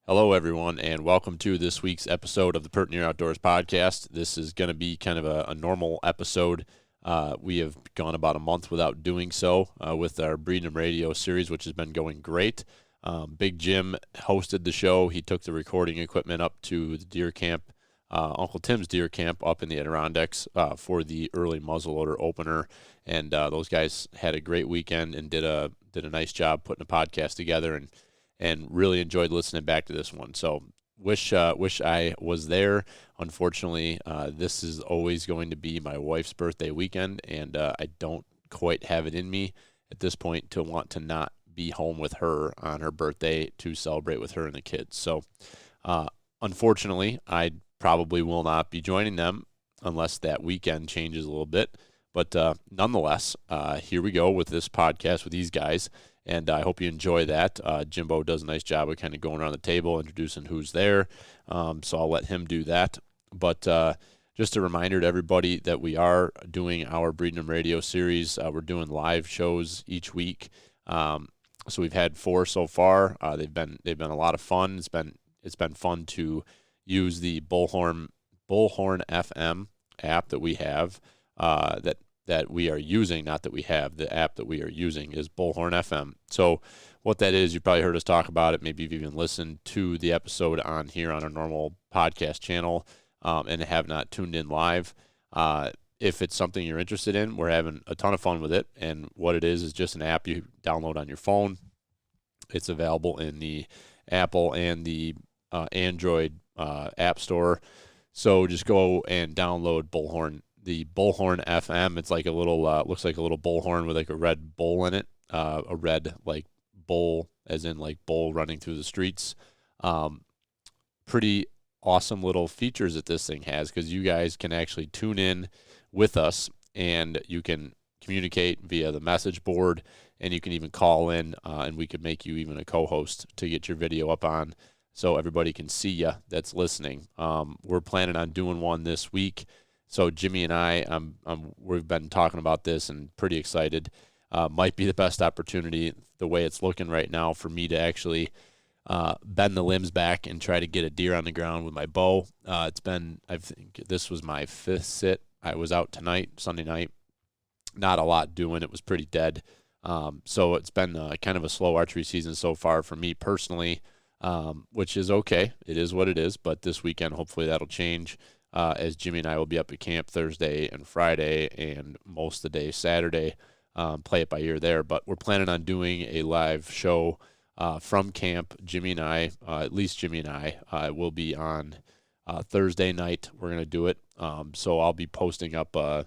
Hello, everyone, and welcome to this week's episode of the Pert Near Outdoors podcast. This is going to be kind of a normal episode. We have gone about a month without doing so with our Breeding' 'em Radio series, which has been going great. Big Jim hosted the show. He took the recording equipment up to the deer camp, Uncle Tim's deer camp up in the Adirondacks for the early muzzleloader opener, and those guys had a great weekend and did a nice job putting a podcast together, and really enjoyed listening back to this one. So wish I was there. Unfortunately, this is always going to be my wife's birthday weekend, and I don't quite have it in me at this point to want to not be home with her on her birthday to celebrate with her and the kids. So unfortunately, I probably will not be joining them unless that weekend changes a little bit. But nonetheless, here we go with this podcast with these guys. And I hope you enjoy that. Jimbo does a nice job of kind of going around the table, introducing who's there. So I'll let him do that. But just a reminder to everybody that we are doing our Breeding' 'em Radio series. We're doing live shows each week. So we've had 4 so far. They've been a lot of fun. It's been fun to use the Bullhorn FM app that we have. That we are using, not that we have. The app that we are using is Bullhorn FM. So what that is, you probably heard us talk about it. Maybe you've even listened to the episode on here on our normal podcast channel and have not tuned in live. If it's something you're interested in, we're having a ton of fun with it. And what it is just an app you download on your phone. It's available in the Apple and the Android app store. So just go and download the Bullhorn FM. It's like a little, looks like a little bullhorn with like a red bull in it, a red like bull, as in like bull running through the streets. Pretty awesome little features that this thing has, because you guys can actually tune in with us and you can communicate via the message board, and you can even call in and we could make you even a co-host to get your video up on so everybody can see you that's listening. We're planning on doing one this week. So Jimmy and I, we've been talking about this and pretty excited. Might be the best opportunity, the way it's looking right now, for me to actually bend the limbs back and try to get a deer on the ground with my bow. I think this was my 5th sit. I was out tonight, Sunday night. Not a lot doing. It was pretty dead. So it's been kind of a slow archery season so far for me personally, which is okay. It is what it is. But this weekend, hopefully that'll change. As Jimmy and I will be up at camp Thursday and Friday and most of the day Saturday, play it by ear there. But we're planning on doing a live show from camp. Jimmy and I, at least Jimmy and I, will be on Thursday night. We're going to do it. So I'll be posting up, the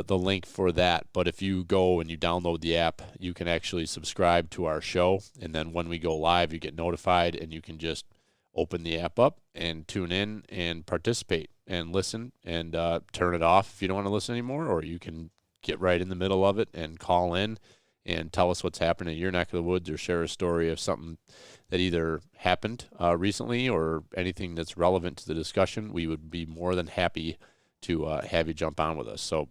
link for that. But if you go and you download the app, you can actually subscribe to our show. And then when we go live, you get notified and you can just open the app up and tune in and participate and listen and turn it off if you don't want to listen anymore, or you can get right in the middle of it and call in and tell us what's happening in your neck of the woods, or share a story of something that either happened recently or anything that's relevant to the discussion. We would be more than happy to have you jump on with us. So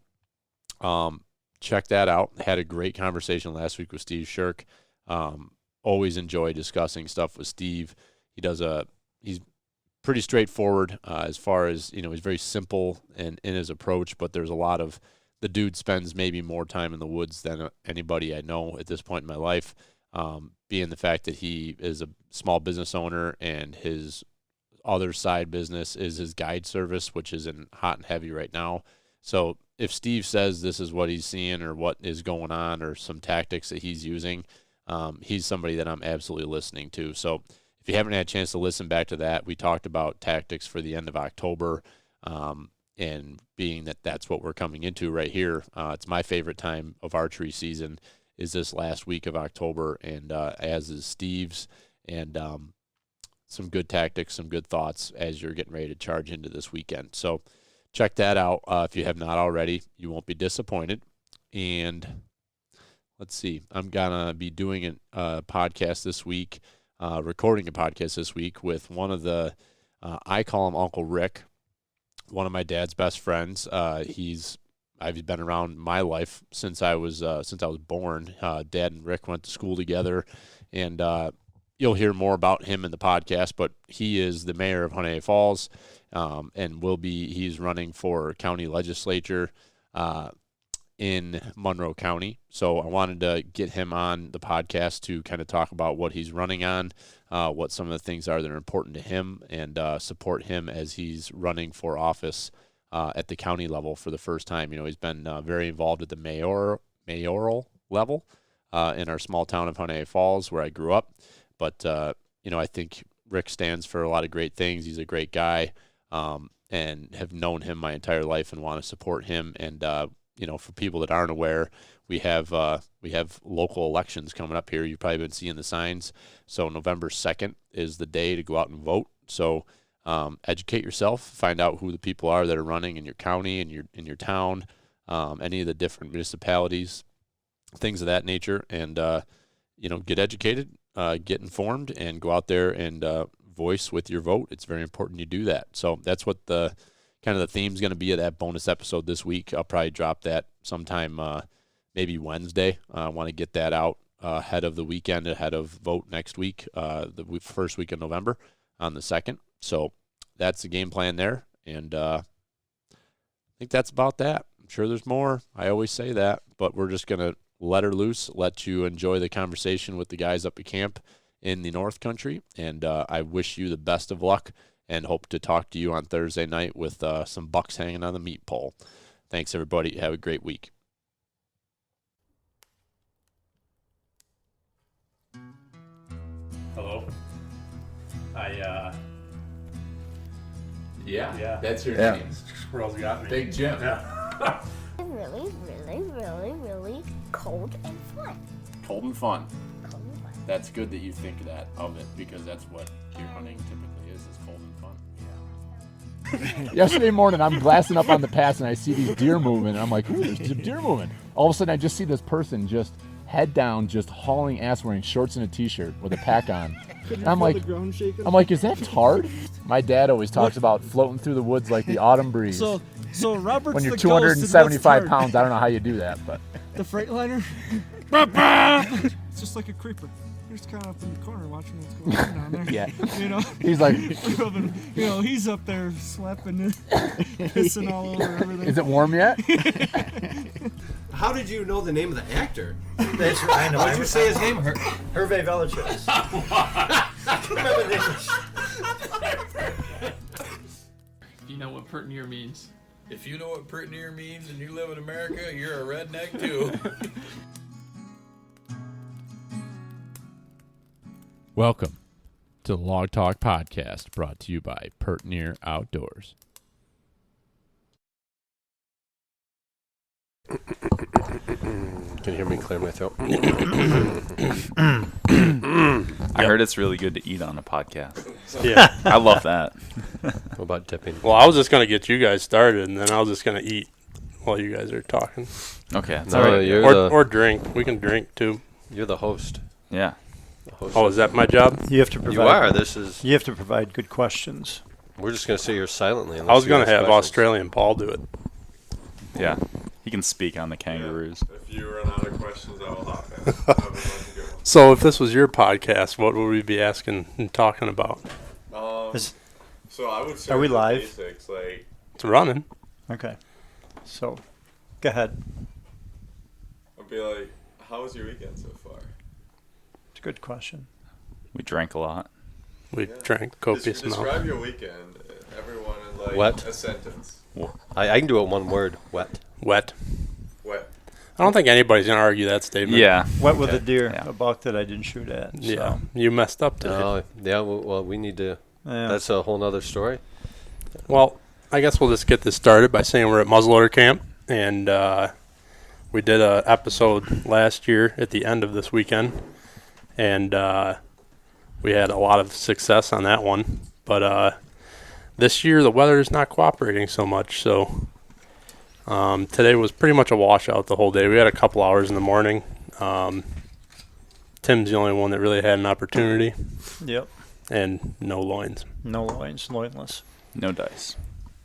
check that out. Had a great conversation last week with Steve Shirk. Always enjoy discussing stuff with Steve. He's pretty straightforward as far as, he's very simple in his approach, but there's a lot of, the dude spends maybe more time in the woods than anybody I know at this point in my life, being the fact that he is a small business owner and his other side business is his guide service, which is in hot and heavy right now. So if Steve says this is what he's seeing or what is going on or some tactics that he's using, he's somebody that I'm absolutely listening to. So if you haven't had a chance to listen back to that, we talked about tactics for the end of October, and being that that's what we're coming into right here. It's my favorite time of archery season is this last week of October, and as is Steve's, and some good tactics, some good thoughts as you're getting ready to charge into this weekend. So check that out if you have not already. You won't be disappointed. And let's see, I'm going to be doing a podcast this week. Recording a podcast this week with one of the, I call him Uncle Rick, one of my dad's best friends. I've been around my life since I was born. Dad and Rick went to school together, and you'll hear more about him in the podcast, but he is the mayor of Honeoye Falls, and he's running for county legislature in Monroe County. So I wanted to get him on the podcast to kind of talk about what he's running on, what some of the things are that are important to him, and support him as he's running for office at the county level for the first time. He's been very involved at the mayoral level in our small town of Honeoye Falls, where I grew up. But, I think Rick stands for a lot of great things. He's a great guy, and have known him my entire life and want to support him. And, for people that aren't aware, we have local elections coming up here. You've probably been seeing the signs. So November 2nd is the day to go out and vote. So educate yourself, find out who the people are that are running in your county and in your town, any of the different municipalities, things of that nature, and get educated, get informed, and go out there and voice with your vote. It's very important you do that. So that's what the theme is going to be of that bonus episode this week. I'll probably drop that sometime maybe Wednesday. I want to get that out ahead of the weekend, ahead of vote next week, the first week of November on the 2nd. So that's the game plan there, and I think that's about that. I'm sure there's more. I always say that, but we're just going to let her loose, let you enjoy the conversation with the guys up at camp in the North Country, and I wish you the best of luck and hope to talk to you on Thursday night with some bucks hanging on the meat pole. Thanks, everybody. Have a great week. Hello. Yeah, that's your Yeah. name. Squirrels got me. Big Jim. Yeah. Really, really, really, really cold and fun. Cold and fun. Cold and fun. That's good that you think of it, because that's what deer hunting typically is cold and fun. Yesterday morning, I'm glassing up on the pass, and I see these deer moving, and I'm like, ooh, there's some deer moving. All of a sudden, I just see this person just head down, just hauling ass, wearing shorts and a t-shirt with a pack on. And I'm like, is that Tard? My dad always talks about floating through the woods like the autumn breeze. So Robert's when you're the 275 pounds, I don't know how you do that, but the Freightliner. It's just like a creeper. You're just kind of up in the corner watching what's going on down there. Yeah. He's like, he's up there slapping it, pissing all over everything. Is it warm yet? How did you know the name of the actor? That's I know. Why did you say his name? Hervé Villechaize. Remember this? You know what pert near means. If you know what pert near means and you live in America, you're a redneck too. Welcome to the Log Talk Podcast, brought to you by Pert Near Outdoors. Can you hear me clear my throat? I heard it's really good to eat on a podcast. Yeah. I love that. What about dipping? Well, I was just going to get you guys started, and then I was just going to eat while you guys are talking. Okay. That's No, all right. you're Or drink. We can drink, too. You're the host. Yeah. Oh, is that my job? You have to provide. You are. This is. You have to provide good questions. We're just going to sit here silently. I was going to have Australian Paul do it. Yeah. He can speak on the kangaroos. If you run out of questions, I will hop in. That would like a good one. So if this was your podcast, what would we be asking and talking about? So I would say Are we the live? basics, like, It's running. Okay. So, go ahead. I'd be like, how was your weekend so far? It's a good question. We drank a lot. We drank copious amounts. Describe your weekend, everyone, in like Wet. a sentence. I can do it one word. Wet. Wet. Wet. I don't think anybody's going to argue that statement. Yeah. Wet with a deer, Yeah. a buck that I didn't shoot at. So. Yeah. You messed up today. Oh, yeah. Well, we need to. Yeah. That's a whole nother story. Well, I guess we'll just get this started by saying we're at Muzzleloader Camp, and we did a episode last year at the end of this weekend, and we had a lot of success on that one. But this year the weather is not cooperating so much, so today was pretty much a washout the whole day. We had a couple hours in the morning. Tim's the only one that really had an opportunity. Yep. And no loins. No loins, loinless. No dice.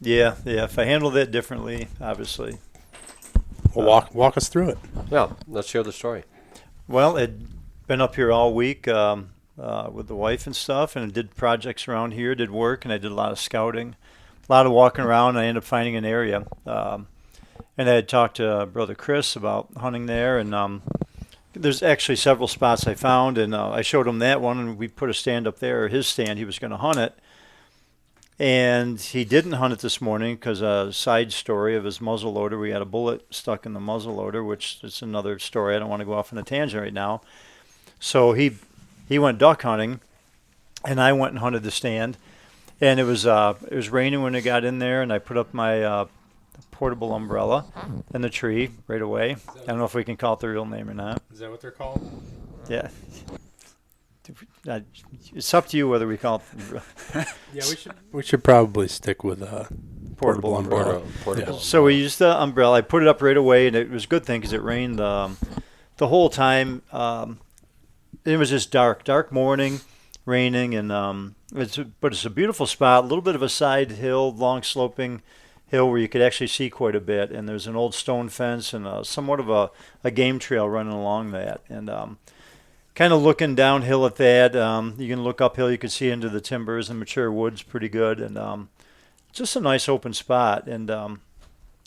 Yeah. If I handled it differently, obviously. Well, walk us through it. Yeah. Let's share the story. Well, it'd been up here all week. with the wife and stuff, and did projects around here, did work, and I did a lot of scouting, a lot of walking around. And I ended up finding an area, and I had talked to Brother Chris about hunting there, and there's actually several spots I found, and I showed him that one, and we put a stand up there, his stand. He was going to hunt it, and he didn't hunt it this morning because a side story of his muzzleloader, we had a bullet stuck in the muzzleloader, which is another story. I don't want to go off on a tangent right now. So he went duck hunting, and I went and hunted the stand, and it was raining when I got in there, and I put up my portable umbrella in the tree right away. I don't know if we can call it the real name or not. Is that what they're called? Yeah. It's up to you whether we call it. Yeah, we should probably stick with portable umbrella. Portable. So we used the umbrella. I put it up right away, and it was a good thing because it rained the whole time. It was just dark morning, raining, and but it's a beautiful spot. A little bit of a side hill, long sloping hill where you could actually see quite a bit. And there's an old stone fence and somewhat of a game trail running along that. And kind of looking downhill at that, you can look uphill. You can see into the timbers and mature woods pretty good. And just a nice open spot. And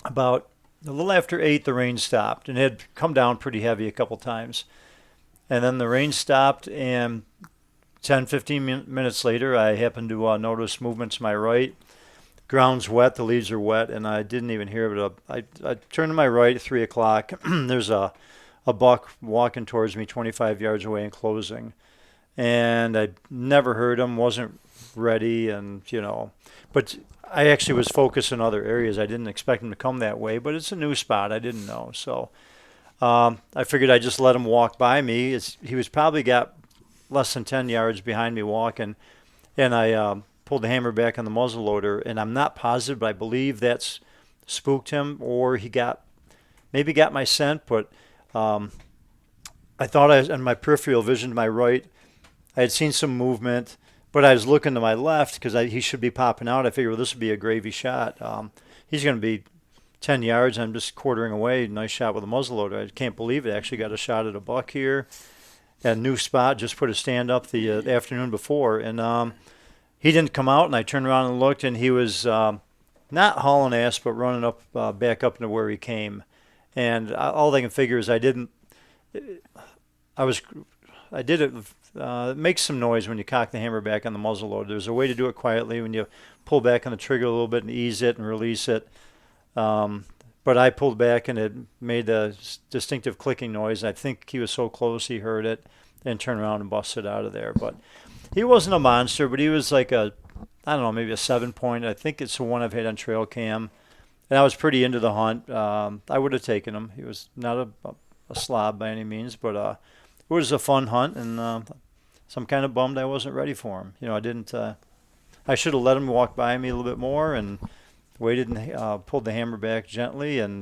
about a little after 8, the rain stopped. And it had come down pretty heavy a couple times. And then the rain stopped, and 10, 15 minutes later, I happened to notice movement to my right. Ground's wet, the leaves are wet, and I didn't even hear it. I turned to my right at 3 o'clock. There's a buck walking towards me 25 yards away and closing. And I never heard him, wasn't ready, and, But I actually was focused in other areas. I didn't expect him to come that way, but it's a new spot. I didn't know, so I figured I'd just let him walk by me. He was probably got less than 10 yards behind me walking, and I pulled the hammer back on the muzzleloader, and I'm not positive, but I believe that's spooked him, or he maybe got my scent, but I thought on my peripheral vision to my right, I had seen some movement, but I was looking to my left because he should be popping out. I figured, well, this would be a gravy shot. He's going to be 10 yards, and I'm just quartering away. Nice shot with a muzzleloader. I can't believe it. Actually got a shot at a buck here. At a new spot, just put a stand up the afternoon before, and he didn't come out, and I turned around and looked, and he was not hauling ass, but running up, back up into where he came. And all I can figure is I did it. It makes some noise when you cock the hammer back on the muzzleloader. There's a way to do it quietly when you pull back on the trigger a little bit and ease it and release it. But I pulled back, and it made a distinctive clicking noise. I think he was so close he heard it and turned around and busted out of there. But he wasn't a monster, but he was like maybe a 7-point. I think it's the one I've had on trail cam. And I was pretty into the hunt. I would have taken him. He was not a slob by any means, but it was a fun hunt, and so I'm kind of bummed I wasn't ready for him. I didn't. I should have let him walk by me a little bit more and waited and pulled the hammer back gently, and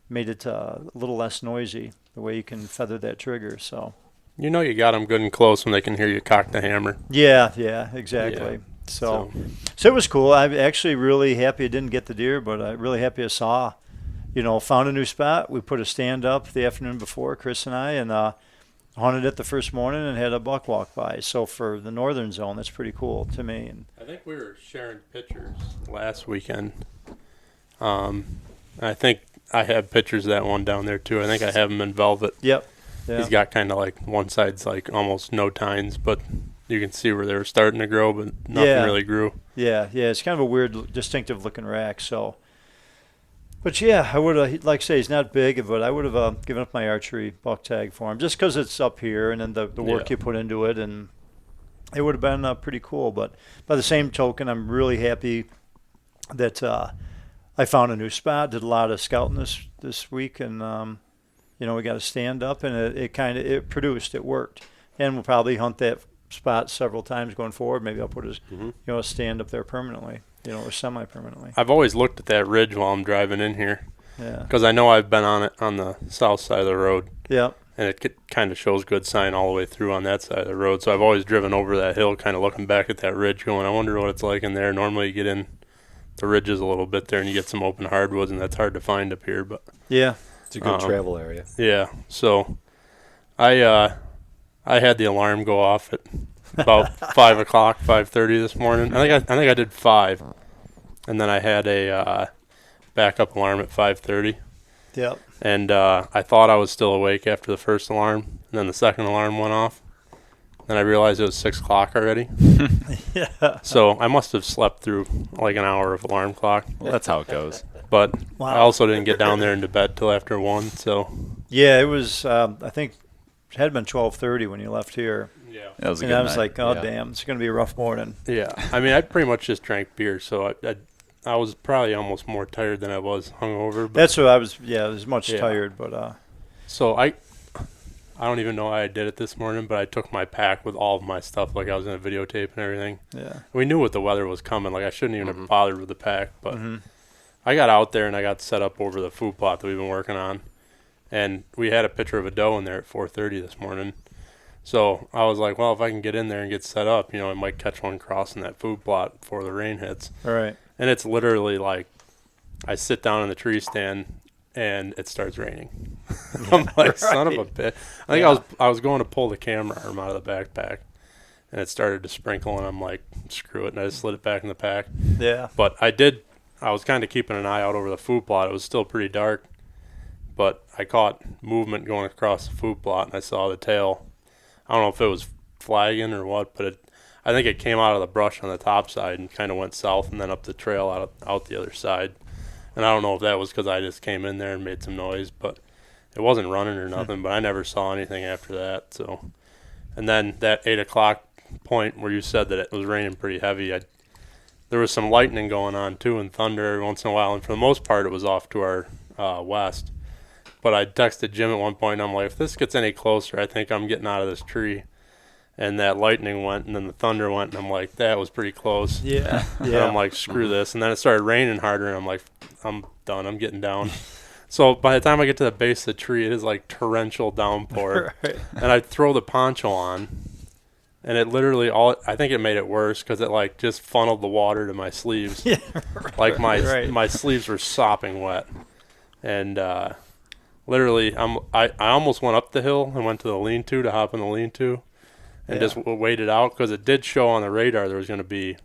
made it a little less noisy. The way you can feather that trigger, so. You got them good and close when they can hear you cock the hammer. Yeah, exactly. Yeah. So it was cool. I'm actually really happy I didn't get the deer, but I'm really happy I saw. Found a new spot. We put a stand up the afternoon before, Chris and I, and hunted it the first morning and had a buck walk by. So for the northern zone, that's pretty cool to me. And I think we were sharing pictures last weekend. I think I have pictures of that one down there too. I think I have them in velvet. Yep. Yeah. He's got kind of like one side's like almost no tines, but you can see where they were starting to grow, but nothing really grew. Yeah. It's kind of a weird, distinctive looking rack. So, but yeah, I would have, like I say, he's not big, but I would have given up my archery buck tag for him just because it's up here and then the work you put into it, and it would have been pretty cool. But by the same token, I'm really happy that I found a new spot. Did a lot of scouting this week, and we got a stand up, and it produced. It worked, and we'll probably hunt that spot several times going forward. Maybe I'll put a stand up there permanently, or semi-permanently. I've always looked at that ridge while I'm driving in here. Yeah. Because I know I've been on it on the south side of the road. Yeah. And it kind of shows good sign all the way through on that side of the road. So I've always driven over that hill, kind of looking back at that ridge, going, I wonder what it's like in there. Normally you get in the ridges a little bit there, and you get some open hardwoods, and that's hard to find up here. But it's a good travel area. Yeah. So I I had the alarm go off at about 5 o'clock, 5:30 this morning. I think I did 5, and then I had a backup alarm at 5:30. Yep. And I thought I was still awake after the first alarm, and then the second alarm went off. Then I realized it was 6 o'clock already. Yeah. So I must have slept through like an hour of alarm clock. Well, that's how it goes. But Wow. I also didn't get down there into bed till after 1. So Yeah, it was. I think it had been 12:30 when you left here. yeah, That was a And good I was night. like, oh Yeah. damn, it's gonna be a rough morning. yeah. I mean, I pretty much just drank beer, so I was probably almost more tired than I was hungover. But That's what I was. Yeah, I was much Yeah. tired, but so I don't even know why I did it this morning, but I took my pack with all of my stuff, like I was going to videotape and everything. yeah. We knew what the weather was coming. Like I shouldn't even have bothered with the pack, but Mhm. I got out there and I got set up over the food plot that we've been working on, and we had a picture of a doe in there at 4:30 this morning. So I was like, well, if I can get in there and get set up, I might catch one crossing that food plot before the rain hits. All right. And it's literally like I sit down in the tree stand and it starts raining. I'm like, son of a bitch. I think I was going to pull the camera arm out of the backpack, and it started to sprinkle, and I'm like, screw it, and I just slid it back in the pack. Yeah. But I was kind of keeping an eye out over the food plot. It was still pretty dark, but I caught movement going across the food plot, and I saw the tail. I don't know if it was flagging or what, but I think it came out of the brush on the top side and kind of went south and then up the trail out the other side. And I don't know if that was because I just came in there and made some noise, but it wasn't running or nothing. But I never saw anything after that. So, and then that 8 o'clock point where you said that it was raining pretty heavy, there was some lightning going on too and thunder every once in a while. And for the most part, it was off to our west. But I texted Jim at one point, and I'm like, if this gets any closer, I think I'm getting out of this tree. And that lightning went, and then the thunder went, and I'm like, that was pretty close. Yeah. And I'm like, screw this. And then it started raining harder, and I'm like, I'm done. I'm getting down. So by the time I get to the base of the tree, it is like torrential downpour. Right. And I throw the poncho on, and it literally I think it made it worse because it like just funneled the water to my sleeves. Yeah. Like Right. my sleeves were sopping wet. And literally, I almost went up the hill and went to the lean-to to hop in the lean-to. And just waited out because it did show on the radar there was going to be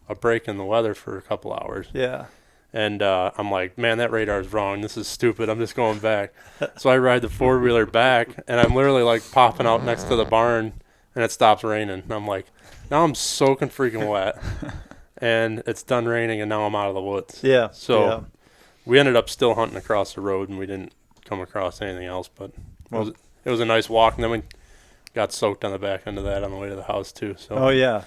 a break in the weather for a couple hours. Yeah. And I'm like, man, that radar is wrong. This is stupid. I'm just going back. So I ride the four-wheeler back, and I'm literally like popping out next to the barn, and it stops raining. And I'm like, now I'm soaking freaking wet, and it's done raining, and now I'm out of the woods. Yeah. So we ended up still hunting across the road, and we didn't come across anything else. But it was a nice walk, and then we got soaked on the back end of that on the way to the house too. So. Oh yeah.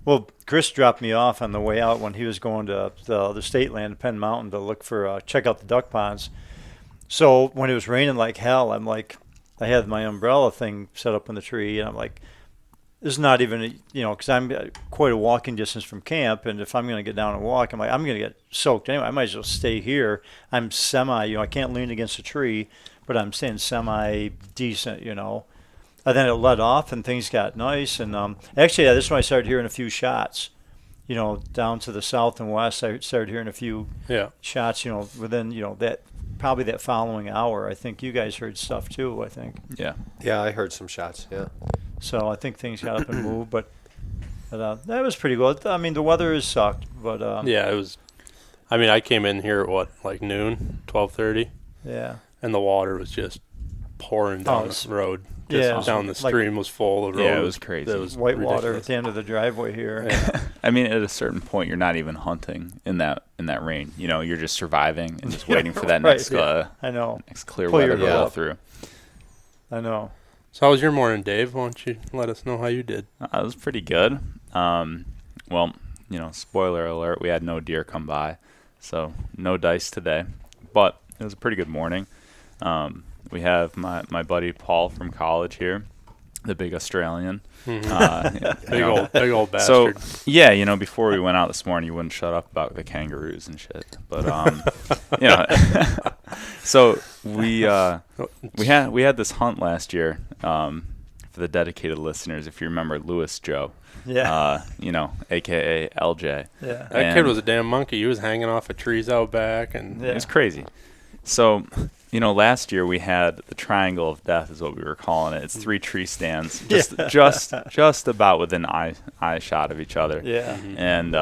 Well, Chris dropped me off on the way out when he was going to the state land, Penn Mountain, to look for check out the duck ponds. So when it was raining like hell, I'm like, I had my umbrella thing set up in the tree, and I'm like, this is not even because I'm quite a walking distance from camp, and if I'm going to get down and walk, I'm like, I'm going to get soaked anyway. I might as well stay here. I'm semi, I can't lean against a tree, but I'm staying semi decent, And then it let off, and things got nice. And actually, this is when I started hearing a few shots. Down to the south and west, I started hearing a few shots. Within that following hour, I think you guys heard stuff too. I think. Yeah. Yeah, I heard some shots. Yeah. So I think things got up and moved, but that was pretty good. I mean, the weather has sucked, but yeah, it was. I mean, I came in here at like noon, 12:30. Yeah. And the water was just pouring down the road. Down the stream was full. The road it was crazy. It was white ridiculous. water at the end of the driveway here. Yeah. I mean, at a certain point, you're not even hunting in that rain. You're just surviving and just waiting for that next I know. next clear weather to roll through. I know. So how was your morning, Dave? Why don't you let us know how you did? It was pretty good. Well, spoiler alert, we had no deer come by, so no dice today. But it was a pretty good morning. We have my buddy Paul from college here, the big Australian. Mm-hmm. Big old bastard. So yeah, before we went out this morning, you wouldn't shut up about the kangaroos and shit. But so we had this hunt last year. For the dedicated listeners, if you remember Lewis Joe. Yeah. AKA LJ. Yeah. That kid was a damn monkey. He was hanging off of trees out back, and it was crazy. So, last year we had the triangle of death is what we were calling it. It's 3 tree stands, just about within eye shot of each other. Yeah. And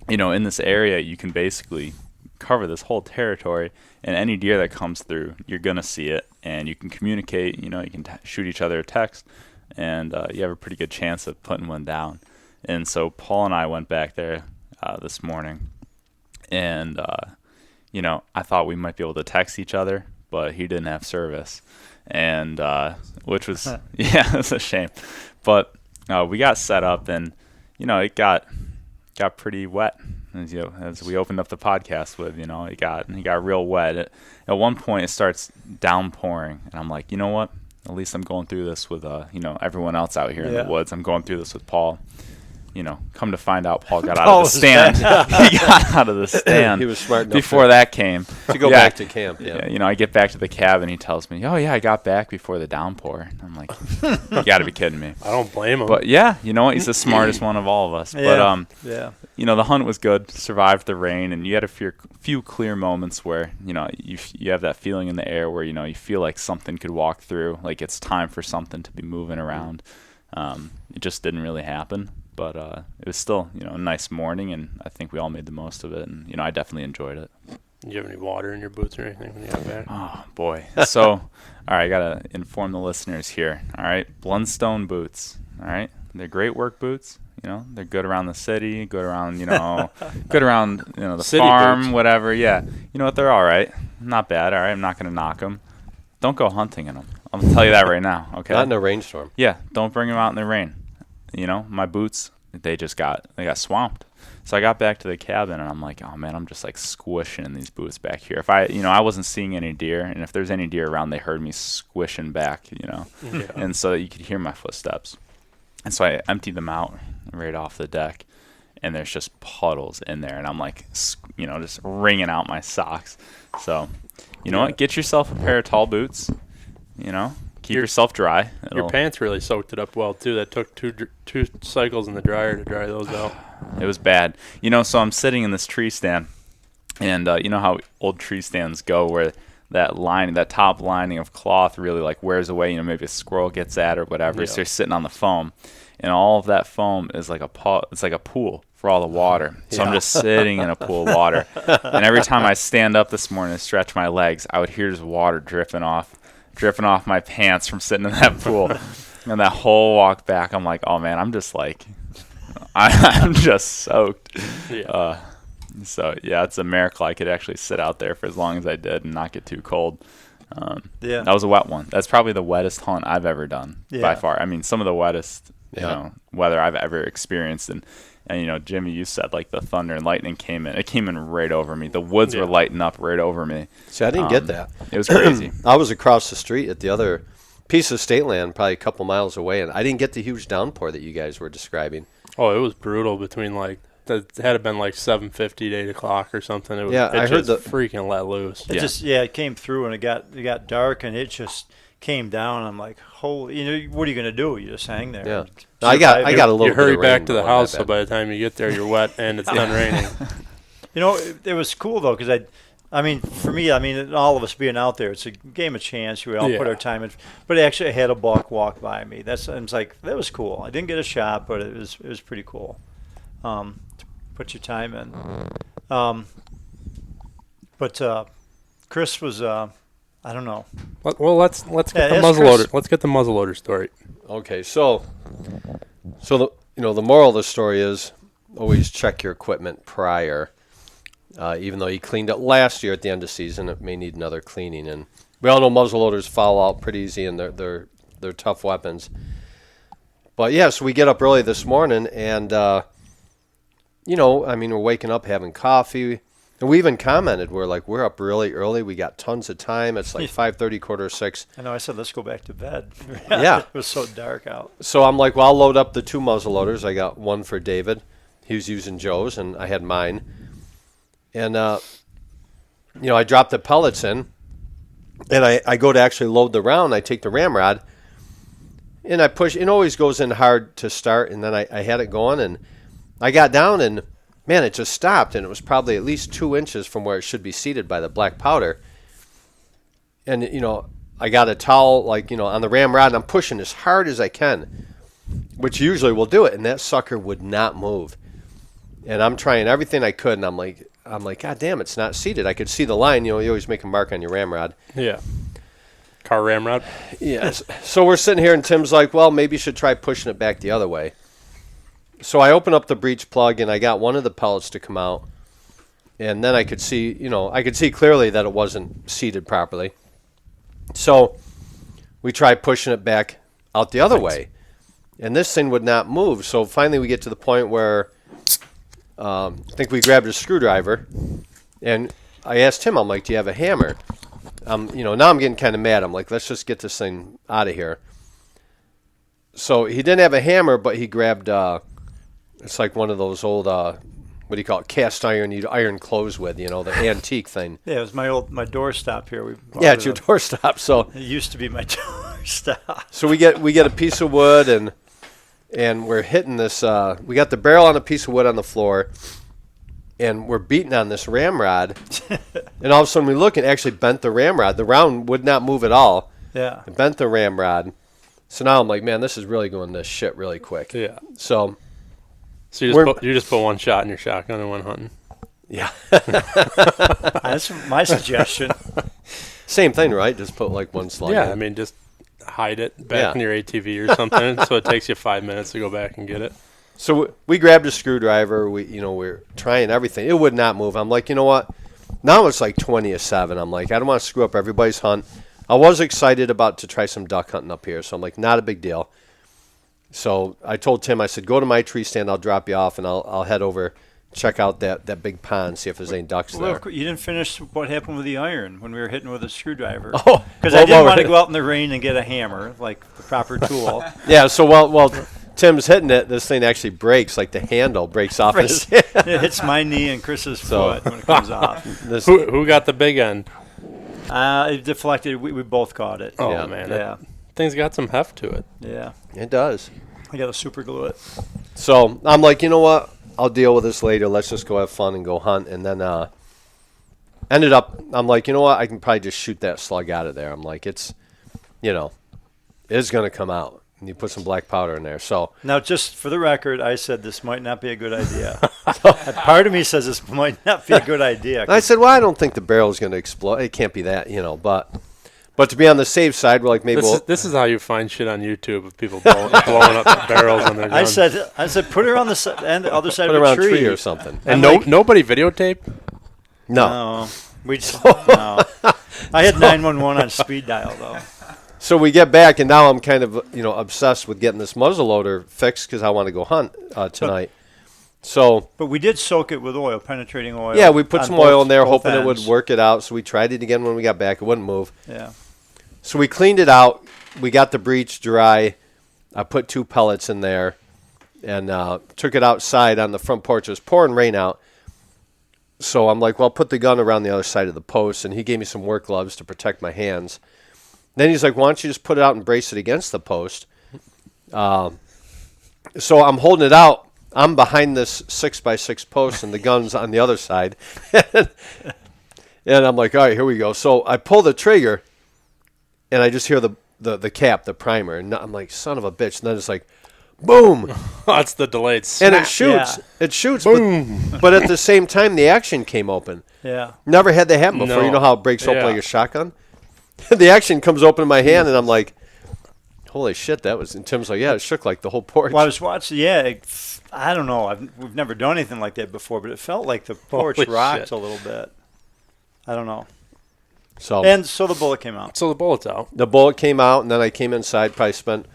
in this area, you can basically cover this whole territory, and any deer that comes through, you're gonna see it, and you can communicate. You can shoot each other a text, and you have a pretty good chance of putting one down. And so Paul and I went back there this morning, and I thought we might be able to text each other, but he didn't have service, and which was it's a shame. But we got set up, and it got pretty wet as we opened up the podcast with. It got real wet. At one point, it starts downpouring, and I'm like, you know what? At least I'm going through this with everyone else out here in the woods. I'm going through this with Paul. Come to find out, Paul got out of the stand. He got out of the stand. He was smart enough before that came. To go back to camp. Yeah. I get back to the cabin. He tells me, "Oh yeah, I got back before the downpour." I'm like, "You got to be kidding me." I don't blame him. But yeah, you know what? He's the smartest one of all of us. But the hunt was good. Survived the rain, and you had a few clear moments where you have that feeling in the air where you feel like something could walk through, like it's time for something to be moving around. It just didn't really happen. But it was still, a nice morning, and I think we all made the most of it, and, I definitely enjoyed it. Did you have any water in your boots or anything when you got back? Oh, boy. So, all right, I got to inform the listeners here. All right, Blundstone boots, all right? They're great work boots. They're good around the city, good around, good around, the city farm, boots. whatever. Yeah. You know what? They're all right. Not bad, all right? I'm not going to knock them. Don't go hunting in them. I'm going to tell you that right now, okay? Not in a rainstorm. Yeah, don't bring them out in the rain. My boots, they got swamped. So I got back to the cabin, and I'm like, oh man, I'm just like squishing in these boots back here. If I wasn't seeing any deer, and if there's any deer around, they heard me squishing back, and so that you could hear my footsteps. And so I emptied them out right off the deck, and there's just puddles in there, and I'm like, just wringing out my socks. So, you know what? Get yourself a pair of tall boots, Keep yourself dry. Your pants really soaked it up well, too. That took two cycles in the dryer to dry those out. It was bad. So I'm sitting in this tree stand, and you know how old tree stands go where that top lining of cloth really like wears away, maybe a squirrel gets at or whatever, so you're sitting on the foam. And all of that foam is like it's like a pool for all the water. So I'm just sitting in a pool of water. And every time I stand up this morning and stretch my legs, I would hear just water dripping off my pants from sitting in that pool. And that whole walk back, I'm like, oh man, I'm just like, I'm just soaked. Yeah. So yeah, it's a miracle I could actually sit out there for as long as I did and not get too cold. That was a wet one. That's probably the wettest hunt I've ever done by far. I mean, some of the wettest, weather I've ever experienced. And Jimmy, you said like the thunder and lightning came in. It came in right over me. The woods were lighting up right over me. See, I didn't get that. It was crazy. I was across the street at the other piece of state land, probably a couple miles away, and I didn't get the huge downpour that you guys were describing. Oh, it was brutal between it had been like 7:50 to 8 o'clock or something. It was, I heard the freaking let loose. It came through and it got dark and it just came down. I'm like, holy, what are you going to do? You just hang there. Yeah. I got a little bit You hurry of rain, back to the house, so by the time you get there, you're wet and it's done raining. It was cool though, because for me, all of us being out there, it's a game of chance. We all put our time in. But actually, I had a buck walk by me. That was cool. I didn't get a shot, but it was pretty cool. To put your time in. But Chris was, I don't know. Well, let's get the muzzleloader. Chris. Let's get the muzzleloader story. Okay, so the moral of the story is always check your equipment prior. Even though you cleaned it last year at the end of season, it may need another cleaning. And we all know muzzleloaders fall out pretty easy, and they're tough weapons. But yeah, so we get up early this morning, and we're waking up having coffee, and we even commented we're up really early. We got tons of time. It's like 5:30, 5:45. I know. I said let's go back to bed. Yeah, it was so dark out. So I'm like, well, I'll load up the 2 muzzleloaders. I got one for David. He was using Joe's, and I had mine. And, I drop the pellets in, and I go to actually load the round. I take the ramrod, and I push. It always goes in hard to start, and then I had it going, and I got down, and, man, it just stopped, and it was probably at least 2 inches from where it should be seated by the black powder. and I got a towel like on the ramrod, and I'm pushing as hard as I can, which usually will do it, and that sucker would not move. And I'm trying everything I could, and I'm like, God damn, it's not seated. I could see the line. You always make a mark on your ramrod. Yeah. Car ramrod. Yes. So we're sitting here, and Tim's like, well, maybe you should try pushing it back the other way. So I open up the breech plug, and I got one of the pellets to come out, and then I could see, clearly that it wasn't seated properly. So we tried pushing it back out the other way, and this thing would not move. So finally we get to the point where I think we grabbed a screwdriver, and I asked him, I'm like, do you have a hammer? Now I'm getting kind of mad. I'm like, let's just get this thing out of here. So he didn't have a hammer, but he grabbed, it's like one of those old, what do you call it, cast iron you'd iron clothes with, the antique thing. Yeah, it was my doorstop here. It's your doorstop. So it used to be my doorstop. So we get a piece of wood, and we're hitting this. We got the barrel on a piece of wood on the floor, and we're beating on this ramrod. And all of a sudden we look and actually bent the ramrod. The round would not move at all. Yeah. It bent the ramrod. So now I'm like, man, this is really going to shit really quick. Yeah. So you just put one shot in your shotgun and went hunting. Yeah. That's my suggestion. Same thing, right? Just put like one slug. Yeah, in. just hide it back in your ATV or something, so it takes you 5 minutes to go back and get it. So we grabbed a screwdriver. We're trying everything. It would not move. I'm like, you know what? Now it's like 20-7. I'm like, I don't want to screw up everybody's hunt. I was excited about to try some duck hunting up here, so I'm like, not a big deal. So I told Tim, I said, go to my tree stand. I'll drop you off, and I'll head over, check out that big pond, see if there's any ducks there. You didn't finish what happened with the iron when we were hitting with a screwdriver. Oh, because I didn't want to go out in the rain and get a hammer, like the proper tool. Yeah, so while Tim's hitting it, this thing actually breaks, like the handle breaks off his hand. It hits my knee and Chris's foot when it comes off. Who got the big end? It deflected. We both caught it. Oh, Yeah. man. Yeah. Thing's got some heft to it. Yeah. It does. I got to super glue it. So I'm like, you know what? I'll deal with this later. Let's just go have fun and go hunt. And then ended up, I'm like, you know what? I can probably just shoot that slug out of there. I'm like, it's going to come out. And you put some black powder in there. So now, just for the record, I said this might not be a good idea. Part of me says this might not be a good idea. I said, well, I don't think the barrel is going to explode. It can't be that, But to be on the safe side, we're like, maybe this is how you find shit on YouTube of people blowing up barrels on their guns. I said, put her on the other side put of her a on tree. a tree or something. And nobody videotape? No. We just, no. I had 911 on speed dial, though. So we get back, and now I'm kind of, obsessed with getting this muzzleloader fixed because I want to go hunt tonight. But we did soak it with oil, penetrating oil. Yeah, we put some oil in there, hoping ends. it would work it out. So we tried it again when we got back. It wouldn't move. Yeah. So we cleaned it out. We got the breech dry. I put 2 pellets in there and took it outside on the front porch. It was pouring rain out. So I'm like, well, put the gun around the other side of the post. And he gave me some work gloves to protect my hands. Then he's like, why don't you just put it out and brace it against the post? So I'm holding it out. I'm behind this 6x6 post, and the gun's on the other side. And I'm like, all right, here we go. So I pull the trigger, and I just hear the cap, the primer. And I'm like, son of a bitch. And then it's like, boom. That's the delayed snap. And it shoots. Yeah. It shoots. Boom. But at the same time, the action came open. Yeah. Never had that happen before. No. You know how it breaks open Yeah. like a shotgun? The action comes open in my hand, and I'm like, holy shit, that was... And Tim's like, yeah, it shook like the whole porch. Well, I was watching, I don't know. We've never done anything like that before, but it felt like the porch Holy rocked shit. a little bit. I don't know. So the bullet came out. So the bullet's out. the bullet came out, and then I came inside, probably spent,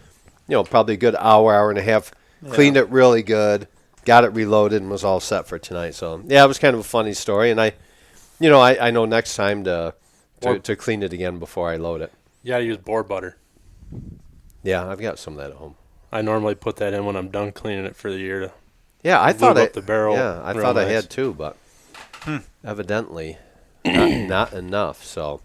probably a good hour and a half, cleaned it really good, got it reloaded, and was all set for tonight. So, yeah, it was kind of a funny story, and I know next time to clean it again before I load it. You got to use boar butter. Yeah, I've got some of that at home. I normally put that in when I'm done cleaning it for the year. Yeah, I thought up the barrel. Yeah, I real thought I nice. had too, but evidently not enough. So,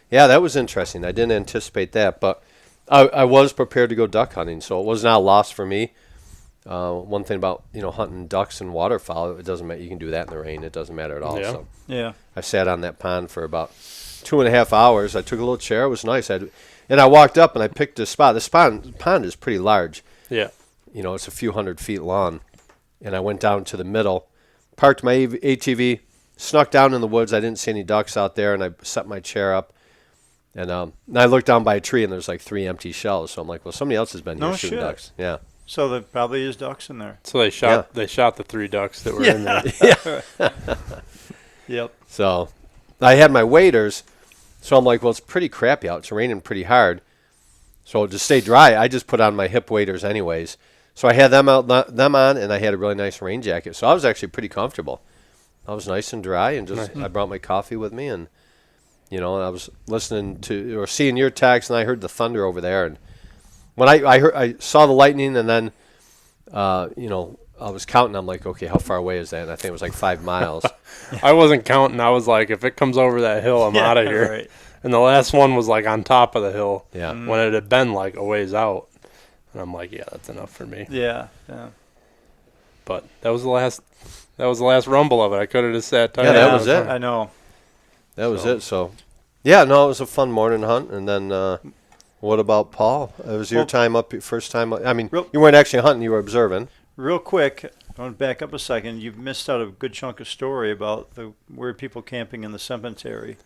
yeah, that was interesting. I didn't anticipate that, but I was prepared to go duck hunting, so it was not a loss for me. One thing about hunting ducks and waterfowl, it doesn't matter. You can do that in the rain. It doesn't matter at all. Yeah. So Yeah. I sat on that pond for about 2.5 hours. I took a little chair. It was nice. And I walked up and I picked a spot. This pond is pretty large. Yeah. You know, it's a few hundred feet long. And I went down to the middle, parked my ATV, snuck down in the woods. I didn't see any ducks out there, and I set my chair up. And I looked down by a tree, and there's like 3 empty shells. So I'm like, well, somebody else has been here shooting ducks. Yeah. So there probably is ducks in there. So they shot the 3 ducks that were in there. Yep. So I had my waders. So I'm like, well, it's pretty crappy out. It's raining pretty hard. So to stay dry, I just put on my hip waders anyways. So I had them on, and I had a really nice rain jacket. So I was actually pretty comfortable. I was nice and dry, and just I brought my coffee with me, and I was listening to or seeing your text, and I heard the thunder over there. And when I saw the lightning, and then I was counting. I'm like, okay, how far away is that? And I think it was like 5 miles. I wasn't counting. I was like, if it comes over that hill, I'm out of here. Right. And the last one was like on top of the hill. Yeah. When it had been like a ways out. And I'm like, yeah, that's enough for me. Yeah. But that was the last rumble of it. I could have just sat tight. Yeah, that was it. I know. That was it. So, yeah, no, it was a fun morning hunt. And then, what about Paul? It was your first time. I mean, you weren't actually hunting; you were observing. Real quick, I want to back up a second. You've missed out a good chunk of story about the weird people camping in the cemetery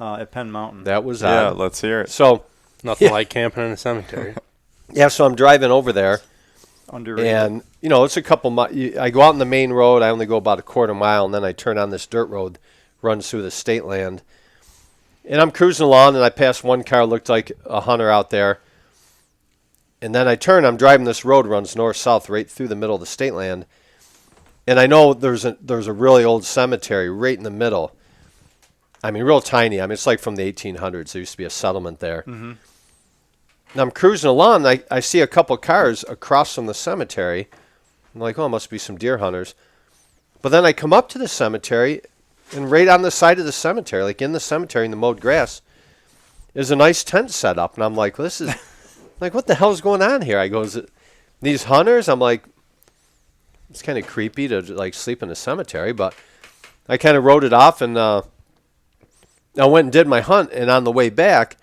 at Penn Mountain. That was let's hear it. So nothing like camping in a cemetery. Yeah, so I'm driving over there. Underrated. And, it's a couple miles. I go out on the main road. I only go about a quarter mile, and then I turn on this dirt road, runs through the state land. And I'm cruising along, and I pass one car, looked like a hunter out there. And then I turn. I'm driving this road, runs north-south right through the middle of the state land. And I know there's a really old cemetery right in the middle. I mean, real tiny. I mean, it's like from the 1800s. There used to be a settlement there. Mm-hmm. And I'm cruising along, and I see a couple cars across from the cemetery. I'm like, oh, it must be some deer hunters. But then I come up to the cemetery, and right on the side of the cemetery, like in the cemetery in the mowed grass, is a nice tent set up. And I'm like, well, this is, like, what the hell is going on here? I go, is it these hunters? I'm like, it's kind of creepy to, like, sleep in a cemetery. But I kind of wrote it off, and I went and did my hunt. And on the way back,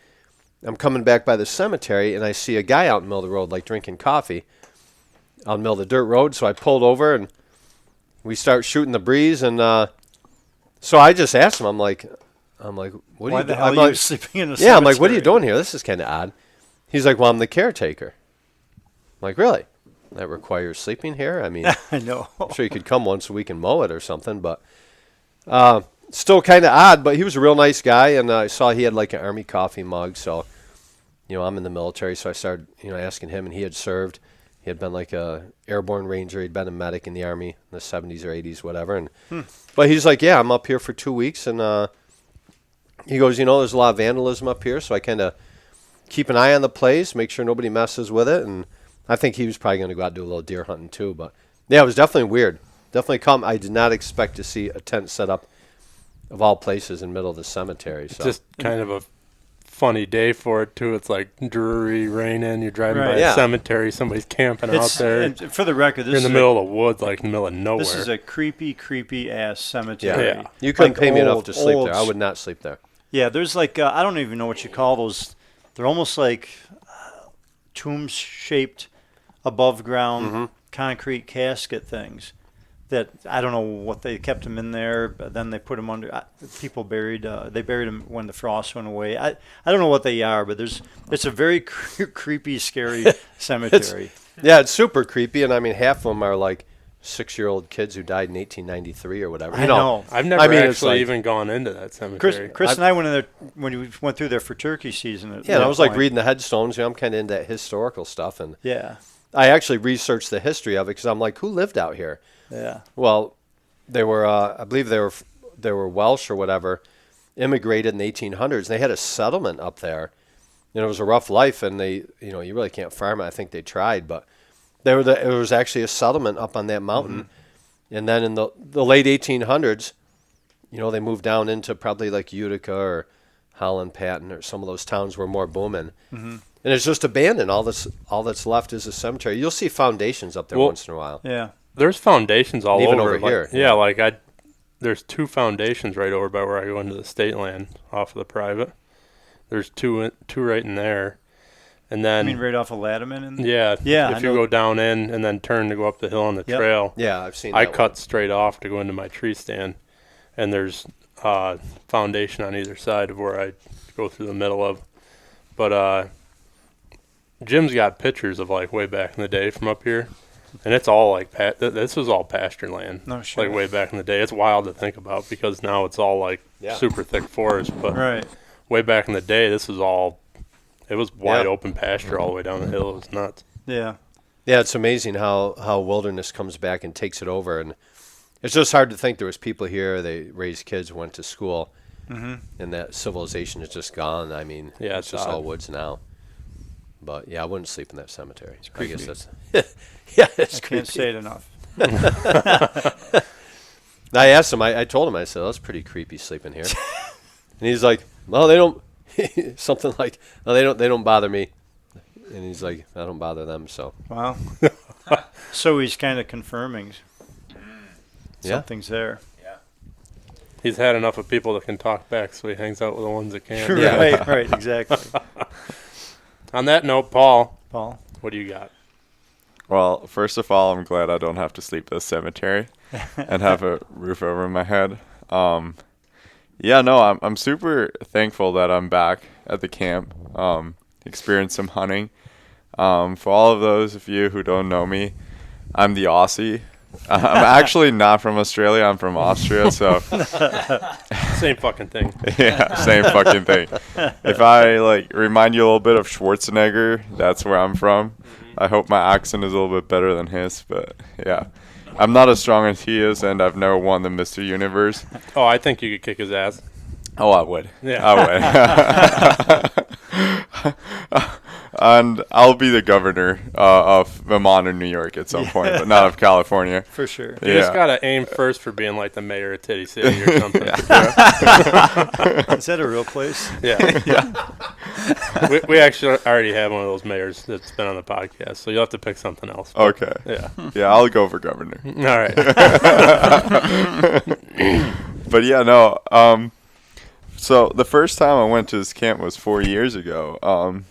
I'm coming back by the cemetery, and I see a guy out in the middle of the road, like drinking coffee out in the middle of the dirt road. So I pulled over, and we start shooting the breeze. And so I just asked him, I'm like, what Why are you the doing? hell are you sleeping in a cemetery? Yeah, I'm like, what are you doing here? This is kind of odd. He's like, well, I'm the caretaker. I'm like, really? That requires sleeping here? I mean, I know. I'm sure you could come once so we can mow it or something, but still kind of odd. But he was a real nice guy, and I saw he had like an Army coffee mug. So, I'm in the military, so I started, asking him, and he had served. He had been like a airborne ranger. He'd been a medic in the Army in the 70s or 80s, whatever. And but he's like, yeah, I'm up here for 2 weeks, and he goes, there's a lot of vandalism up here, so I kind of keep an eye on the place, make sure nobody messes with it. And I think he was probably going to go out and do a little deer hunting too. But yeah, it was definitely weird. Definitely I did not expect to see a tent set up of all places in the middle of the cemetery. So. Just kind of a funny day for it too. It's like dreary, raining. You're driving by a cemetery. Somebody's camping out there. And for the record, this you're in the middle of the woods, like in the middle of nowhere. This is a creepy ass cemetery. Yeah. You couldn't pay me enough to sleep there. I would not sleep there. Yeah, there's like I don't even know what you call those. They're almost like tomb-shaped, above-ground concrete casket things. That I don't know what they kept them in there, but then they put them under. People buried. They buried them when the frost went away. I don't know what they are, but it's a very creepy, scary cemetery. It's super creepy, and I mean half of them are like 6-year-old kids who died in 1893 or whatever. I know. I've never actually even gone into that cemetery. Chris and I went in there when we went through there for turkey season. Yeah, and I was like reading the headstones. I'm kind of into that historical stuff, and yeah, I actually researched the history of it because I'm like, who lived out here? Yeah. Well, they were, I believe they were Welsh or whatever, immigrated in the 1800s. And they had a settlement up there. It was a rough life, and they, you really can't farm it. I think they tried, but it was actually a settlement up on that mountain. And then in the late 1800s, they moved down into probably like Utica or Holland Patton or some of those towns were more booming. And it's just abandoned. All that's left is a cemetery. You'll see foundations up there once in a while. Yeah. There's foundations all even over here. Yeah, like there's 2 foundations right over by where I go into the state land off of the private. There's two right in there. And then, I mean, right off of Latimer? Yeah. Yeah. If you go down in and then turn to go up the hill on the trail. Yeah, I've seen that I one. cut straight off to go into my tree stand. And there's foundation on either side of where I go through the middle of. But Jim's got pictures of like way back in the day from up here. And it's all like, this was all pasture land. No shit. Like way back in the day. It's wild to think about because now it's all like super thick forest. But right. way back in the day, this was all, it was wide open pasture all the way down the hill. It was nuts. Yeah. Yeah, it's amazing how wilderness comes back and takes it over. And it's just hard to think there was people here, they raised kids, went to school, and that civilization is just gone. I mean, it's just all woods now. But, yeah, I wouldn't sleep in that cemetery. It's creepy. I guess that's yeah, it's I creepy. can't say it enough. I asked him, I told him, I said, that's pretty creepy sleeping here. And he's like, well, they don't, something like, no, they don't bother me. And he's like, I don't bother them, so. Wow. So he's kind of confirming something's there. Yeah. He's had enough of people that can talk back, so he hangs out with the ones that can't. Right, exactly. On that note, Paul, what do you got? Well, first of all, I'm glad I don't have to sleep at the cemetery and have a roof over my head. Yeah, no, I'm super thankful that I'm back at the camp, experienced some hunting. For all of those of you who don't know me, I'm the Aussie. I'm actually not from Australia. I'm from Austria, so same fucking thing. Yeah, same fucking thing. If I like remind you a little bit of Schwarzenegger, that's where I'm from. I hope my accent is a little bit better than his, but yeah. I'm not as strong as he is, and I've never won the Mr. Universe. Oh, I think you could kick his ass. Oh, I would. Yeah. I would. And I'll be the governor of Vermont or New York at some point, but not of California. For sure. You just got to aim first for being like the mayor of Teddy City or something. Is that a real place? Yeah. we actually already have one of those mayors that's been on the podcast, so you'll have to pick something else. Okay. Yeah. Yeah, I'll go for governor. All right. But yeah, no. So the first time I went to this camp was 4 years ago.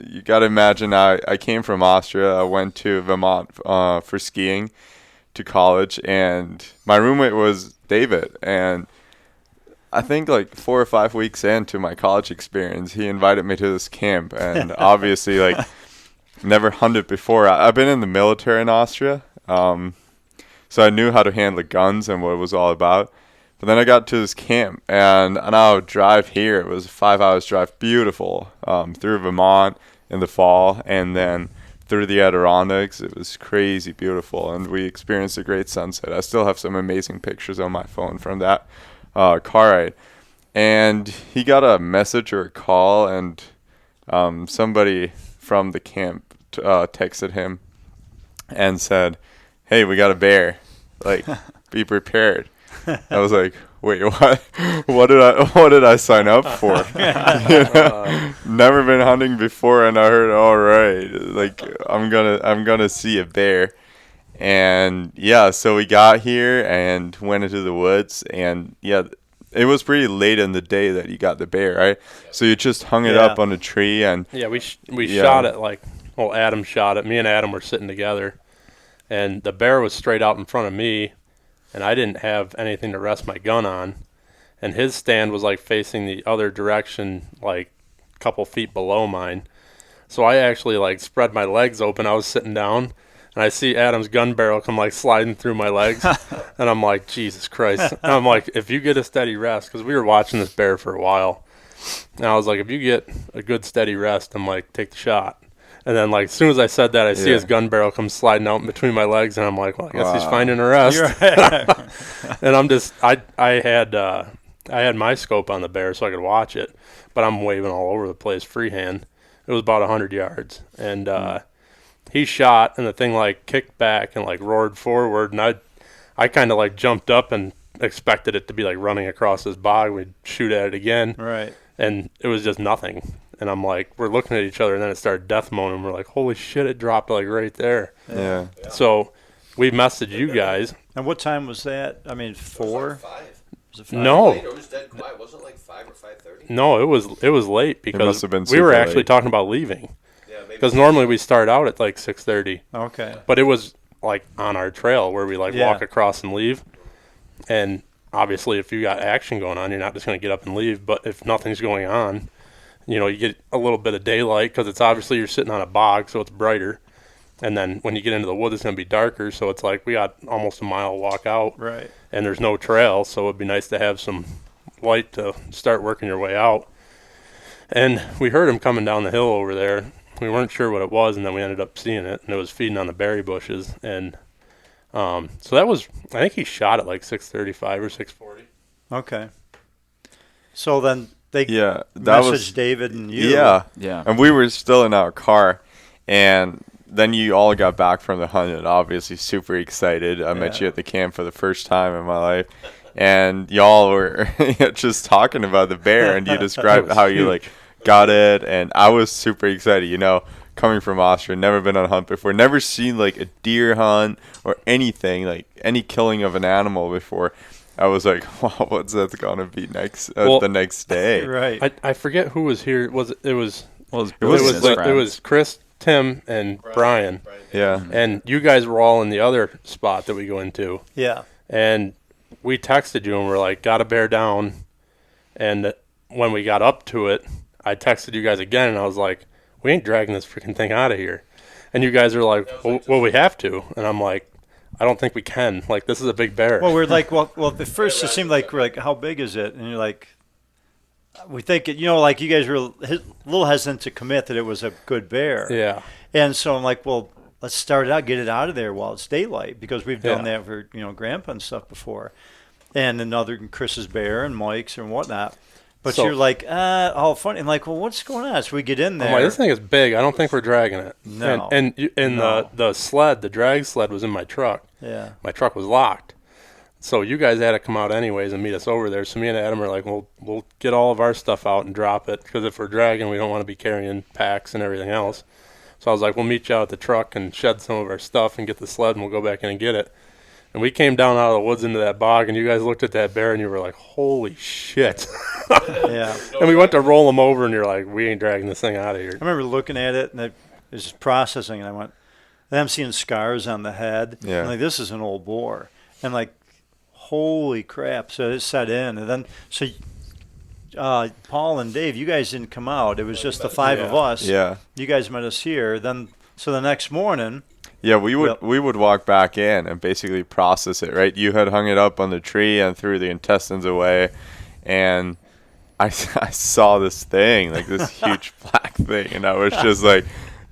You got to imagine I came from Austria. I went to Vermont for skiing to college, and my roommate was David. And I think like 4 or 5 weeks into my college experience, he invited me to this camp. And obviously, like, never hunted before. I've been in the military in Austria, so I knew how to handle guns and what it was all about. But then I got to this camp, and I would drive here. It was a 5 hours drive, beautiful, through Vermont in the fall, and then through the Adirondacks. It was crazy beautiful, and we experienced a great sunset. I still have some amazing pictures on my phone from that car ride. And he got a message or a call, and somebody from the camp texted him and said, "Hey, we got a bear. Like, be prepared." I was like, "Wait, what? What did I sign up for?" Never been hunting before, and I heard, "All right, like I'm gonna see a bear." And yeah, so we got here and went into the woods, and yeah, it was pretty late in the day that you got the bear, right? So you just hung it up on a tree, and yeah, we shot it like, well, Adam shot it. Me and Adam were sitting together, and the bear was straight out in front of me. And I didn't have anything to rest my gun on. And his stand was like facing the other direction, like a couple feet below mine. So I actually like spread my legs open. I was sitting down, and I see Adam's gun barrel come like sliding through my legs. And I'm like, Jesus Christ. And I'm like, if you get a steady rest, because we were watching this bear for a while. And I was like, if you get a good steady rest, I'm like, take the shot. And then, like, as soon as I said that, I see his gun barrel come sliding out between my legs, and I'm like, well, I guess he's finding a rest. And I'm just, I had my scope on the bear so I could watch it, but I'm waving all over the place freehand. It was about 100 yards, and he shot, and the thing like kicked back and like roared forward, and I kind of like jumped up and expected it to be like running across this bog. We'd shoot at it again, right? And it was just nothing. And I'm like, we're looking at each other, and then it started death moaning. We're like, holy shit, it dropped like right there. Yeah. So we messaged you guys. And what time was that? I mean, 4? Was it 5? No. It was dead quiet. Wasn't it like 5 or 5:30? No, it was late because must have been we were super actually late. talking about leaving. Yeah, maybe. Because normally we start out at like 6:30. Okay. But it was like on our trail where we like walk across and leave. And obviously, if you got action going on, you're not just going to get up and leave. But if nothing's going on, you know, you get a little bit of daylight because it's obviously you're sitting on a bog, so it's brighter. And then when you get into the woods, it's going to be darker. So it's like we got almost a mile walk out. Right. And there's no trail, so it'd be nice to have some light to start working your way out. And we heard him coming down the hill over there. We weren't sure what it was, and then we ended up seeing it, and it was feeding on the berry bushes. And so that was, I think he shot at like 6:35 or 6:40. Okay. So then they that messaged was David and you. Yeah. And we were still in our car, and then you all got back from the hunt, and obviously super excited. I met you at the camp for the first time in my life, and y'all were just talking about the bear, and you described how you like got it, and I was super excited. You know, coming from Austria, never been on a hunt before, never seen like a deer hunt or anything, like any killing of an animal before. I was like, wow, what's that gonna be next the next day? Right. I forget who was here. It was Chris, Tim, and Brian. Yeah. And you guys were all in the other spot that we go into. Yeah. And we texted you and we're like, got to bear down. And when we got up to it, I texted you guys again and I was like, we ain't dragging this freaking thing out of here. And you guys are like, well, we have to. And I'm like, I don't think we can. Like, this is a big bear. Well, we're like, well, at first it seemed like we're like, how big is it? And you're like, we think it, you know, like you guys were a little hesitant to commit that it was a good bear. Yeah. And so I'm like, well, let's start it out, get it out of there while it's daylight, because we've done that for, you know, Grandpa and stuff before. And another Chris's bear and Mike's and whatnot. But you're like, all funny. I'm like, well, what's going on? So we get in there. I'm like, this thing is big. I don't think we're dragging it. No. And the sled, the drag sled was in my truck. Yeah. My truck was locked. So you guys had to come out anyways and meet us over there. So me and Adam are like, well, we'll get all of our stuff out and drop it, because if we're dragging, we don't want to be carrying packs and everything else. So I was like, we'll meet you out at the truck and shed some of our stuff and get the sled, and we'll go back in and get it. And we came down out of the woods into that bog, and you guys looked at that bear, and you were like, holy shit. Yeah. And we went to roll him over, and you're like, we ain't dragging this thing out of here. I remember looking at it, and it was just processing, and I went, and I'm seeing scars on the head. Yeah. I'm like, this is an old boar. And like, holy crap. So it set in. And then, so Paul and Dave, you guys didn't come out. It was just the five of us. Yeah. You guys met us here. Then, so the next morning. Yeah, we would walk back in and basically process it, right? You had hung it up on the tree and threw the intestines away, and I saw this thing, like this huge black thing, and I was just like,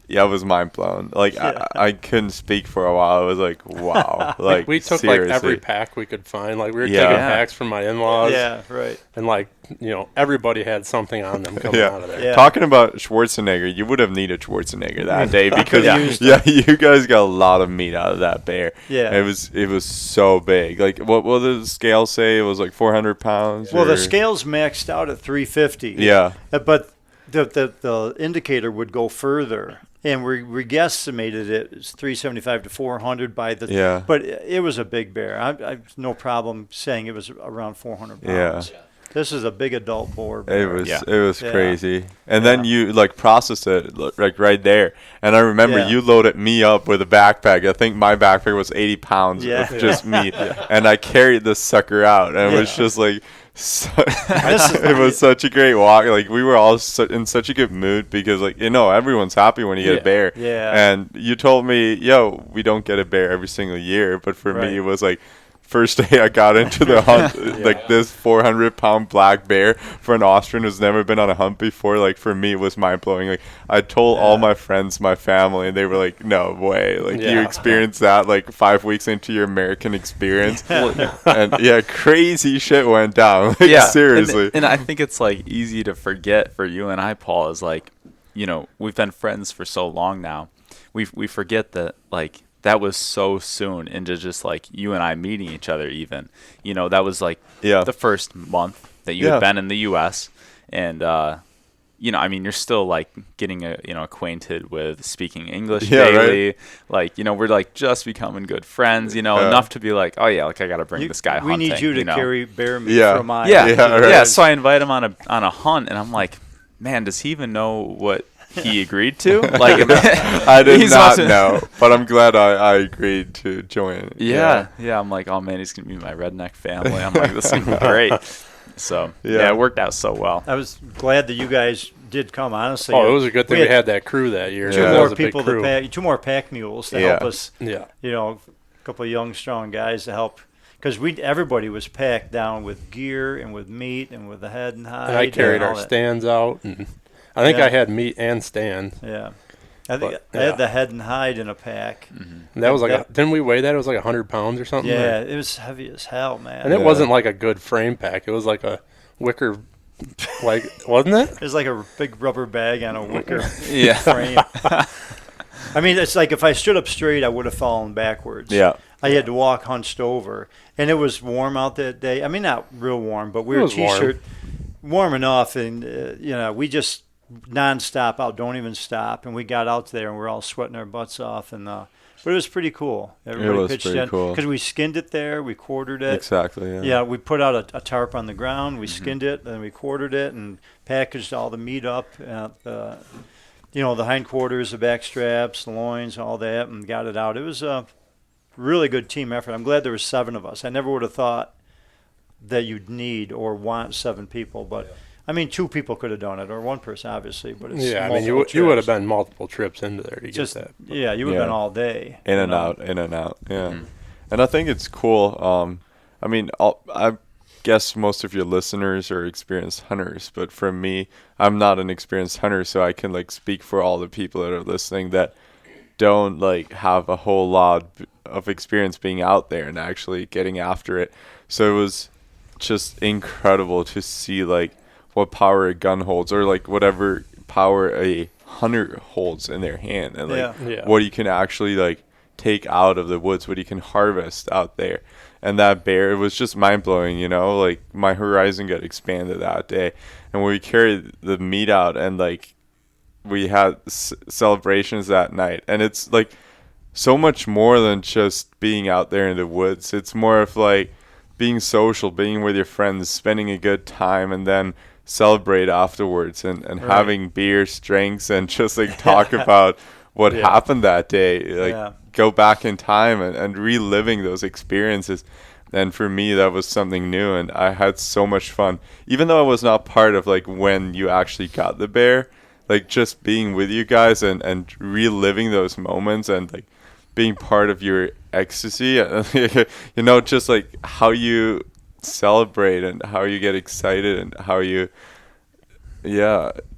yeah, I was mind blown. Like I couldn't speak for a while. I was like, wow. Like we took seriously. like every pack we could find. Like we were taking packs from my in-laws. Yeah, right. And like, you know, everybody had something on them coming out of there. Yeah. Talking about Schwarzenegger, you would have needed Schwarzenegger that day, because you guys got a lot of meat out of that bear. Yeah. It was so big. Like what did the scale say? It was like 400 pounds. Well, the scale's maxed out at 350. Yeah. But the indicator would go further. And we guesstimated it as 375 to 400 by the. Yeah. But it was a big bear. I no problem saying it was around 400 pounds. Yeah. This is a big adult boar bear. It was crazy. And then you like processed it like right there. And I remember you loaded me up with a backpack. I think my backpack was 80 pounds of just meat. And I carried this sucker out, and it was just like. It was such a great walk. Like we were all in such a good mood, because like, you know, everyone's happy when you get a bear. Yeah. And you told me, yo, we don't get a bear every single year, but for me it was like first day I got into the hunt, like this 400-pound black bear for an Austrian who's never been on a hunt before. Like for me, it was mind blowing. Like I told all my friends, my family, and they were like, "No way! Like you experienced that like 5 weeks into your American experience." And crazy shit went down. Like, seriously. And I think it's like easy to forget for you and I, Paul, is like, you know, we've been friends for so long now. We forget that like. That was so soon into just like you and I meeting each other even. You know, that was like the first month that you had been in the U.S. And, I mean, you're still like getting acquainted with speaking English Yeah, daily. right. Like, we're like just becoming good friends, enough to be like, oh yeah, like I got to bring this guy We hunting. need you to carry bear meat Yeah. from my Yeah. So I invite him on a hunt, and I'm like, man, does he even know what he agreed to? Like, I did not know, but I'm glad I agreed to join. Yeah. I'm like, oh man, he's gonna be my redneck family. I'm like, this is gonna be great. So it worked out so well. I was glad that you guys did come. Honestly, it was a good thing we had that crew that year. Two more people to pack, 2 more pack mules to help us. Yeah, a couple of young, strong guys to help. Because everybody was packed down with gear and with meat and with the head and hide. And I carried our stands out. And I think I had meat and stand. Yeah. I think I had the head and hide in a pack. Mm-hmm. That was like, didn't we weigh that? It was like 100 pounds or something? Yeah, it was heavy as hell, man. And it wasn't like a good frame pack. It was like a wicker, wasn't it? It was like a big rubber bag on a wicker Yeah. frame. I mean, it's like if I stood up straight, I would have fallen backwards. Yeah. I had to walk hunched over. And it was warm out that day. I mean, not real warm, but we were T-shirt warm enough. And, we just nonstop out, don't even stop. And we got out there and we're all sweating our butts off. And but it was pretty cool. Everybody pitched in. Cool. Because we skinned it there. We quartered it. Exactly, yeah. Yeah, we put out a tarp on the ground. We skinned it, and we quartered it and packaged all the meat up. The hindquarters, the back straps, the loins, all that, and got it out. It was a really good team effort. I'm glad there were 7 of us. I never would have thought that you'd need or want 7 people, but I mean, 2 people could have done it, or 1 person, obviously. But it's I mean, you would have been multiple trips into there to get that. Yeah, you would have been all day. In and out. Yeah. Mm-hmm. And I think it's cool. I mean, I guess most of your listeners are experienced hunters, but for me, I'm not an experienced hunter, so I can speak for all the people that are listening that don't have a whole lot of experience being out there and actually getting after it. So it was just incredible to see what power a gun holds, or whatever power a hunter holds in their hand, and what you can actually take out of the woods, what you can harvest out there. And that bear, it was just mind-blowing, my horizon got expanded that day. And when we carried the meat out, and we had celebrations that night, and it's so much more than just being out there in the woods. It's more of being social, being with your friends, spending a good time, and then celebrate afterwards, and having beers, drinks, and just talk about what happened that day. Go back in time and reliving those experiences. And for me, that was something new, and I had so much fun. Even though I was not part of when you actually got the bear, just being with you guys and reliving those moments, and being part of your ecstasy, just how you celebrate and how you get excited and how you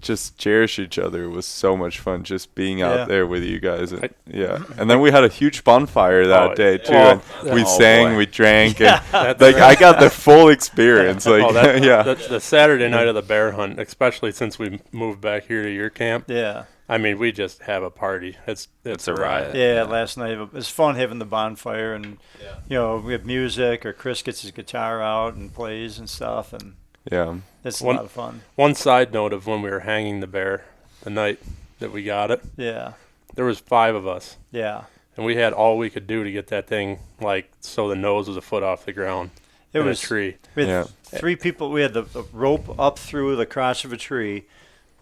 just cherish each other was so much fun, just being out there with you guys. And then we had a huge bonfire that day too, and we sang, we drank, and I got the full experience. The Saturday night of the bear hunt, especially since we moved back here to your camp. I mean, we just have a party. It's a riot. Yeah, last night it was fun having the bonfire, and we have music, or Chris gets his guitar out and plays and stuff, and it's a lot of fun. One side note of when we were hanging the bear, the night that we got it. There was 5 of us. And we had all we could do to get that thing so the nose was a foot off the ground. It was a tree. We had 3 people. We had the rope up through the crotch of a tree.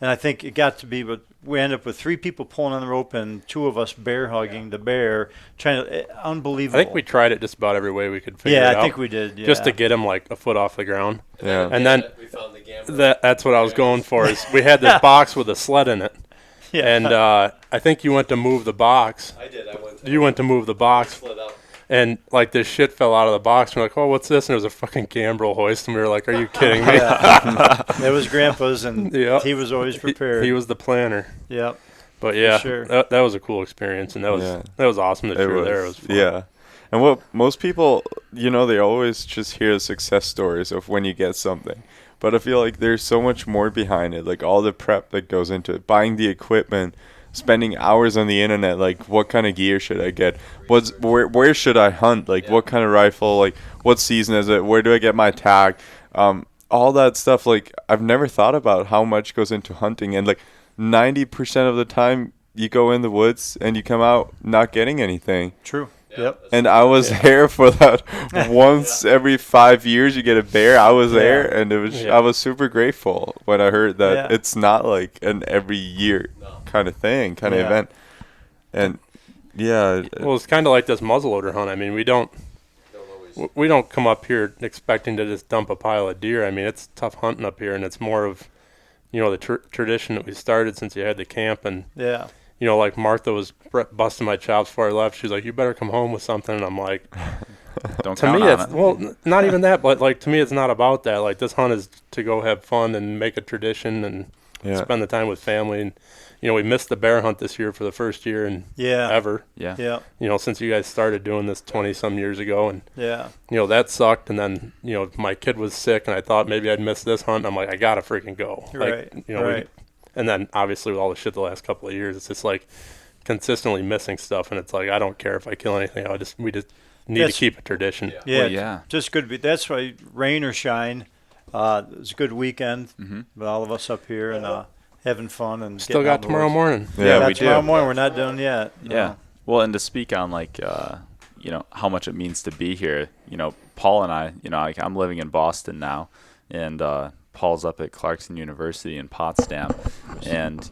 And I think it got to be, but we ended up with 3 people pulling on the rope and 2 of us bear hugging the bear, trying to, unbelievable. I think we tried it just about every way we could figure it out. Yeah, I think we did. Just to get him a foot off the ground. Yeah. And then we found the gambler. That's what I was going for. Is we had this box with a sled in it. And I think you went to move the box. I did. You went to move the box. Slid up. And this shit fell out of the box. We're like, oh, what's this? And it was a fucking gambrel hoist. And we were like, are you kidding me? It was Grandpa's, and he was always prepared. He was the planner. Yep. But yeah, sure. that was a cool experience, and that was awesome that you were there. It was fun. Yeah. And what most people, they always just hear success stories of when you get something. But I feel like there's so much more behind it, all the prep that goes into it, buying the equipment, spending hours on the internet, what kind of gear should I get? Where should I hunt? What kind of rifle? What season is it? Where do I get my tag? all that stuff, like I've never thought about how much goes into hunting, and like 90% of the time you go in the woods and you come out not getting anything. True. Yep. And I was there for that once every 5 years you get a bear. I was there, and it was I was super grateful when I heard that it's not like an every year kind of thing, kind of event. And well, it's kind of like this muzzleloader hunt. I mean, we don't come up here expecting to just dump a pile of deer. I mean, it's tough hunting up here, and it's more of, the tradition that we started since you had the camp. And like Martha was busting my chops before I left. She's like, "You better come home with something." And I'm like, "Don't to count me, on it's it." well, not even that, but like to me, it's not about that. Like this hunt is to go have fun and make a tradition and spend the time with family. And we missed the bear hunt this year for the first year and ever. Yeah. Since you guys started doing this 20-some years ago, and that sucked. And then my kid was sick, and I thought maybe I'd miss this hunt. And I'm like, I gotta freaking go. Right. And then obviously with all the shit the last couple of years, it's just like consistently missing stuff, and it's like I don't care if I kill anything. We just need to keep a tradition. Just good. That's why, rain or shine, it was a good weekend with all of us up here and having fun and still got tomorrow morning. Yeah, we tomorrow do. morning. We're not done yet. Yeah. Well, and to speak on like how much it means to be here. Paul and I, I'm living in Boston now, and Paul's up at Clarkson University in Potsdam, and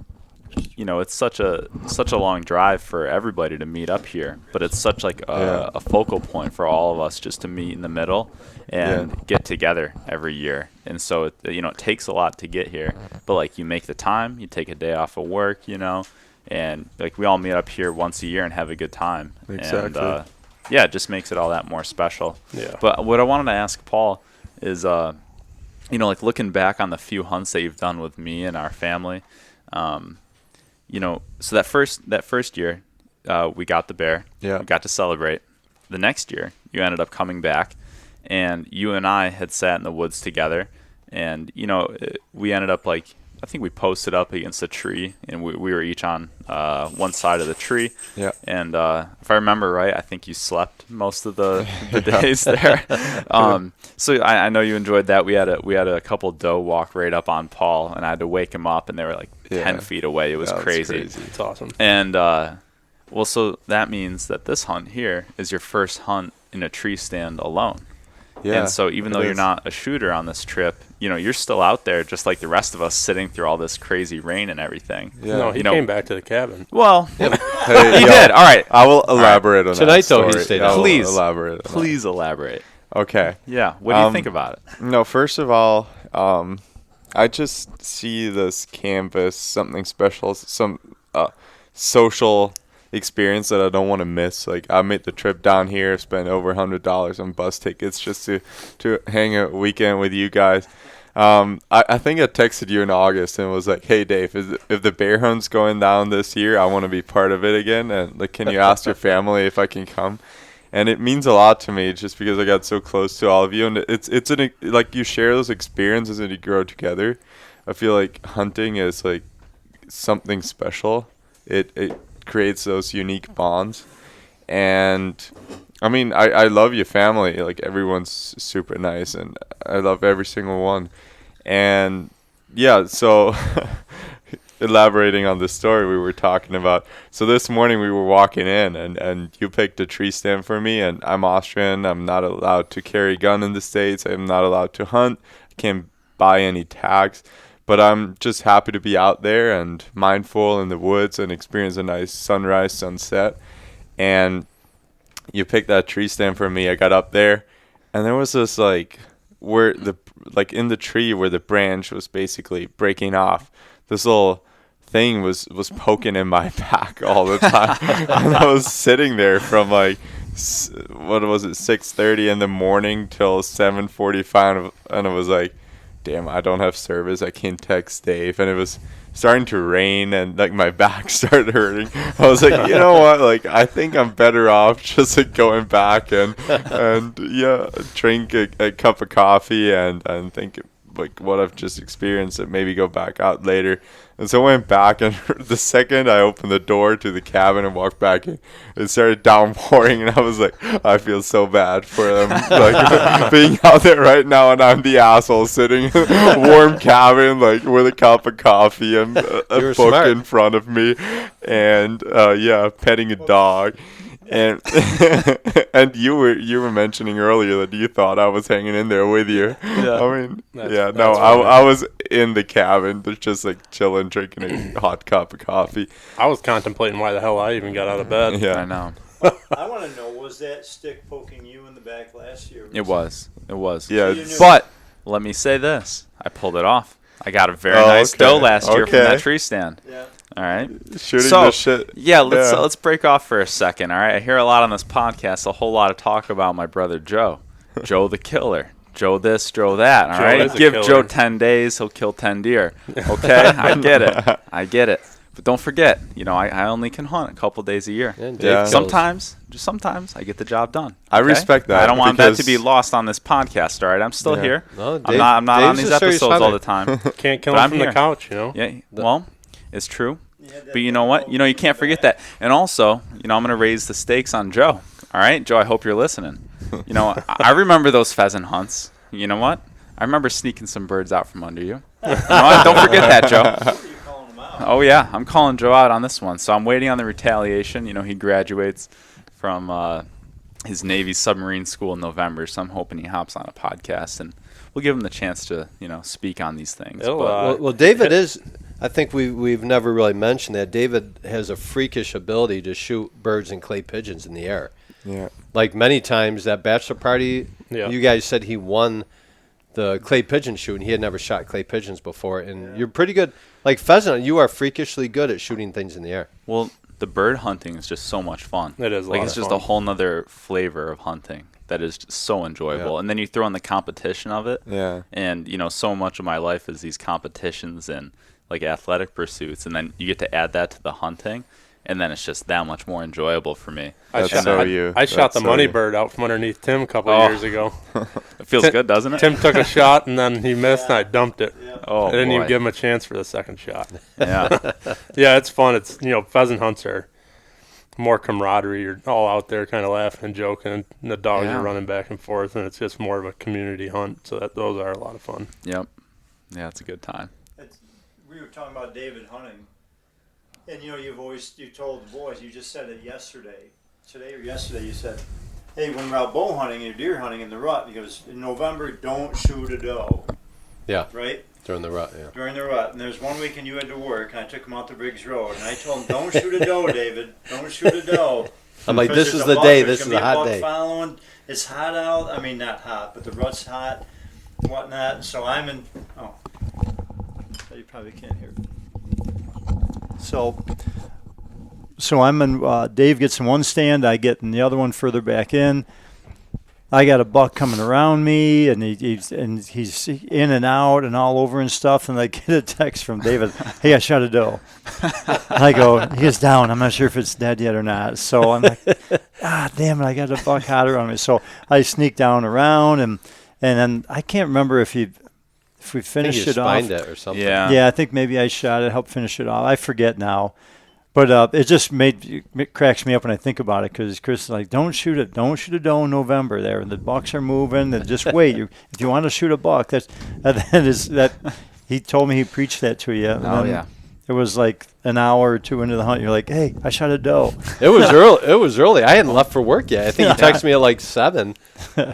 it's such a long drive for everybody to meet up here, but it's such like a focal point for all of us just to meet in the middle and get together every year. And so it takes a lot to get here, but like you make the time, you take a day off of work, and like we all meet up here once a year and have a good time. Exactly. And it just makes it all that more special. Yeah. But what I wanted to ask Paul is like looking back on the few hunts that you've done with me and our family, so that first year, we got the bear. Yeah. We got to celebrate. The next year, you ended up coming back, and you and I had sat in the woods together, and we ended up like I think we posted up against a tree, and we were each on one side of the tree. Yeah. And if I remember right, I think you slept most of the days there. So I know you enjoyed that. We had a couple doe walk right up on Paul, and I had to wake him up, and they were like 10 feet away. It was crazy. It's awesome. And so that means that this hunt here is your first hunt in a tree stand alone. Yeah. And so even though you're not a shooter on this trip, you're still out there just like the rest of us sitting through all this crazy rain and everything. Yeah. No, he came back to the cabin. Well, he did. All right. I will elaborate on tonight, that story. though, he stayed out. Please elaborate. Please elaborate. Okay. Yeah. What do you think about it? No, first of all, I just see this canvas something special, some social experience that I don't want to miss. Like I made the trip down here, spent over $100 on bus tickets just to hang a weekend with you guys. I think I texted you in August and was like, "Hey Dave, if the bear hunt's going down this year, I want to be part of it again. And like, can you ask your family if I can come?" And it means a lot to me just because I got so close to all of you, and it's like you share those experiences and you grow together. I feel like hunting is like something special. It creates those unique bonds. And I mean, I love your family. Like everyone's super nice, and I love every single one. And yeah, so elaborating on the story we were talking about. So this morning we were walking in, and you picked a tree stand for me, and I'm Austrian. I'm not allowed to carry a gun in the States. I'm not allowed to hunt. I can't buy any tags. But I'm just happy to be out there and mindful in the woods and experience a nice sunrise, sunset. And you picked that tree stand for me. I got up there, and there was this in the tree where the branch was basically breaking off, this little thing was poking in my back all the time. And I was sitting there from like 6:30 in the morning till 7:45, and I was like, damn, I don't have service. I can't text Dave. And it was starting to rain, and like my back started hurting. I was like, you know what? Like, I think I'm better off just like going back and drink a cup of coffee and think like what I've just experienced, and maybe go back out later. And so I went back, and the second I opened the door to the cabin and walked back in, it started downpouring, and I was like, I feel so bad for them, like being out there right now, and I'm the asshole sitting in a warm cabin, like with a cup of coffee and a book smart. in front of me, and petting a dog. And and you were mentioning earlier that you thought I was hanging in there with you. Yeah. I mean, I was in the cabin, just like chilling, drinking a hot cup of coffee. I was contemplating why the hell I even got out of bed. Yeah, I know. I want to know, was that stick poking you in the back last year? It was. Yeah. But let me say this: I pulled it off. I got a very nice doe last year from that tree stand. Yeah. All right. Shooting the shit. Yeah, let's break off for a second. All right. I hear a lot on this podcast, a whole lot of talk about my brother Joe, Joe the killer, Joe this, Joe that. All right. Give Joe 10 days, he'll kill 10 deer. Okay, I get it. But don't forget, I only can hunt a couple days a year. Yeah. Sometimes I get the job done. I respect that. I don't want that to be lost on this podcast. All right. I'm still here. No, I'm not on these episodes all the time. Can't kill him from the couch, Yeah. Well, it's true. But you know what? You can't forget that. And also, I'm going to raise the stakes on Joe. All right, Joe, I hope you're listening. I remember those pheasant hunts. You know what? I remember sneaking some birds out from under you. You know what? Don't forget that, Joe. Oh, yeah. I'm calling Joe out on this one. So I'm waiting on the retaliation. He graduates from his Navy submarine school in November. So I'm hoping he hops on a podcast, and we'll give him the chance to, speak on these things. Well, David is... I think we've never really mentioned that David has a freakish ability to shoot birds and clay pigeons in the air. Yeah. Like many times that bachelor party, you guys said he won the clay pigeon shoot, and he had never shot clay pigeons before. And you're pretty good. Like pheasant, you are freakishly good at shooting things in the air. Well, the bird hunting is just so much fun. It is it's just a whole nother flavor of hunting that is just so enjoyable. And then you throw in the competition of it. Yeah. And, so much of my life is these competitions and like athletic pursuits, and then you get to add that to the hunting, and then it's just that much more enjoyable for me. I shot the money bird out from underneath Tim a couple of years ago. It feels good, doesn't it? Tim took a shot, and then he missed, and I dumped it. Oh, I didn't even give him a chance for the second shot. Yeah. Yeah, it's fun. It's pheasant hunts are more camaraderie. You're all out there kind of laughing and joking, and the dogs are running back and forth, and it's just more of a community hunt, so those are a lot of fun. Yep. Yeah, it's a good time. We were talking about David hunting, and you told the boys, you just said it today or yesterday, you said, hey, when we're out bow hunting and deer hunting in the rut, because in November, don't shoot a doe. Yeah. Right? During the rut, yeah. During the rut. And there's one weekend you had to work, and I took him out to Briggs Road, and I told him, don't shoot a doe, David. Don't shoot a doe. I'm like, this is the day. This is a hot day. Following. It's hot out. I mean, not hot, but the rut's hot and whatnot. And so I'm in... Oh. You probably can't hear it. So I'm in. Dave gets in one stand. I get in the other one further back in. I got a buck coming around me, and he's in and out and all over and stuff. And I get a text from David, "Hey, I shot a doe." And I go, he is down. I'm not sure if it's dead yet or not. So I'm like, damn it, I got a buck hot around me. So I sneak down around, and then I can't remember if we finished it off. It or something. Yeah, I think maybe I shot it, helped finish it off. I forget now. But it just cracks me up when I think about it, because Chris is like, don't shoot a doe in November there. And the bucks are moving. And just wait. If you want to shoot a buck, he told me he preached that to you. Yeah. It was like an hour or two into the hunt. You're like, hey, I shot a doe. It was early. It was early. I hadn't left for work yet. I think he texted me at like 7,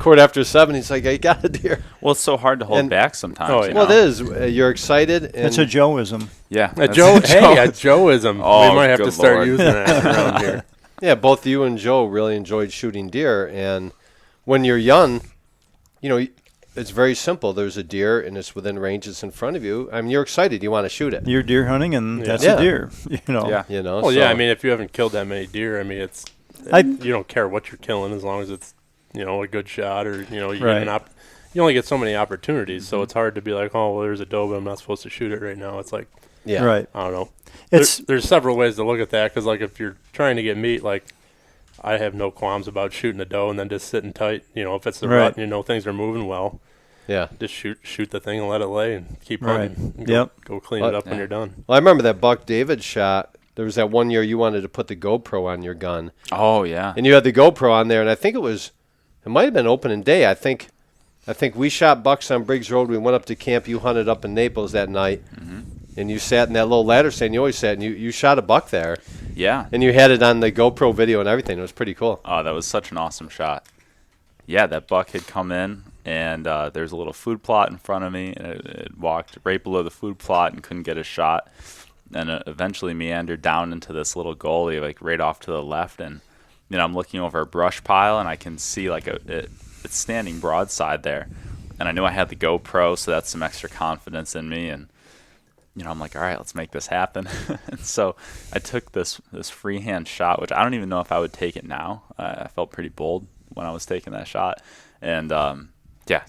quarter after 7. He's like, I got a deer. Well, it's so hard to hold back sometimes. Well, it is. You're excited. It's a Joeism. Yeah. A Joeism. Oh, we might have to start using that around here. Yeah, both you and Joe really enjoyed shooting deer. And when you're young, it's very simple. There's a deer, and it's within range. It's in front of you. I mean, you're excited. You want to shoot it. You're deer hunting, and that's a deer. Yeah. Well, yeah. I mean, if you haven't killed that many deer, I mean, you don't care what you're killing as long as it's a good shot, or you you only get so many opportunities. Mm-hmm. So it's hard to be like, oh, well, there's a doe, but I'm not supposed to shoot it right now. It's like, right. I don't know. There's several ways to look at that, because like if you're trying to get meat, like I have no qualms about shooting a doe and then just sitting tight. If it's the rut, things are moving well. Yeah. Just shoot the thing and let it lay and keep Right. running. And Yep. Go clean it up when you're done. Well, I remember that buck David shot. There was that one year you wanted to put the GoPro on your gun. Oh yeah. And you had the GoPro on there, and I think it might have been opening day. I think we shot bucks on Briggs Road. We went up to camp. You hunted up in Naples that night, and you sat in that little ladder stand you always sat, and you shot a buck there. Yeah. And you had it on the GoPro video and everything. It was pretty cool. Oh, that was such an awesome shot. Yeah, that buck had come in, and there's a little food plot in front of me, and it walked right below the food plot and couldn't get a shot. And eventually meandered down into this little gully, like right off to the left. And I'm looking over a brush pile, and I can see like it's standing broadside there. And I knew I had the GoPro, so that's some extra confidence in me. And I'm like, all right, let's make this happen. And so I took this freehand shot, which I don't even know if I would take it now. I felt pretty bold when I was taking that shot, and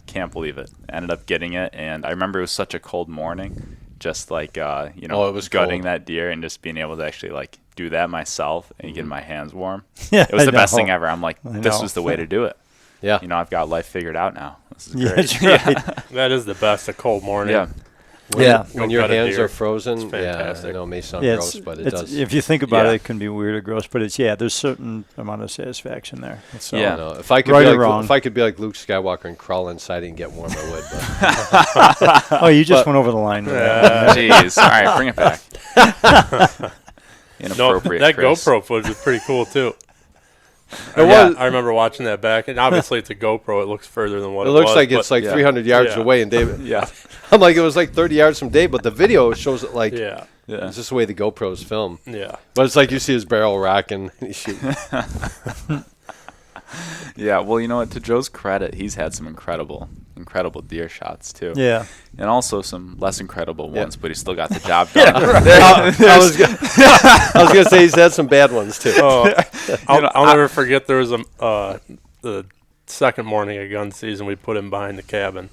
can't believe it. I ended up getting it, and I remember it was such a cold morning. Just like it was gutting cold. that deer and just being able to actually like do that myself and get my hands warm. Yeah, it was the I best know. thing ever. I'm like, this was the way to do it. Yeah. I've got life figured out now. This is Yeah, great. that's right. That is the best, a cold morning. Yeah. When your got a hands deer, are frozen, it's fantastic. I know it may sound Yeah, gross, but it it's, does. if you think about Yeah. it, it can be weird or gross, but there's certain amount of satisfaction there. So, Yeah. No, if I could right be or like wrong. if I could be like Luke Skywalker and crawl inside and get warm, I would. But Oh, you just went over the line with that. Jeez. All right, bring it back. No, Inappropriate. that Chris. GoPro footage was pretty cool too. was- I remember watching that back, and obviously it's a GoPro. It looks further than what it it looks was, like but it's like yeah. 300 yards Yeah. away, and David. Yeah. I'm like, it was like 30 yards from Dave, but the video shows it like yeah, Yeah. it's just the way the GoPros film. yeah. But it's like you see his barrel rocking. And he's shooting. Yeah. Well, you know what? To Joe's credit, he's had some incredible deer shots too. Yeah. And also some less incredible Yeah. ones, but he still got the job done. I was gonna say he's had some bad ones too. Oh, I'll never forget. There was the second morning of gun season. We put him behind the cabin,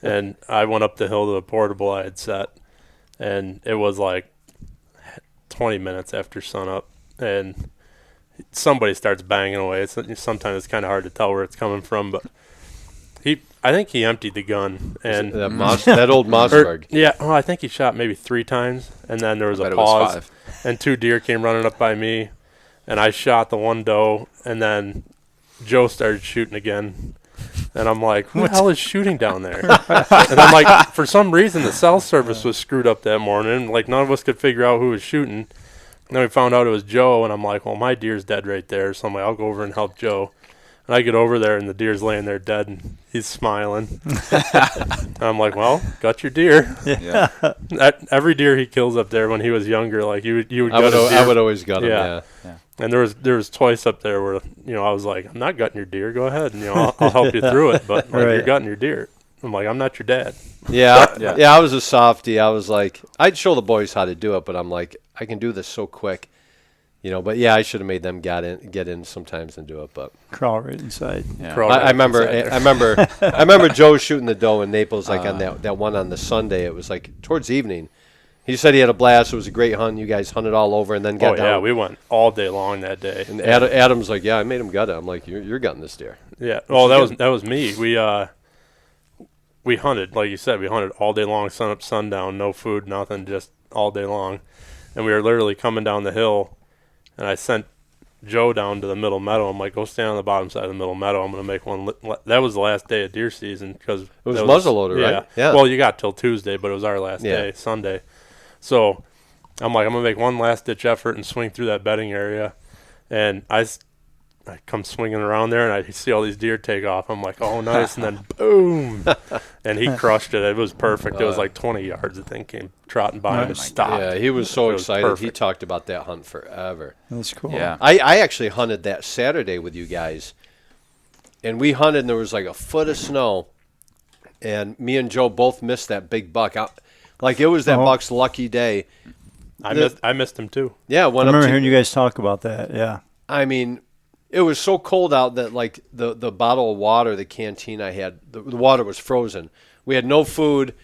and I went up the hill to the portable I had set, and it was like 20 minutes after sunup, and somebody starts banging away. Sometimes it's kind of hard to tell where it's coming from, but I think he emptied the gun, and that old Mossberg. I think he shot maybe 3 times, and then there was I a bet it was pause, 5. and 2 deer came running up by me, and I shot the one doe, and then Joe started shooting again, and I'm like, who the hell is shooting down there? And I'm like, for some reason the cell service was screwed up that morning, like none of us could figure out who was shooting. And then we found out it was Joe, and I'm like, well, my deer's dead right there, so I'm like, I'll go over and help Joe. And I get over there, and the deer's laying there dead, and he's smiling. And I'm like, well, got your deer. Yeah. Every deer he kills up there when he was younger, like you would gut a deer. I would always gut him. Yeah. And there was twice up there where I was like, I'm not gutting your deer. Go ahead, and I'll help you through it. But like, you're gutting your deer. I'm like, I'm not your dad. Yeah. I was a softie. I was like, I'd show the boys how to do it, but I'm like, I can do this so quick. But yeah, I should have made them get in sometimes and do it, but Crawl right inside. Yeah. I remember Joe shooting the doe in Naples, like on that one on the Sunday. It was like towards evening. He said he had a blast. It was a great hunt. You guys hunted all over and then got down. Yeah, we went all day long that day. And Adam's like, yeah, I made him gut it. I'm like, you're gutting this deer. Yeah. Oh, that was me. We hunted, like you said, we hunted all day long, sun up, sundown, no food, nothing, just all day long. And we were literally coming down the hill, and I sent Joe down to the middle meadow. I'm like, go stand on the bottom side of the middle meadow. I'm going to make one. That was the last day of deer season because it was muzzleloader, right? Yeah. Well, you got till Tuesday, but it was our last day, Sunday. So I'm like, I'm going to make one last ditch effort and swing through that bedding area. And I come swinging around there, and I see all these deer take off. I'm like, oh, nice. And then boom. And he crushed it. It was perfect. It was like 20 yards. The thing came trotting by him and stopped. Yeah, he was so excited. Perfect. He talked about that hunt forever. That's cool. Yeah. I actually hunted that Saturday with you guys, and we hunted, and there was like a foot of snow, and me and Joe both missed that big buck. Like it was that buck's lucky day. I missed him too. Yeah, I remember hearing you guys talk about that. Yeah. I mean, it was so cold out that like the bottle of water, the canteen I had, the water was frozen. We had no food,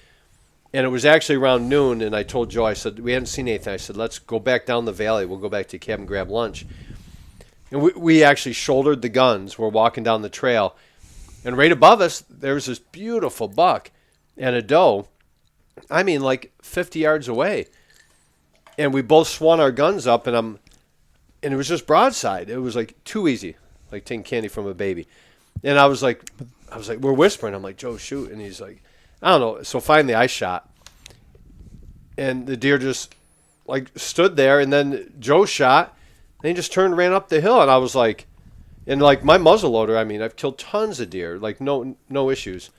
and it was actually around noon. And I told Joe, I said, we hadn't seen anything. I said, let's go back down the valley. We'll go back to the cabin, grab lunch. And we actually shouldered the guns. We're walking down the trail, And right above us, there was this beautiful buck and a doe. I mean, like 50 yards away. And we both swung our guns up, and it was just broadside. It was like too easy, like taking candy from a baby. And I was like, we're whispering. I'm like, Joe, shoot. And he's like, I don't know. So finally I shot. And the deer just like stood there, and then Joe shot, and he just turned and ran up the hill. And I was like, and like my muzzleloader, I mean, I've killed tons of deer, like no issues.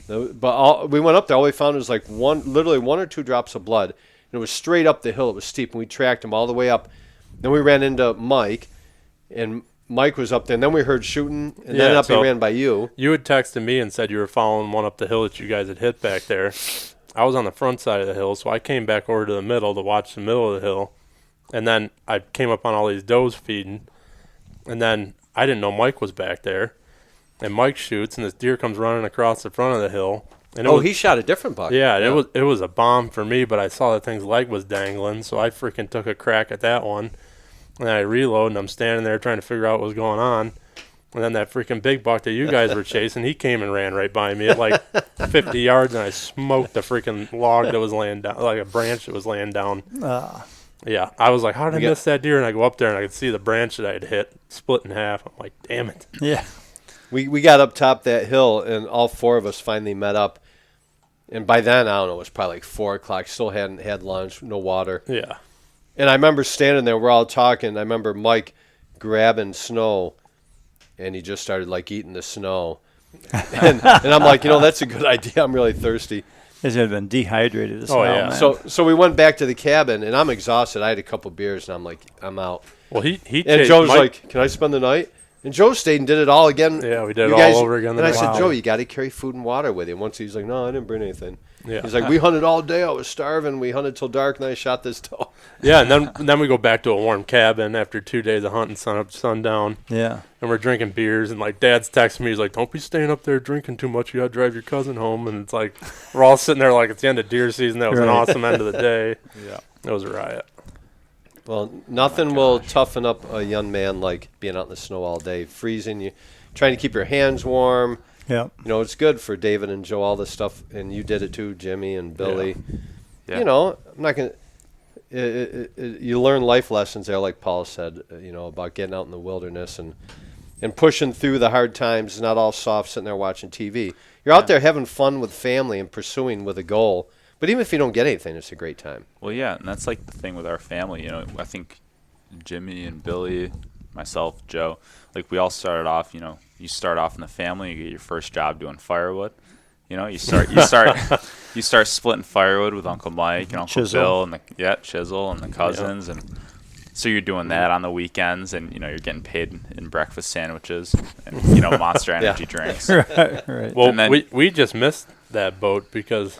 But we went up there, all we found was like literally 1 or 2 drops of blood. And it was straight up the hill. It was steep, and we tracked him all the way up. Then we ran into Mike, and Mike was up there, and then we heard shooting, and then he ran by you. You had texted me and said you were following one up the hill that you guys had hit back there. I was on the front side of the hill, so I came back over to the middle to watch the middle of the hill. And then I came up on all these does feeding, and then I didn't know Mike was back there. And Mike shoots, and this deer comes running across the front of the hill. And he shot a different buck. Yeah, it was a bomb for me, but I saw that thing's leg was dangling, so I freaking took a crack at that one. And then I reload, and I'm standing there trying to figure out what was going on. And then that freaking big buck that you guys were chasing, he came and ran right by me at like 50 yards, and I smoked the freaking log that was laying down, like a branch that was laying down. Yeah, I was like, how did I miss that deer? And I go up there, and I could see the branch that I had hit split in half. I'm like, damn it. Yeah. We got up top that hill, and all 4 of us finally met up. And by then, I don't know, it was probably like 4 o'clock. Still hadn't had lunch, no water. Yeah. And I remember standing there, we're all talking. I remember Mike grabbing snow, and he just started like eating the snow. and I'm like, that's a good idea. I'm really thirsty. He's had been dehydrated as well, yeah. man. So we went back to the cabin, and I'm exhausted. I had a couple beers, and I'm like, I'm out. Well, and Joe's like, can I spend the night? And Joe stayed and did it all again. Yeah, we did it all over again. And I said, Joe, you got to carry food and water with you. Once he's like, no, I didn't bring anything. Yeah. He's like, we hunted all day. I was starving. We hunted till dark, and I shot this doe. Yeah, and then we go back to a warm cabin after 2 days of hunting, sun up, sundown. Yeah. And we're drinking beers, and like Dad's texting me, he's like, don't be staying up there drinking too much. You got to drive your cousin home. And it's like, we're all sitting there like it's the end of deer season. That was an awesome end of the day. Yeah. It was a riot. Well, nothing will toughen up a young man like being out in the snow all day, freezing. You trying to keep your hands warm. Yeah. It's good for David and Joe, all this stuff, and you did it too, Jimmy and Billy. Yeah. I'm not going to you learn life lessons there, like Paul said, about getting out in the wilderness and pushing through the hard times. It's not all soft sitting there watching TV. You're out there having fun with family and pursuing with a goal. But even if you don't get anything, it's a great time. Well, yeah, and that's like the thing with our family. I think Jimmy and Billy, myself, Joe, like we all started off. You start off in the family. You get your first job doing firewood. You start splitting firewood with Uncle Mike and Uncle Chisel. Bill and Chisel and the cousins, and so you're doing that on the weekends, and you're getting paid in breakfast sandwiches and Monster Energy drinks. Right. Well, then, we just missed that boat because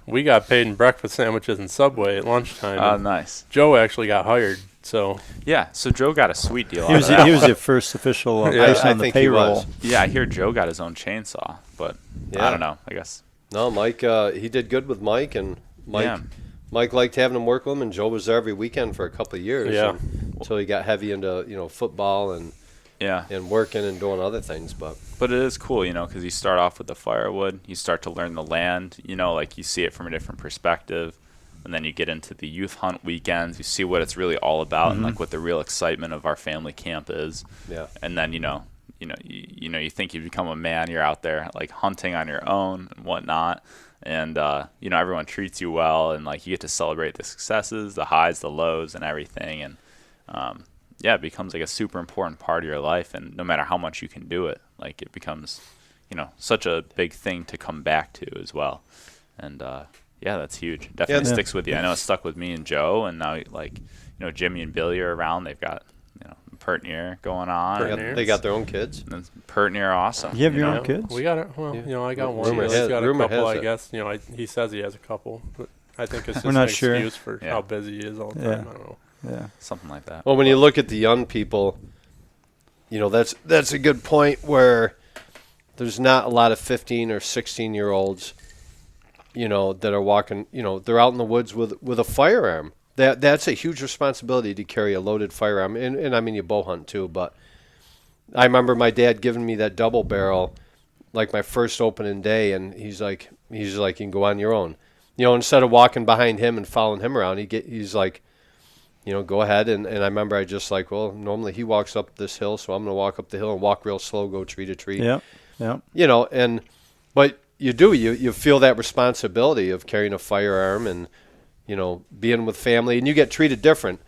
we got paid in breakfast sandwiches and Subway at lunchtime. Oh, nice. Joe actually got hired, so yeah. So Joe got a sweet deal. He was the first official person on the payroll. Yeah, I hear Joe got his own chainsaw, but I don't know. I guess no. Mike, he did good with Mike, and Mike liked having him work with him, and Joe was there every weekend for a couple of years. Yeah. Until he got heavy into football and working and doing other things, but it is cool, because you start off with the firewood, you start to learn the land, like you see it from a different perspective, and then you get into the youth hunt weekends, you see what it's really all about, and like what the real excitement of our family camp is. Yeah. And then you think you become a man, you're out there like hunting on your own and whatnot, and everyone treats you well, and like you get to celebrate the successes, the highs, the lows, and everything, and it becomes like a super important part of your life, and no matter how much you can do it, like it becomes, such a big thing to come back to as well. And that's huge. Definitely sticks with you. I know it stuck with me and Joe, and now Jimmy and Billy are around. They've got Pertnier going on. They got their own kids. And Pertnier, awesome. You have your own kids? We got it. Well, I got one. Rumor He's has- got a rumor couple, has I it. guess. He says he has a couple, but I think it's just We're an not sure. excuse for how busy he is all the time. I don't know. Yeah. Something like that. Well, when you look at the young people, that's a good point where there's not a lot of 15 or 16-year-olds, that are walking, they're out in the woods with a firearm. That's a huge responsibility to carry a loaded firearm. And I mean, you bow hunt too, but I remember my dad giving me that double barrel like my first opening day, and he's like, you can go on your own. You know, instead of walking behind him and following him around, he's like, you know, go ahead. And I remember I just like, well, normally he walks up this hill, so I'm going to walk up the hill and walk real slow, go tree to tree. Yeah, yeah. You know, but you feel that responsibility of carrying a firearm and, you know, being with family, and you get treated different.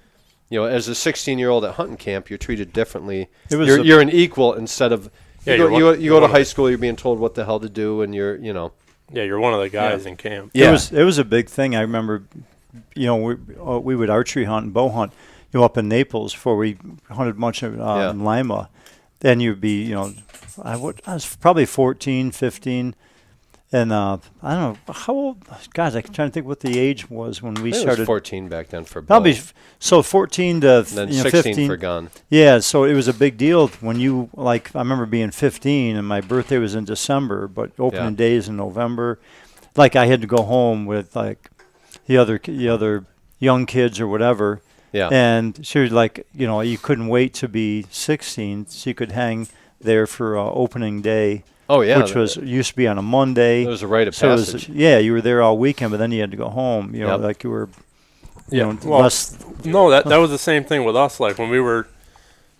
You know, as a 16-year-old at hunting camp, you're treated differently. You're an equal instead of you go to high school, you're being told what the hell to do, and you're one of the guys in camp. Yeah, it was a big thing. I remember, you know, we would archery hunt and bow hunt, you know, up in Naples before we hunted much in Lima. Then you'd be, you know, I was probably 14, 15. And I don't know how old. Guys, I'm trying to think what the age was when we started. It was 14 back then for bow. Probably so 14 to then 16 15 for gun. Yeah, so it was a big deal when you like. I remember being 15 and my birthday was in December, but opening day is in November. Like I had to go home with like the other young kids or whatever. Yeah. And she was like, you know, you couldn't wait to be 16 so you could hang there for opening day. Oh yeah, which used to be on a Monday. It was a rite of passage. You were there all weekend, but then you had to go home. You know, like you were. Less. No, that was the same thing with us. Like when we were,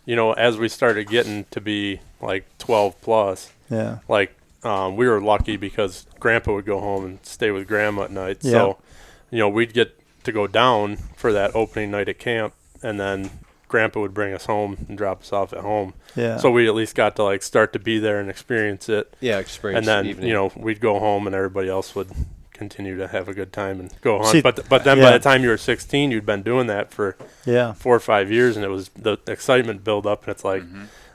you know, as we started getting to be like 12 plus. Yeah. Like we were lucky because Grandpa would go home and stay with Grandma at night. Yeah. So, you know, we'd get to go down for that opening night at camp, and then Grandpa would bring us home and drop us off at home. Yeah. So we at least got to like start to be there and experience it. Yeah, experience. And then the evening. you know we'd go home and everybody else would continue to have a good time and go hunt. See, but then by the time you were 16, you'd been doing that for 4 or 5 years, and it was the excitement build up. And it's like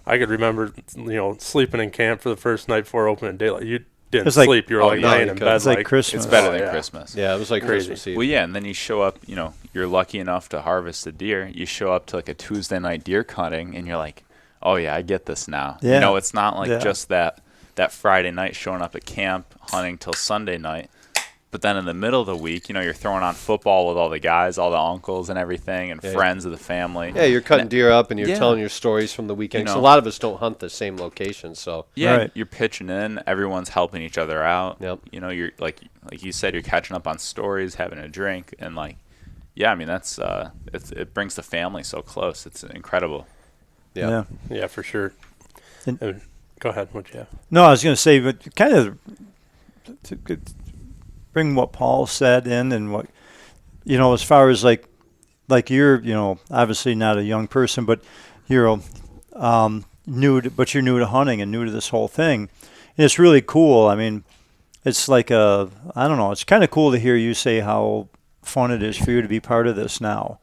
I could remember, you know, sleeping in camp for the first night before opening day. Like you didn't sleep. You were laying in bed. It's like Christmas. It's better than Christmas. Yeah, it was like crazy. Christmas Eve. Well, yeah, and then you show up, you know, you're lucky enough to harvest a deer. You show up to like a Tuesday night deer cutting, and you're like, oh, yeah, I get this now. Yeah. You know, it's not like just that Friday night showing up at camp, hunting till Sunday night. But then in the middle of the week, you know, you're throwing on football with all the guys, all the uncles and everything, and friends of the family. Yeah, you're cutting deer up, and you're telling your stories from the weekend. So a lot of us don't hunt the same location, so you're pitching in. Everyone's helping each other out. Yep. You know, you're like you said, you're catching up on stories, having a drink, and like, yeah, I mean that's it brings the family so close. It's incredible. Yeah, for sure. Go ahead, what you have? No, I was going to say, but kind of to bring what Paul said in, and what, you know, as far as like you're, you know, obviously not a young person, but you're new to hunting and new to this whole thing, and it's really cool. I mean, it's like I don't know, it's kind of cool to hear you say how fun it is for you to be part of this now,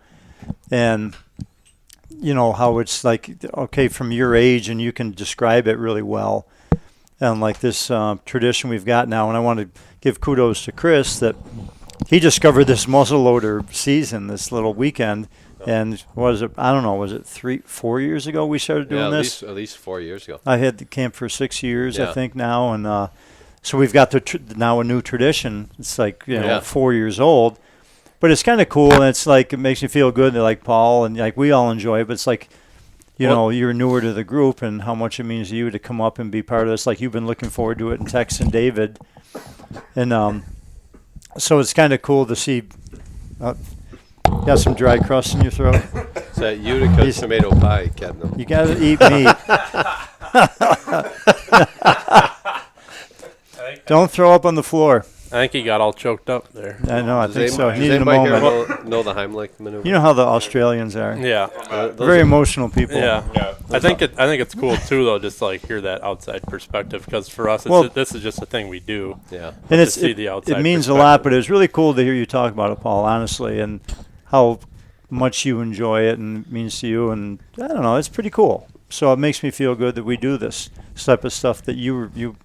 and you know how it's like, okay, from your age, and you can describe it really well, and like this tradition we've got now. And I want to give kudos to Chris that he discovered this muzzleloader season this little weekend. And was it 3-4 years ago we started doing this? At least 4 years ago. I had the camp for 6 years, I think now, and so we've got now a new tradition. It's like 4 years old, but it's kind of cool, and it's like it makes you feel good that like Paul and like we all enjoy it. But it's like, you know, you're newer to the group, and how much it means to you to come up and be part of this. Like you've been looking forward to it, and Tex and David, and so it's kind of cool to see. Got some dry crust in your throat. It's that Utica tomato pie, Captain. You got to eat meat. Don't throw up on the floor. I think he got all choked up there. I know, I think so. He does needed a anybody moment. here know the Heimlich maneuver? You know how the Australians are. Yeah. Very emotional people. Yeah. I think it's cool too, though, just to like hear that outside perspective, because for us, this is just a thing we do. Yeah. And it means a lot, but it was really cool to hear you talk about it, Paul, honestly, and how much you enjoy it and it means to you. And I don't know, it's pretty cool. So it makes me feel good that we do this type of stuff that you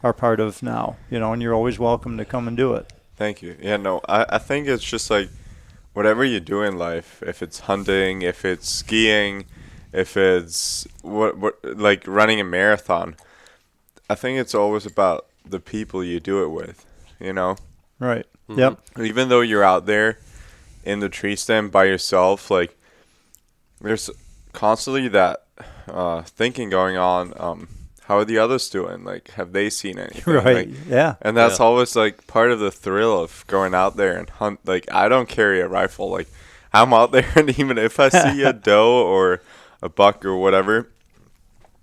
are part of now, you know, and you're always welcome to come and do it. Thank you. Yeah, no, I think it's just like whatever you do in life, if it's hunting, if it's skiing, if it's what like running a marathon, I think it's always about the people you do it with, you know? Right. Mm-hmm. Yep. Even though you're out there in the tree stand by yourself, like there's constantly that thinking going on, how are the others doing? Like, have they seen anything? Right. Like, yeah. And that's always like part of the thrill of going out there and hunt. Like, I don't carry a rifle. Like, I'm out there, and even if I see a doe or a buck or whatever,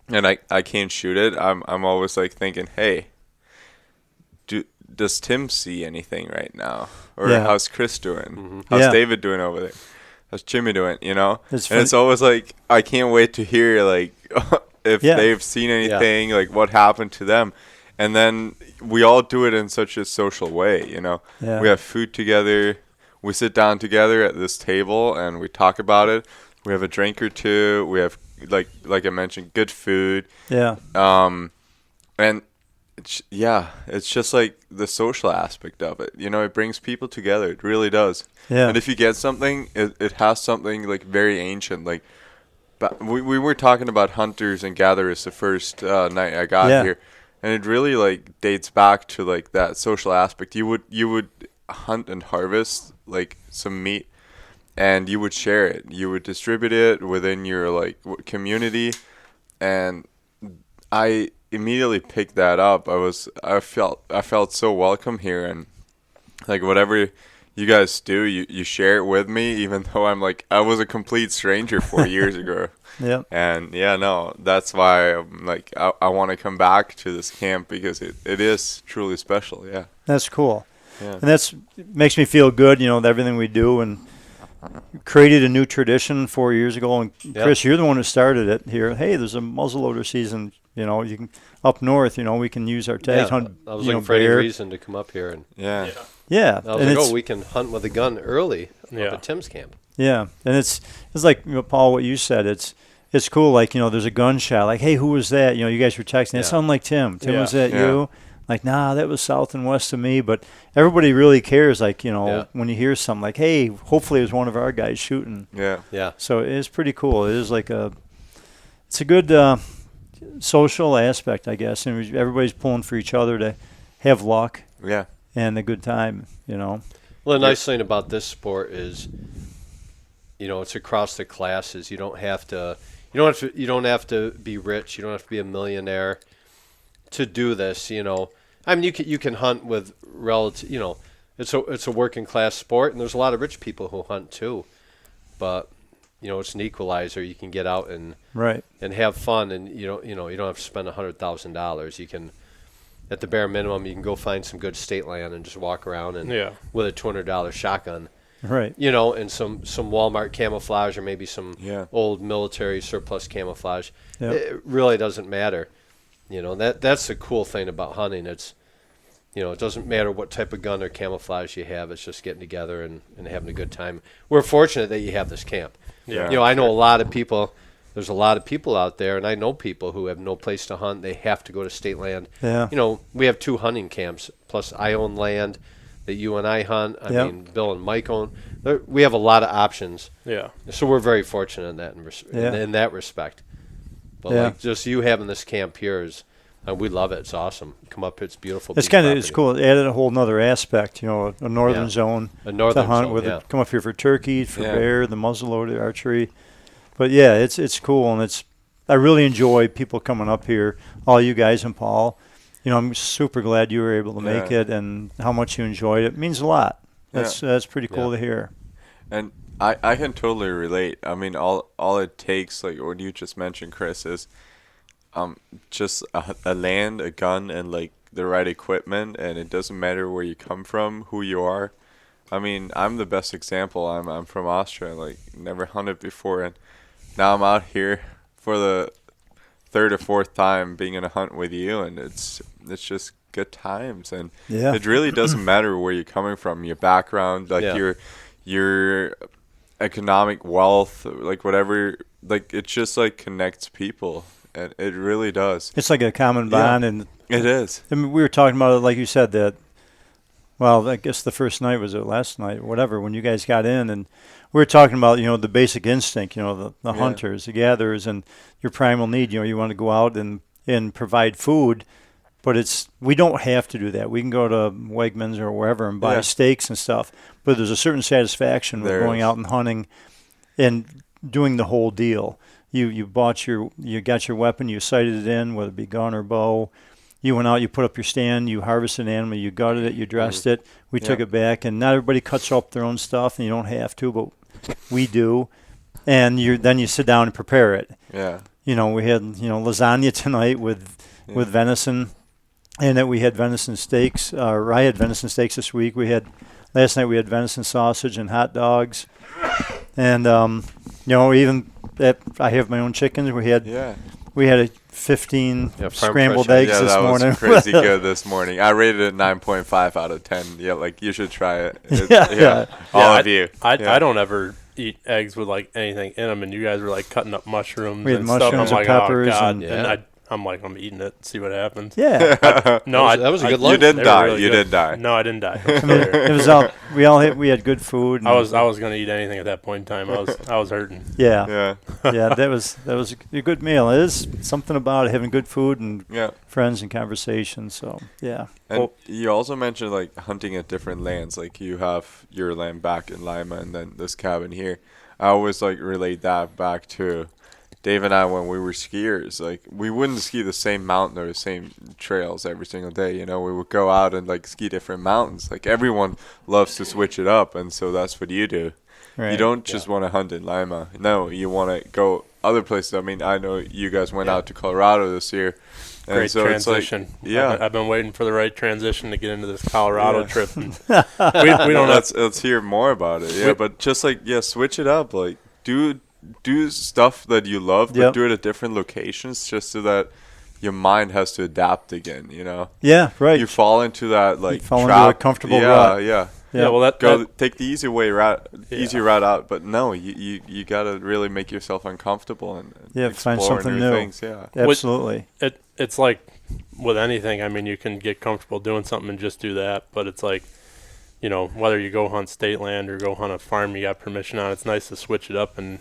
and I can't shoot it, I'm always like thinking, hey, does Tim see anything right now? Or how's Chris doing? How's David doing over there? How's Jimmy doing? You know? And it's always like, I can't wait to hear, like, if they've seen anything, like what happened to them. And then we all do it in such a social way, you know? Yeah. We have food together. We sit down together at this table and we talk about it. We have a drink or two. We have, like I mentioned, good food. Yeah. And it's just like the social aspect of it. You know, it brings people together. It really does. Yeah. And if you get something, it has something like very ancient. Like, but we were talking about hunters and gatherers the first night I got here, and it really like dates back to like that social aspect. You would hunt and harvest like some meat, and you would share it. You would distribute it within your like community, and I immediately picked that up. I felt so welcome here, and like whatever you guys do, you share it with me, even though I was a complete stranger 4 years ago. Yeah. And that's why I'm like I want to come back to this camp because it is truly special. Yeah. That's cool. Yeah. And makes me feel good, you know, with everything we do, and created a new tradition 4 years ago. And Chris, you're the one who started it here. Hey, there's a muzzleloader season. You know, you can up north. You know, we can use our tags. I Hunt, was looking for any reason to come up here and yeah. I was like, we can hunt with a gun early up at Tim's camp. Yeah, and it's like Paul, what you said. It's cool. Like, you know, there's a gunshot. Like, hey, who was that? You know, you guys were texting. It sounded like Tim. Tim, was that you? Like, nah, that was south and west of me. But everybody really cares. Like, you know, when you hear something like, hey, hopefully it was one of our guys shooting. Yeah. Yeah. So it is pretty cool. It is like it's a good social aspect, I guess. And everybody's pulling for each other to have luck. Yeah. And a good time, you know. Well, the nice thing about this sport is, you know, it's across the classes. You don't have to be rich. You don't have to be a millionaire to do this. You know, I mean, you can hunt with relative. You know, it's a working class sport, and there's a lot of rich people who hunt too. But you know, it's an equalizer. You can get out and have fun, and you don't have to spend $100,000. You can, at the bare minimum, you can go find some good state land and just walk around and with a $200 shotgun. Right. You know, and some Walmart camouflage or maybe some old military surplus camouflage. Yep. It really doesn't matter. You know, that's the cool thing about hunting. It's, you know, it doesn't matter what type of gun or camouflage you have. It's just getting together and having a good time. We're fortunate that you have this camp. Yeah. You know, I know a lot of people. There's a lot of people out there, and I know people who have no place to hunt. They have to go to state land. Yeah. You know, we have 2 hunting camps, plus I own land that you and I hunt. I mean, Bill and Mike own. We have a lot of options. Yeah. So we're very fortunate in that in that respect. But like just you having this camp here is, we love it. It's awesome. Come up, it's beautiful. It's cool. It added a whole nother aspect. You know, a northern zone to hunt with. Come up here for turkey, for bear, the muzzleloader, archery. But yeah, it's cool, and I really enjoy people coming up here. All you guys and Paul. You know, I'm super glad you were able to make it, and how much you enjoyed it. It means a lot. That's pretty cool to hear. And I can totally relate. I mean, all it takes, like what you just mentioned, Chris, is just a land, a gun, and like the right equipment. And it doesn't matter where you come from, who you are. I mean, I'm the best example. I'm from Austria, like never hunted before, and now I'm out here for the 3rd or 4th time being in a hunt with you, and it's just good times. And it really doesn't matter where you're coming from, your background, like your economic wealth, like whatever, like it just like connects people, and it really does. It's like a common bond, and it is. I mean, we were talking about it, like you said, that. Well, I guess the first night was it last night, whatever, when you guys got in, and we were talking about, you know, the basic instinct, you know, the hunters, the gatherers, and your primal need. You know, you want to go out and provide food, but we don't have to do that. We can go to Wegmans or wherever and buy steaks and stuff, but there's a certain satisfaction with going out and hunting and doing the whole deal. You got your weapon, you sighted it in, whether it be gun or bow. You went out, you put up your stand, you harvested an animal, you gutted it, you dressed it. We took it back, and not everybody cuts up their own stuff, and you don't have to, but we do. And then you sit down and prepare it. Yeah. We had lasagna tonight with venison, and then we had venison steaks. Or I had venison steaks this week. Last night we had venison sausage and hot dogs, and even I have my own chickens. We had 15 scrambled eggs this morning. Yeah, that was crazy good this morning. I rated it 9.5 out of 10. Yeah, like you should try it. All of you. I don't ever eat eggs with like anything in them, and you guys were like cutting up mushrooms we had and mushrooms stuff. I'm and like, peppers, oh god, and I'm eating it, see what happens. Yeah. That was a good lunch. You didn't die. Really you good. didn't die. No, I didn't die. I mean, it was all we had good food. And I was gonna eat anything at that point in time. I was hurting. Yeah. That was a good meal. It is something about having good food and friends and conversation. So yeah. And you also mentioned like hunting at different lands. Like you have your land back in Lima, and then this cabin here. I always like relate that back to Dave and I when we were skiers. Like we wouldn't ski the same mountain or the same trails every single day. We would go out and like ski different mountains. Like everyone loves to switch it up, and so that's what you do. Right. You don't just want to hunt in Lima. No, you want to go other places. I mean, I know you guys went out to Colorado this year. And Great so transition. It's like, I've been waiting for the right transition to get into this Colorado trip. And we don't. Let's hear more about it. Yeah, but just like switch it up. Like do stuff that you love, but do it at different locations, just so that your mind has to adapt again. Yeah, right. You fall into that like you fall trap. Into a comfortable rut. Yeah. Well, take the easy route out. But no, you gotta really make yourself uncomfortable and find something new. Things. Yeah, absolutely. It's like with anything. I mean, you can get comfortable doing something and just do that. But it's like, whether you go hunt state land or go hunt a farm you got permission on, it's nice to switch it up and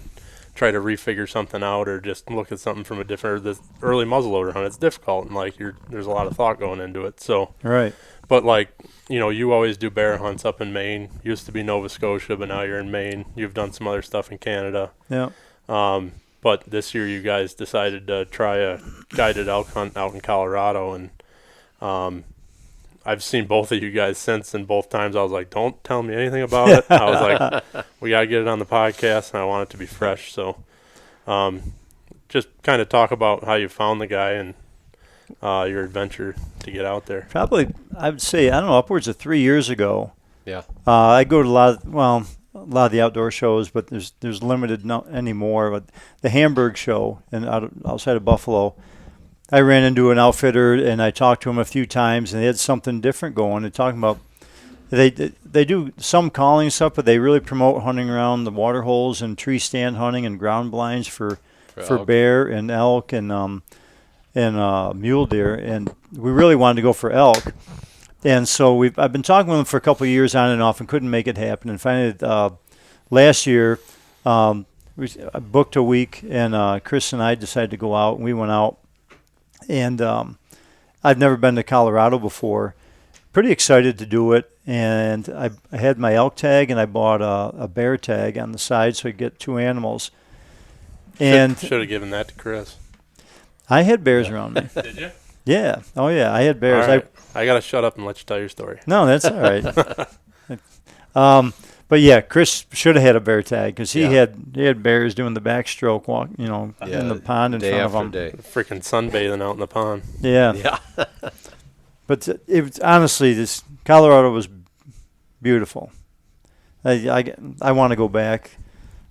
try to refigure something out, or just look at something from a different. This early muzzleloader hunt, it's difficult, and like there's a lot of thought going into it. So right. But like you always do bear hunts up in Maine. Used to be Nova Scotia, but now you're in Maine. You've done some other stuff in Canada. Yeah. But this year you guys decided to try a guided elk hunt out in Colorado, and I've seen both of you guys since, and both times I was like, don't tell me anything about it. I was like, we got to get it on the podcast, and I want it to be fresh. So just kind of talk about how you found the guy and your adventure to get out there. Probably, I would say, I don't know, upwards of 3 years ago. Yeah. I go to a lot of the outdoor shows, but there's limited anymore. But the Hamburg show outside of Buffalo, I ran into an outfitter and I talked to him a few times, and they had something different going. They're talking about they do some calling stuff, but they really promote hunting around the water holes and tree stand hunting and ground blinds for bear and elk and mule deer. And we really wanted to go for elk. And so I've been talking with him for a couple of years on and off and couldn't make it happen. And finally, last year, I booked a week, and Chris and I decided to go out, and we went out. And I've never been to Colorado before. Pretty excited to do it. And I had my elk tag, and I bought a bear tag on the side so I could get two animals. And should have given that to Chris. I had bears around me. Did you? Yeah. Oh, yeah. I had bears. All right. I got to shut up and let you tell your story. No, that's all right. But yeah, Chris should have had a bear tag because he had bears doing the backstroke walk, in the pond in front of him. Freaking sunbathing out in the pond. Yeah. Yeah. But it was, honestly, this Colorado was beautiful. I want to go back.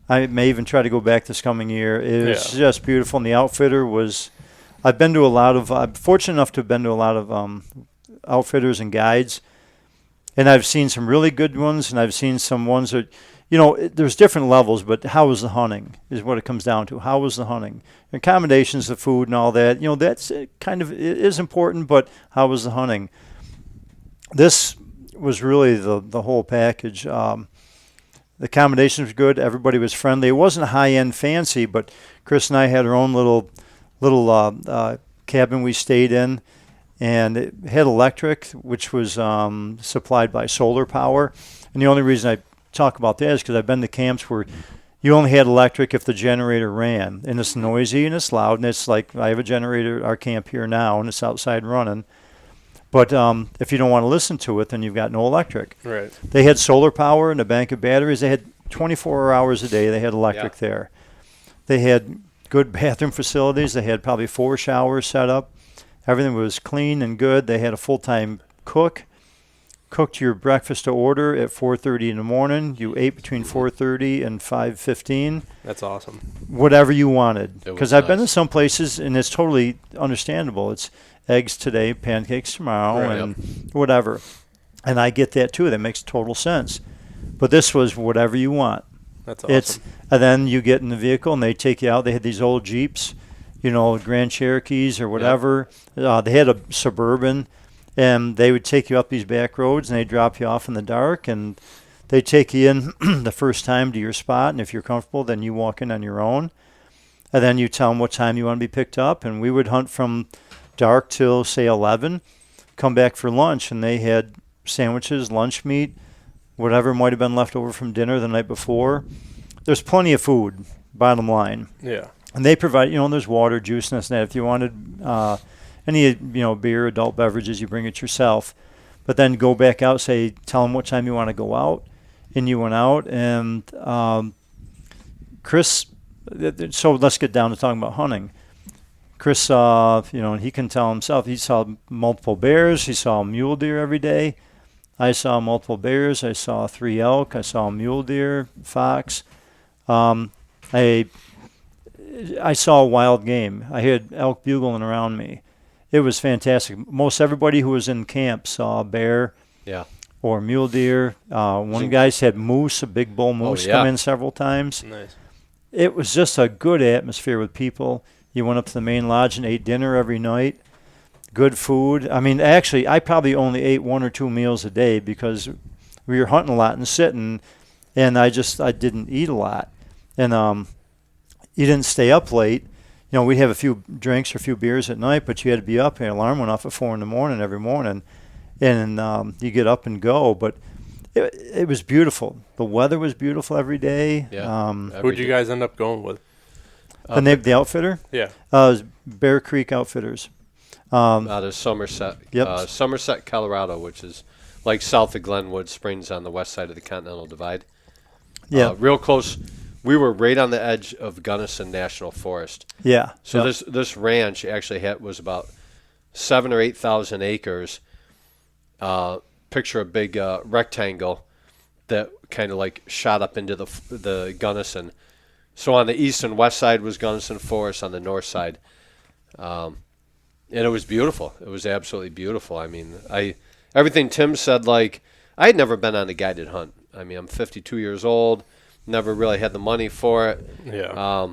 I may even try to go back this coming year. It was just beautiful, and the outfitter was. I'm fortunate enough to have been to a lot of outfitters and guides, and I've seen some really good ones, and I've seen some ones that, there's different levels, but how was the hunting is what it comes down to. How was the hunting? Accommodations, the food, and all that. That's kind of, it is important, but how was the hunting? This was really the whole package. The accommodations were good. Everybody was friendly. It wasn't high-end fancy, but Chris and I had our own little cabin we stayed in, and it had electric, which was supplied by solar power. And the only reason I talk about that is because I've been to camps where, you only had electric if the generator ran. And it's noisy and it's loud. And it's like, I have a generator at our camp here now, and it's outside running. But if you don't want to listen to it, then you've got no electric. Right. They had solar power and a bank of batteries. They had 24 hours a day. They had electric there. They had good bathroom facilities. They had probably 4 showers set up. Everything was clean and good. They had a full-time cook. Cooked your breakfast to order at 4:30 in the morning. You ate between 4:30 and 5:15. That's awesome. Whatever you wanted. Because I've been nice. to some places, and it's totally understandable. It's eggs today, pancakes tomorrow, Right, and whatever. And I get that too. That makes total sense. But this was whatever you want. That's awesome. And then you get in the vehicle, and they take you out. They had these old Jeeps, Grand Cherokees or whatever. They had a Suburban. And they would take you up these back roads, and they'd drop you off in the dark, and they'd take you in the first time to your spot, and if you're comfortable, then you walk in on your own. And then you tell them what time you want to be picked up, and we would hunt from dark till, say, 11, come back for lunch, and they had sandwiches, lunch meat, whatever might have been left over from dinner the night before. There's plenty of food, bottom line. Yeah. And they provide, there's water, juice, and this and that. If you wanted any beer, adult beverages, you bring it yourself. But then go back out, tell them what time you want to go out, and you went out. And Chris, so let's get down to talking about hunting. Chris saw, and he can tell himself, he saw multiple bears. He saw mule deer every day. I saw multiple bears. I saw 3 elk. I saw mule deer, fox. I saw wild game. I had elk bugling around me. It was fantastic. Most everybody who was in camp saw a bear or mule deer. One guy's had moose, a big bull moose, come in several times. Nice. It was just a good atmosphere with people. You went up to the main lodge and ate dinner every night. Good food. I mean, actually, I probably only ate 1 or 2 meals a day because we were hunting a lot and sitting, and I didn't eat a lot. And you didn't stay up late. We'd have a few drinks or a few beers at night, but you had to be up. Your alarm went off at 4 in the morning every morning, and you get up and go. But it was beautiful. The weather was beautiful every day. Yeah. Who'd you guys end up going with? The outfitter? Yeah. Was Bear Creek Outfitters. Out of Somerset. Yep. Somerset, Colorado, which is like south of Glenwood Springs on the west side of the Continental Divide. Yeah. Real close. We were right on the edge of Gunnison National Forest. Yeah. So this ranch actually was about 7,000 or 8,000 acres. Picture a big rectangle that kind of like shot up into the Gunnison. So on the east and west side was Gunnison Forest. On the north side, and it was beautiful. It was absolutely beautiful. I mean, everything Tim said. Like, I had never been on a guided hunt. I mean, I'm 52 years old. Never really had the money for it. Yeah.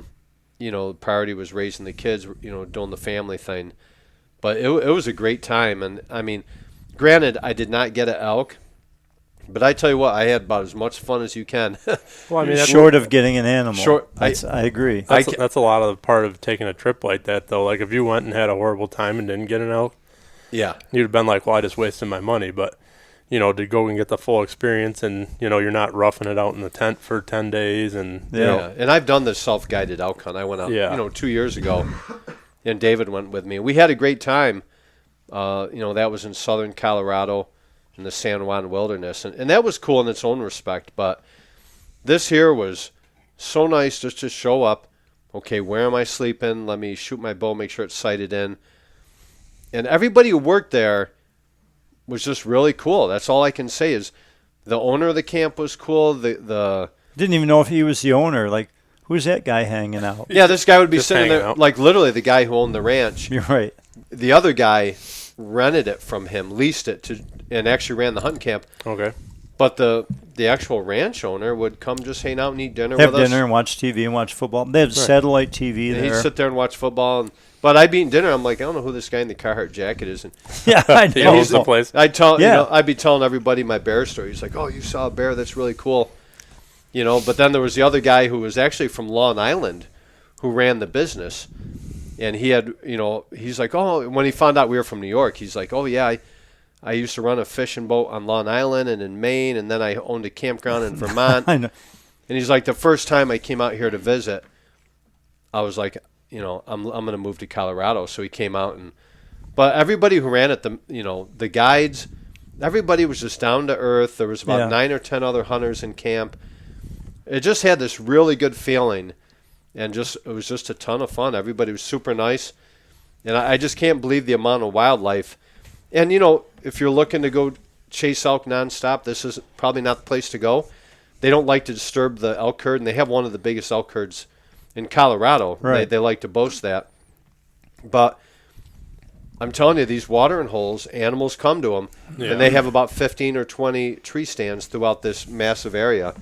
The priority was raising the kids, doing the family thing. But it was a great time. And, I mean, granted, I did not get an elk. But I tell you what, I had about as much fun as you can. Well, I mean, short of getting an animal. I agree. That's a lot of the part of taking a trip like that, though. Like, if you went and had a horrible time and didn't get an elk, you'd have been like, well, I just wasted my money. But to go and get the full experience, and you're not roughing it out in the tent for 10 days, and and I've done this self-guided elk hunt. I went out 2 years ago, and David went with me. We had a great time. That was in southern Colorado in the San Juan Wilderness, and that was cool in its own respect. But this here was so nice just to show up. Okay, where am I sleeping? Let me shoot my bow, make sure it's sighted in. And everybody who worked there was just really cool. That's all I can say is the owner of the camp was cool. The Didn't even know if he was the owner. Like, who's that guy hanging out? Yeah, this guy would be just sitting there, out. like literally the guy who owned the ranch. You're right. The other guy rented it from him, leased it and actually ran the hunting camp. Okay. But the actual ranch owner would come just hang out and eat dinner Have with us. dinner and watch TV and watch football. They had satellite TV And there. he'd sit there and watch football. But I'd be eating dinner. I'm like, I don't know who this guy in the Carhartt jacket is. And Yeah, I He know. owns the place. I'd be telling everybody my bear story. He's like, oh, you saw a bear? That's really cool. But then there was the other guy who was actually from Long Island who ran the business. And he had, he's like, oh, when he found out we were from New York, he's like, oh, yeah, I used to run a fishing boat on Long Island and in Maine, and then I owned a campground in Vermont. I know. And he's like, the first time I came out here to visit, I was like, you know, I'm going to move to Colorado. So he came out but everybody who ran it, the guides, everybody was just down to earth. There was about 9 or 10 other hunters in camp. It just had this really good feeling, and it was just a ton of fun. Everybody was super nice, and I just can't believe the amount of wildlife. And, you know, if you're looking to go chase elk nonstop, this is probably not the place to go. They don't like to disturb the elk herd, and they have one of the biggest elk herds in Colorado. Right. They like to boast that. But I'm telling you, these watering holes, animals come to them, and they have about 15 or 20 tree stands throughout this massive area.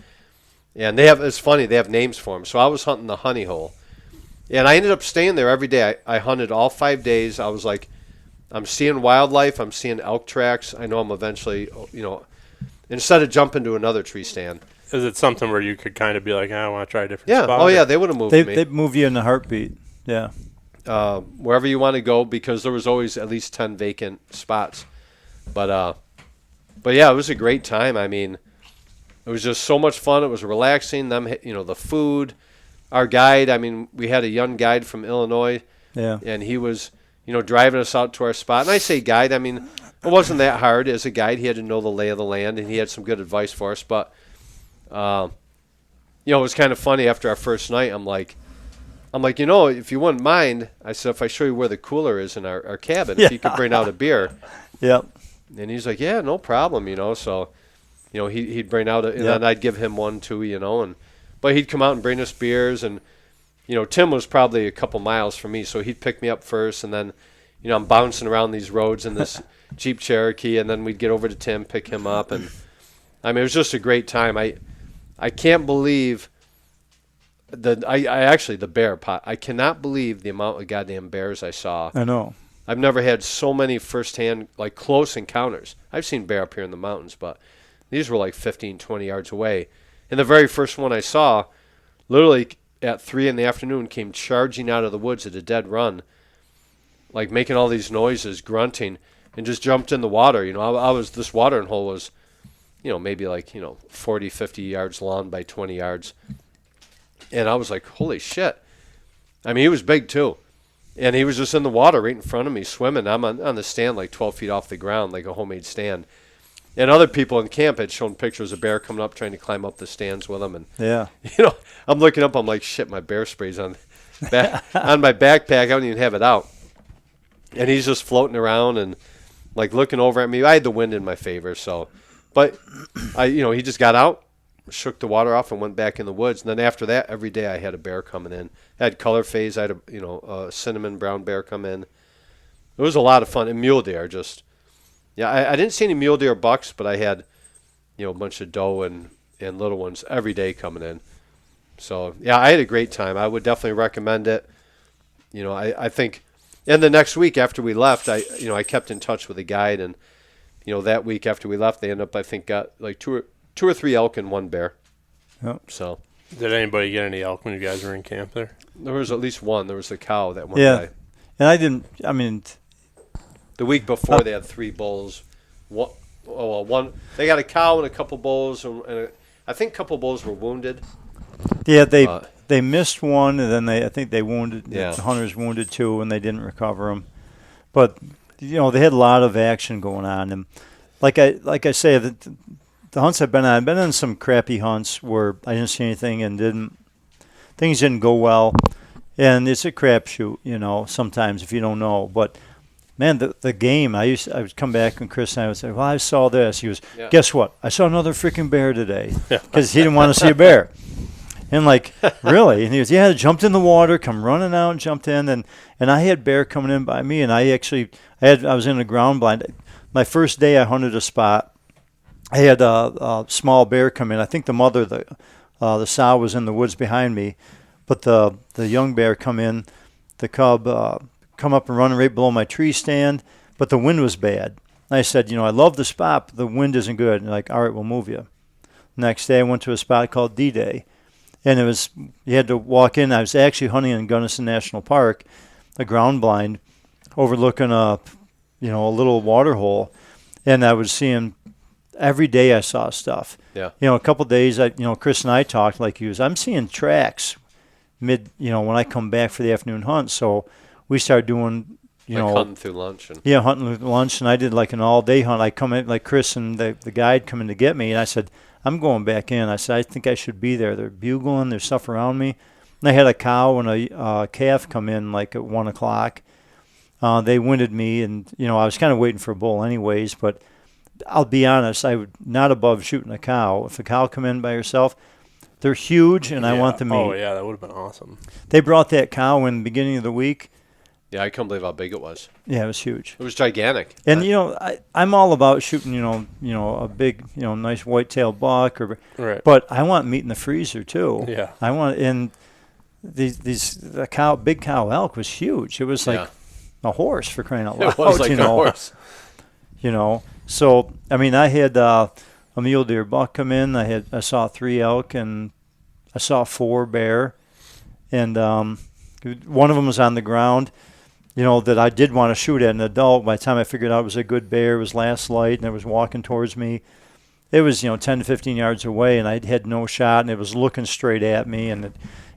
And it's funny, they have names for them. So I was hunting the honey hole. And I ended up staying there every day. I hunted all 5 days. I was like, I'm seeing wildlife. I'm seeing elk tracks. I know I'm eventually, you know, instead of jumping to another tree stand. Is it something where you could kind of be like, I want to try a different Yeah. spot? Oh, yeah, they would have moved me. They'd move you in a heartbeat. Yeah. Wherever you want to go, because there was always at least 10 vacant spots. But yeah, it was a great time. I mean, it was just so much fun. It was relaxing. The food, our guide. I mean, we had a young guide from Illinois. Yeah. And he was, you know, driving us out to our spot. And I say guide, I mean, it wasn't that hard. As a guide, he had to know the lay of the land, and he had some good advice for us. But, you know, it was kind of funny after our first night. I'm like, you know, if you wouldn't mind, I said, if I show you where the cooler is in our cabin, if you could bring out a beer. Yep. And he's like, yeah, no problem, you know. So, you know, he'd bring out and then I'd give him one too, you know. But he'd come out and bring us beers. And, you know, Tim was probably a couple miles from me, so he'd pick me up first. And then, you know, I'm bouncing around these roads in this Jeep Cherokee. And then we'd get over to Tim, pick him up. And, I mean, it was just a great time. I can't believe the bear pot. I cannot believe the amount of goddamn bears I saw. I know. I've never had so many firsthand, like, close encounters. I've seen bear up here in the mountains, but these were like 15, 20 yards away. And the very first one I saw, literally at 3 in the afternoon, came charging out of the woods at a dead run, like making all these noises, grunting, and just jumped in the water. You know, this watering hole was, you know, maybe like, you know, 40, 50 yards long by 20 yards. And I was like, holy shit. I mean, he was big too. And he was just in the water right in front of me swimming. I'm on the stand like 12 feet off the ground, like a homemade stand. And other people in camp had shown pictures of bear coming up, trying to climb up the stands with him. And, you know, I'm looking up, I'm like, shit, my bear spray's on my backpack. I don't even have it out. And he's just floating around and, like, looking over at me. I had the wind in my favor, so. But, he just got out, shook the water off, and went back in the woods. And then after that, every day I had a bear coming in. I had color phase. I had a cinnamon brown bear come in. It was a lot of fun. And mule deer just, I didn't see any mule deer bucks, but I had, you know, a bunch of doe and little ones every day coming in. So, yeah, I had a great time. I would definitely recommend it. You know, I think, and the next week after we left, I kept in touch with a guide, and, you know, that week after we left, they ended up, I think, got like two or three elk and one bear. Yep. So. Did anybody get any elk when you guys were in camp there? There was at least one. There was a cow that one day. And the week before they had 3 bulls. One. They got a cow and a couple bulls, and I think a couple bulls were wounded. Yeah, they missed one, and then I think they wounded. Yeah. The hunters wounded 2, and they didn't recover them. But you know, they had a lot of action going on, and like I say, the hunts I've been on some crappy hunts where I didn't see anything and things didn't go well, and it's a crapshoot, you know, sometimes if you don't know. But man, the game, I would come back and Chris and I would say, well, I saw this. He goes, guess what? I saw another freaking bear today, because he didn't want to see a bear. And like, really? And he goes, yeah, jumped in the water, come running out and jumped in, and I had bear coming in by me, and I was in a ground blind. My first day I hunted a spot. I had a small bear come in. I think the mother, the sow, was in the woods behind me, but the young bear come in. The cub come up and run right below my tree stand, but the wind was bad. I said, you know, I love the spot, but the wind isn't good. And like, all right, we'll move you. Next day I went to a spot called D-Day, and you had to walk in. I was actually hunting in Gunnison National Park, a ground blind, overlooking a little water hole, and I was seeing every day I saw stuff. Yeah. You know, a couple of days, Chris and I talked like I'm seeing tracks when I come back for the afternoon hunt. So we started doing, hunting through lunch. Hunting through lunch. And I did like an all-day hunt. I come in, like Chris and the guide come in to get me. And I said, I'm going back in. I said, I think I should be there. They're bugling. There's stuff around me. And I had a cow and a calf come in like at 1 o'clock. They winded me, and, I was kind of waiting for a bull anyways. But I'll be honest, I would not above shooting a cow. If a cow come in by herself, they're huge, and I want the meat. Oh, yeah, that would have been awesome. They brought that cow in the beginning of the week. Yeah, I can't believe how big it was. Yeah, it was huge. It was gigantic. And I'm all about shooting, a big, nice whitetail buck, right. But I want meat in the freezer too. Yeah. I want the big cow elk was huge. It was like a horse, for crying out loud. It was like a horse. So I mean, I had a mule deer buck come in. I saw 3 elk, and I saw 4 bear, and one of them was on the ground. That I did want to shoot at an adult. By the time I figured out it was a good bear, it was last light, and it was walking towards me. It was, 10 to 15 yards away, and I had no shot, and it was looking straight at me, and it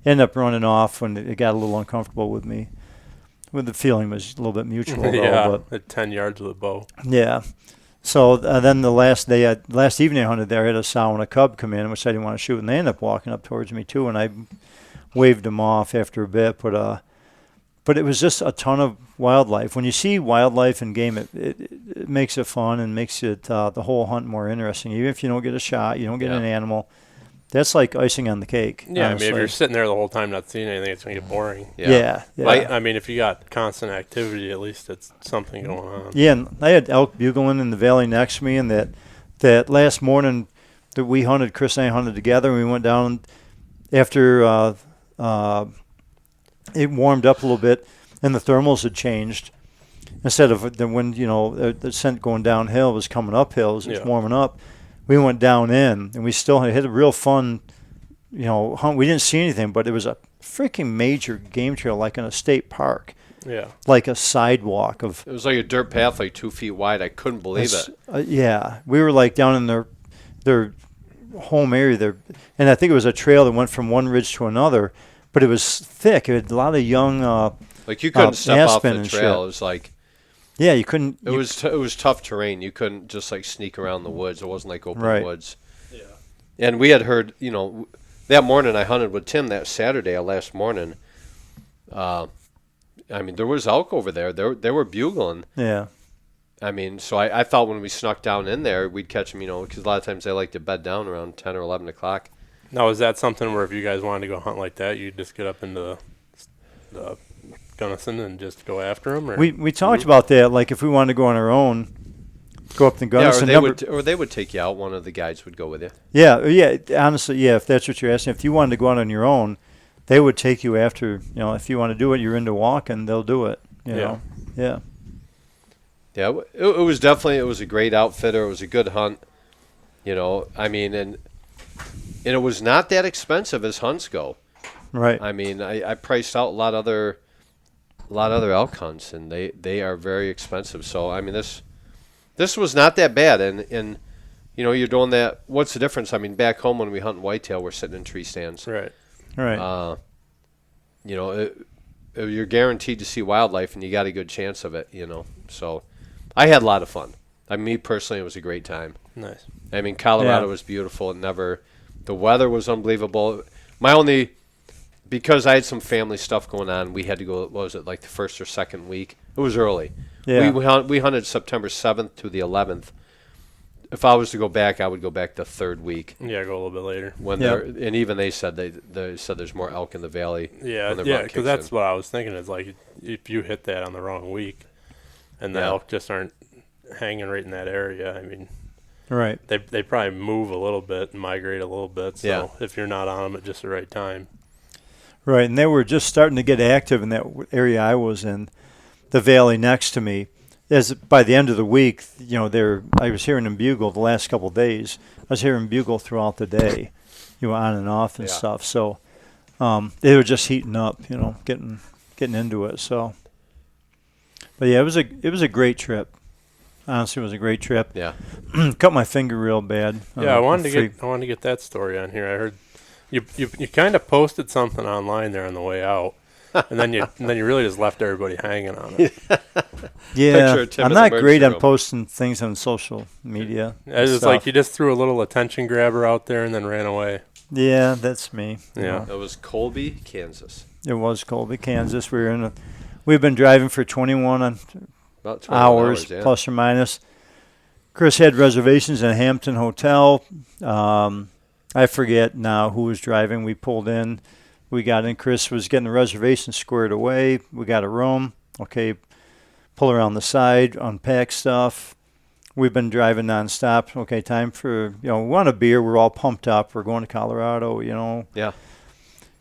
ended up running off when it got a little uncomfortable with me. When the feeling was a little bit mutual, though. At 10 yards with a bow. Yeah. So then the last evening I hunted there, I had a sow and a cub come in, which I didn't want to shoot, and they ended up walking up towards me too, and I waved them off after a bit, but it was just a ton of wildlife. When you see wildlife and game, it makes it fun and makes it the whole hunt more interesting. Even if you don't get a shot, you don't get an animal. That's like icing on the cake. Yeah, honestly. I mean, if you're sitting there the whole time not seeing anything, it's going to get boring. Yeah. I mean, if you got constant activity, at least it's something going on. Yeah, and I had elk bugling in the valley next to me, and that last morning that we hunted, Chris and I hunted together, and we went down after it warmed up a little bit, and the thermals had changed. Instead of when the scent going downhill was coming uphill, it was warming up. We went down in, and we still had a real fun, hunt. We didn't see anything, but it was a freaking major game trail, like in a state park. Yeah. Like a sidewalk of. It was like a dirt path, like 2 feet wide. I couldn't believe it. Yeah, we were like down in their home area there, and I think it was a trail that went from one ridge to another, but it was thick. It had a lot of young. Like you couldn't step off the trail. Shit. It was like. Yeah, you couldn't. It was tough terrain. You couldn't just like sneak around the woods. It wasn't like open woods. Yeah. And we had heard, that morning I hunted with Tim that Saturday, last morning. I mean, there was elk over there. They were bugling. Yeah. I mean, so I thought when we snuck down in there, we'd catch them, because a lot of times they like to bed down around 10 or 11 o'clock. Now, is that something where if you guys wanted to go hunt like that, you'd just get up into the Gunnison and just go after them? Or? We talked about that, like if we wanted to go on our own, go up the Gunnison. Or they would take you out. One of the guides would go with you. Yeah. Honestly, yeah. If that's what you're asking, if you wanted to go out on your own, they would take you after. If you want to do it, you're into walking, they'll do it. Yeah. Yeah. It was definitely a great outfitter. It was a good hunt. I mean, and it was not that expensive as hunts go. Right. I mean, I priced out a lot of other elk hunts, and they are very expensive. So I mean, this was not that bad, and you're doing that. What's the difference? I mean, back home when we hunt whitetail, we're sitting in tree stands. Right. You're guaranteed to see wildlife, and you got a good chance of it. So I had a lot of fun. I mean, me personally, it was a great time. Nice. I mean, Colorado was beautiful. The weather was unbelievable. Because I had some family stuff going on, we had to go, what was it, like the first or second week? It was early. Yeah. We hunted September 7th to the 11th. If I was to go back, I would go back the third week. Yeah, go a little bit later. And even they said they said there's more elk in the valley. Yeah, because that's what I was thinking is like if you hit that on the wrong week and the elk just aren't hanging right in that area, I mean, right? They probably move a little bit and migrate a little bit. So if you're not on them at just the right time. Right, and they were just starting to get active in that area I was in, the valley next to me. As by the end of the week, I was hearing them bugle the last couple of days. I was hearing bugle throughout the day, on and off and stuff. So they were just heating up, getting into it. So, but yeah, it was a great trip. Honestly, it was a great trip. Yeah. Cut my finger real bad. Yeah, I wanted to get that story on here. I heard you kind of posted something online there on the way out, and then you really just left everybody hanging on it. Yeah, I'm not great on posting things on social media. It's like you just threw a little attention grabber out there and then ran away. Yeah, that's me. Yeah, it was Colby, Kansas. It was Colby, Kansas. We've been driving for 21 hours yeah. plus or minus. Chris had reservations in a Hampton hotel. I forget now who was driving. We pulled in. We got in. Chris was getting the reservation squared away. We got a room. Okay, pull around the side, unpack stuff. We've been driving nonstop. Okay, time for, we want a beer. We're all pumped up. We're going to Colorado, Yeah.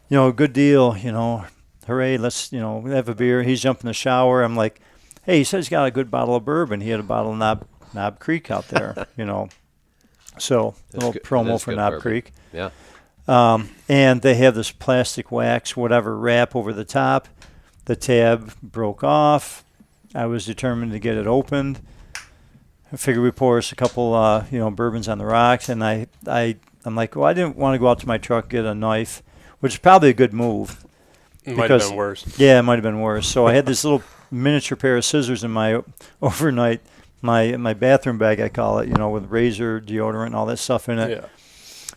Good deal, Hooray, let's, have a beer. He's jumping in the shower. I'm like, hey, he says he's got a good bottle of bourbon. He had a bottle of Knob Creek out there, So, a little promo for Knob Creek. Yeah. And they have this plastic wax, whatever, wrap over the top. The tab broke off. I was determined to get it opened. I figured we pour us a couple, bourbons on the rocks. And I'm like, well, I didn't want to go out to my truck, get a knife, which is probably a good move. It might have been worse. Yeah, it might have been worse. So I had this little miniature pair of scissors in my overnight, my bathroom bag, I call it, with razor, deodorant, and all that stuff in it. Yeah.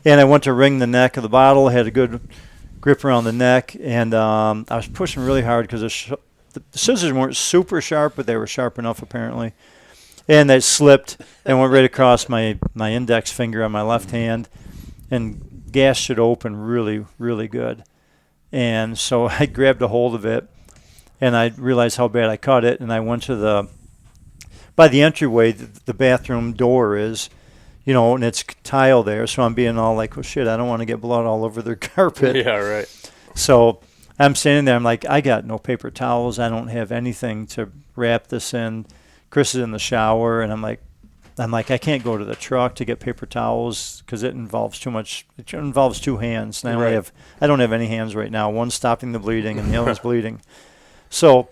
And I went to wring the neck of the bottle, had a good grip around the neck, and I was pushing really hard because the scissors weren't super sharp, but they were sharp enough apparently. And they slipped and went right across my index finger on my left hand and gashed it open really, really good. And so I grabbed a hold of it, and I realized how bad I cut it, and I went to by the entryway, the bathroom door is, and it's tile there, so I'm being all like, well, shit, I don't want to get blood all over their carpet. Yeah, right. So I'm standing there, I'm like, I got no paper towels, I don't have anything to wrap this in. Chris is in the shower, and I'm like, I can't go to the truck to get paper towels because it involves too much. It involves two hands, and I don't have any hands right now. One's stopping the bleeding, and the other one's bleeding. So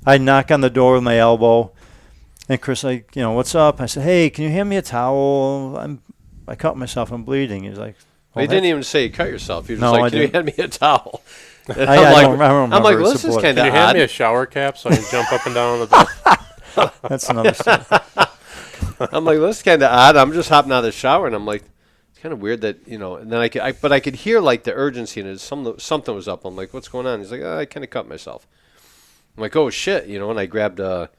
I knock on the door with my elbow, and Chris like, what's up? I said, hey, can you hand me a towel? I cut myself. I'm bleeding. He's like, well, you didn't even say you cut yourself. You were just no, like, can you hand me a towel? I don't remember. Well, this is kind of odd. Can you hand me a shower cap so I can jump up and down on the bed? That's another story. I'm like, well, this is kind of odd. I'm just hopping out of the shower, and I'm like, it's kind of weird that, and then I could hear like the urgency, and something was up. I'm like, what's going on? He's like, I kind of cut myself. I'm like, oh shit, and I grabbed a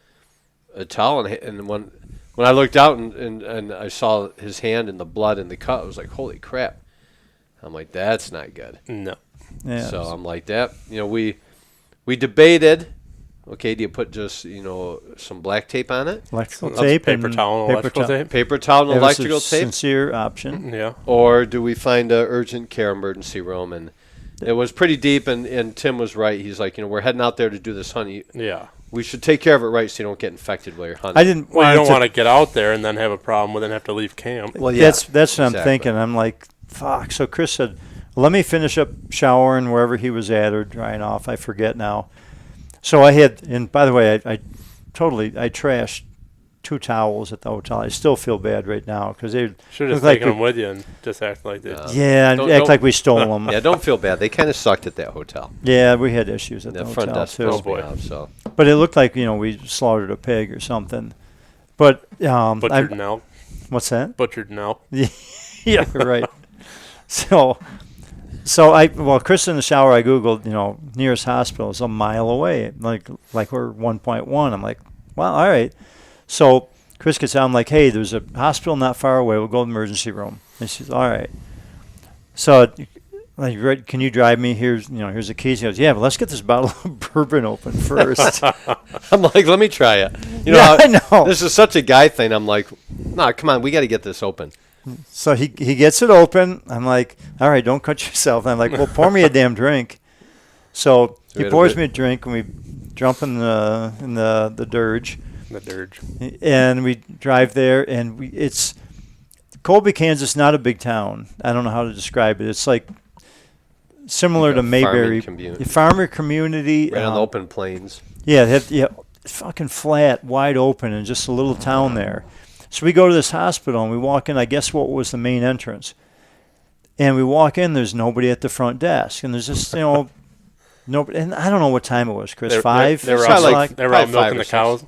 towel, and when I looked out and I saw his hand and the blood and the cut, I was like, holy crap. I'm like, that's not good. No. Yeah. So I'm like that. We debated. Okay, do you put just, some black tape on it? Electrical tape. Paper towel and electrical tape. Paper towel and electrical tape. Sincere option. Yeah. Or do we find a urgent care emergency room? And it was pretty deep, and Tim was right. He's like, we're heading out there to do this honey. Yeah. We should take care of it right so you don't get infected while you're hunting. I didn't. Well, you don't want to get out there and then have a problem with it and have to leave camp. Well, yeah. That's what I'm thinking. I'm like, fuck. So Chris said, let me finish up showering wherever he was at or drying off. I forget now. So I had, and by the way, I trashed 2 towels at the hotel. I still feel bad right now because they should have taken them with you and just act like they. Yeah, act like we stole them. Yeah, don't feel bad. They kind of sucked at that hotel. Yeah, we had issues at the hotel front desk too. pissed me off, so. But it looked like we slaughtered a pig or something. But butchered an elk. What's that? Butchered an elk. Yeah, right. So Chris in the shower, I Googled, nearest hospital is a mile away, like we're 1.1. I'm like, well, all right. So Chris gets out, I'm like, hey, there's a hospital not far away. We'll go to the emergency room. And she says, all right. So, like, can you drive me? Here's the keys. He goes, yeah, but let's get this bottle of bourbon open first. I'm like, let me try it. I know. This is such a guy thing. I'm like, nah, come on, we got to get this open. So he gets it open. I'm like, all right, don't cut yourself. I'm like, well, pour me a damn drink. So he pours me a drink, and we jump in the dirge. The dirge. And we drive there, and it's Colby, Kansas, not a big town. I don't know how to describe it. It's like similar to Mayberry. Farming farmer community. Right on the open plains. Yeah, fucking flat, wide open, and just a little town there. So we go to this hospital, and we walk in. I guess what was the main entrance. And we walk in, there's nobody at the front desk. And there's just, nobody. And I don't know what time it was, Chris. 5? They were Six out, o'clock? they were out milking the cows.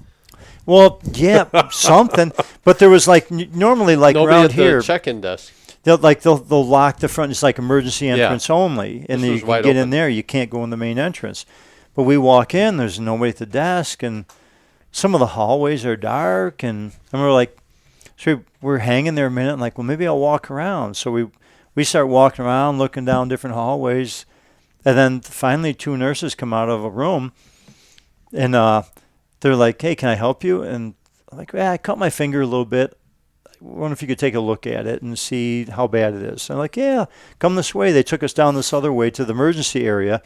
Well, yeah, something. But there was normally Nobody around at here. the check-in desk. They'll lock the front. It's like emergency entrance only. And then you can get in there. You can't go in the main entrance. But we walk in, there's nobody at the desk. And some of the hallways are dark. And we're like, so we're hanging there a minute. And like, well, maybe I'll walk around. So we start walking around, looking down different hallways. And then finally 2 nurses come out of a room. And they're like, hey, can I help you? And I'm like, I cut my finger a little bit. I wonder if you could take a look at it and see how bad it is. I'm like, yeah, come this way. They took us down this other way to the emergency area,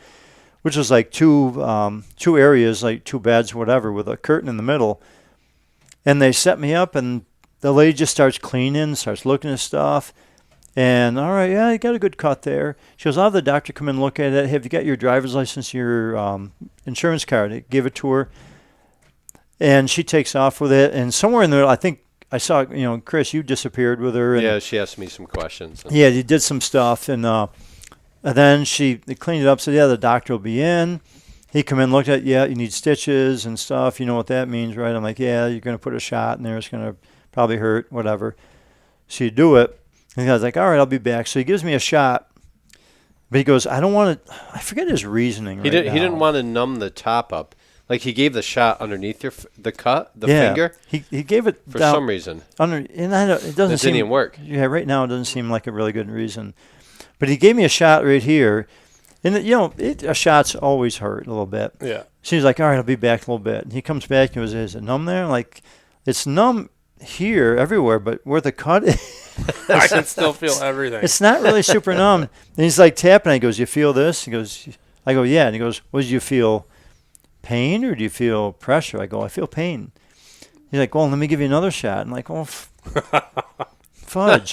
which was like two areas, like 2 beds, whatever, with a curtain in the middle. And they set me up, and the lady just starts cleaning, starts looking at stuff. And, all right, yeah, you got a good cut there. She goes, I'll have the doctor come in and look at it. Have you got your driver's license, your insurance card? I give it to her. And she takes off with it. And somewhere in there, I think I saw, Chris, you disappeared with her. And yeah, she asked me some questions. Yeah, you did some stuff. And then they cleaned it up, said, yeah, the doctor will be in. He come in, looked at, yeah, you need stitches and stuff. You know what that means, right? I'm like, yeah, you're going to put a shot in there. It's going to probably hurt, whatever. So you do it. And I was like, all right, I'll be back. So he gives me a shot. But he goes, I don't want to, I forget his reasoning He didn't want to numb the top up. Like he gave the shot underneath the finger. He gave it for down, some reason. It doesn't seem didn't work. Yeah, right now it doesn't seem like a really good reason. But he gave me a shot right here, and a shot's always hurt a little bit. Yeah. So he's like, all right, I'll be back a little bit. And he comes back and goes, is it numb there? Like, it's numb here everywhere, but where the cut is. I can still feel everything. It's not really super numb. And he's like tapping. He goes, you feel this? He goes, I go, yeah. And he goes, what do you feel? Pain or do you feel pressure? I go, I feel pain. He's like, well, let me give you another shot. I'm like, oh, fudge.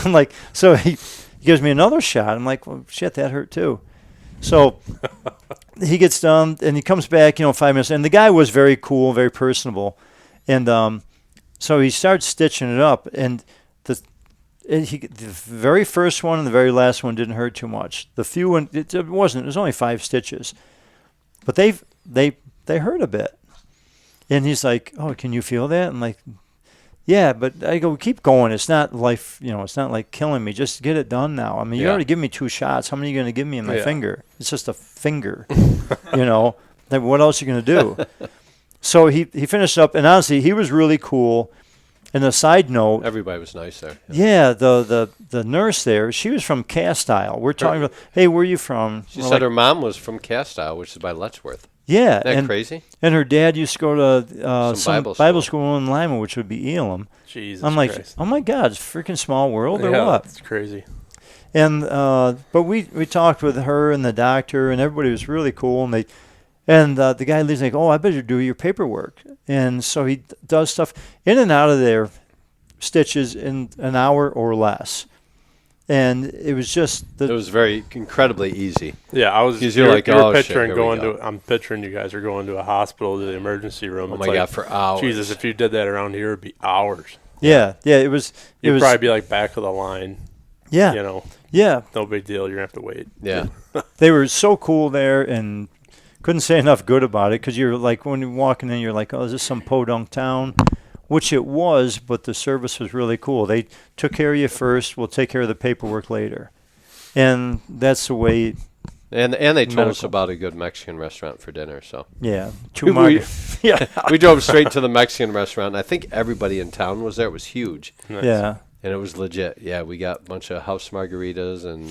I'm like, so he gives me another shot. I'm like, well, shit, that hurt too. So he gets done and he comes back, 5 minutes. And the guy was very cool, very personable. And so he starts stitching it up. And the very first one and the very last one didn't hurt too much. The few one, it was only 5 stitches. But they hurt a bit. And he's like, oh, can you feel that? I'm like, yeah, but I go, keep going. It's not life, it's not like killing me. Just get it done now. I mean, you already give me 2 shots. How many are you going to give me in my finger? It's just a finger, Like, what else are you going to do? So he finished up, and honestly, he was really cool. And a side note, everybody was nice there. Yeah, the nurse there, she was from Castile. We're talking about, hey, where are you from? She said her mom was from Castile, which is by Letchworth. Yeah. Isn't that crazy? And her dad used to go to some Bible school in Lima, which would be Elam. Jesus I'm like, Christ. Oh my God, it's a freaking small world or what? It's crazy. And but we talked with her and the doctor, and everybody was really cool. And the guy leaves like, oh, I better do your paperwork. And so he does stuff in and out of their stitches in an hour or less. And it was just it was very incredibly easy. Yeah, I was. You're like, oh, picturing shit, going to. I'm picturing you guys are going to a hospital to the emergency room. Oh my God, for hours. Jesus, if you did that around here, it'd be hours. Yeah, it was. You'd probably be like back of the line. Yeah, yeah. No big deal. You're gonna have to wait. Yeah, they were so cool there, and couldn't say enough good about it. Because you're like, when you're walking in, you're like, oh, is this some podunk town? Which it was, but the service was really cool. They took care of you first. We'll take care of the paperwork later. And that's the way. And they told us about a good Mexican restaurant for dinner. So yeah, we drove straight to the Mexican restaurant. I think everybody in town was there. It was huge. Nice. Yeah, and it was legit. Yeah, we got a bunch of house margaritas and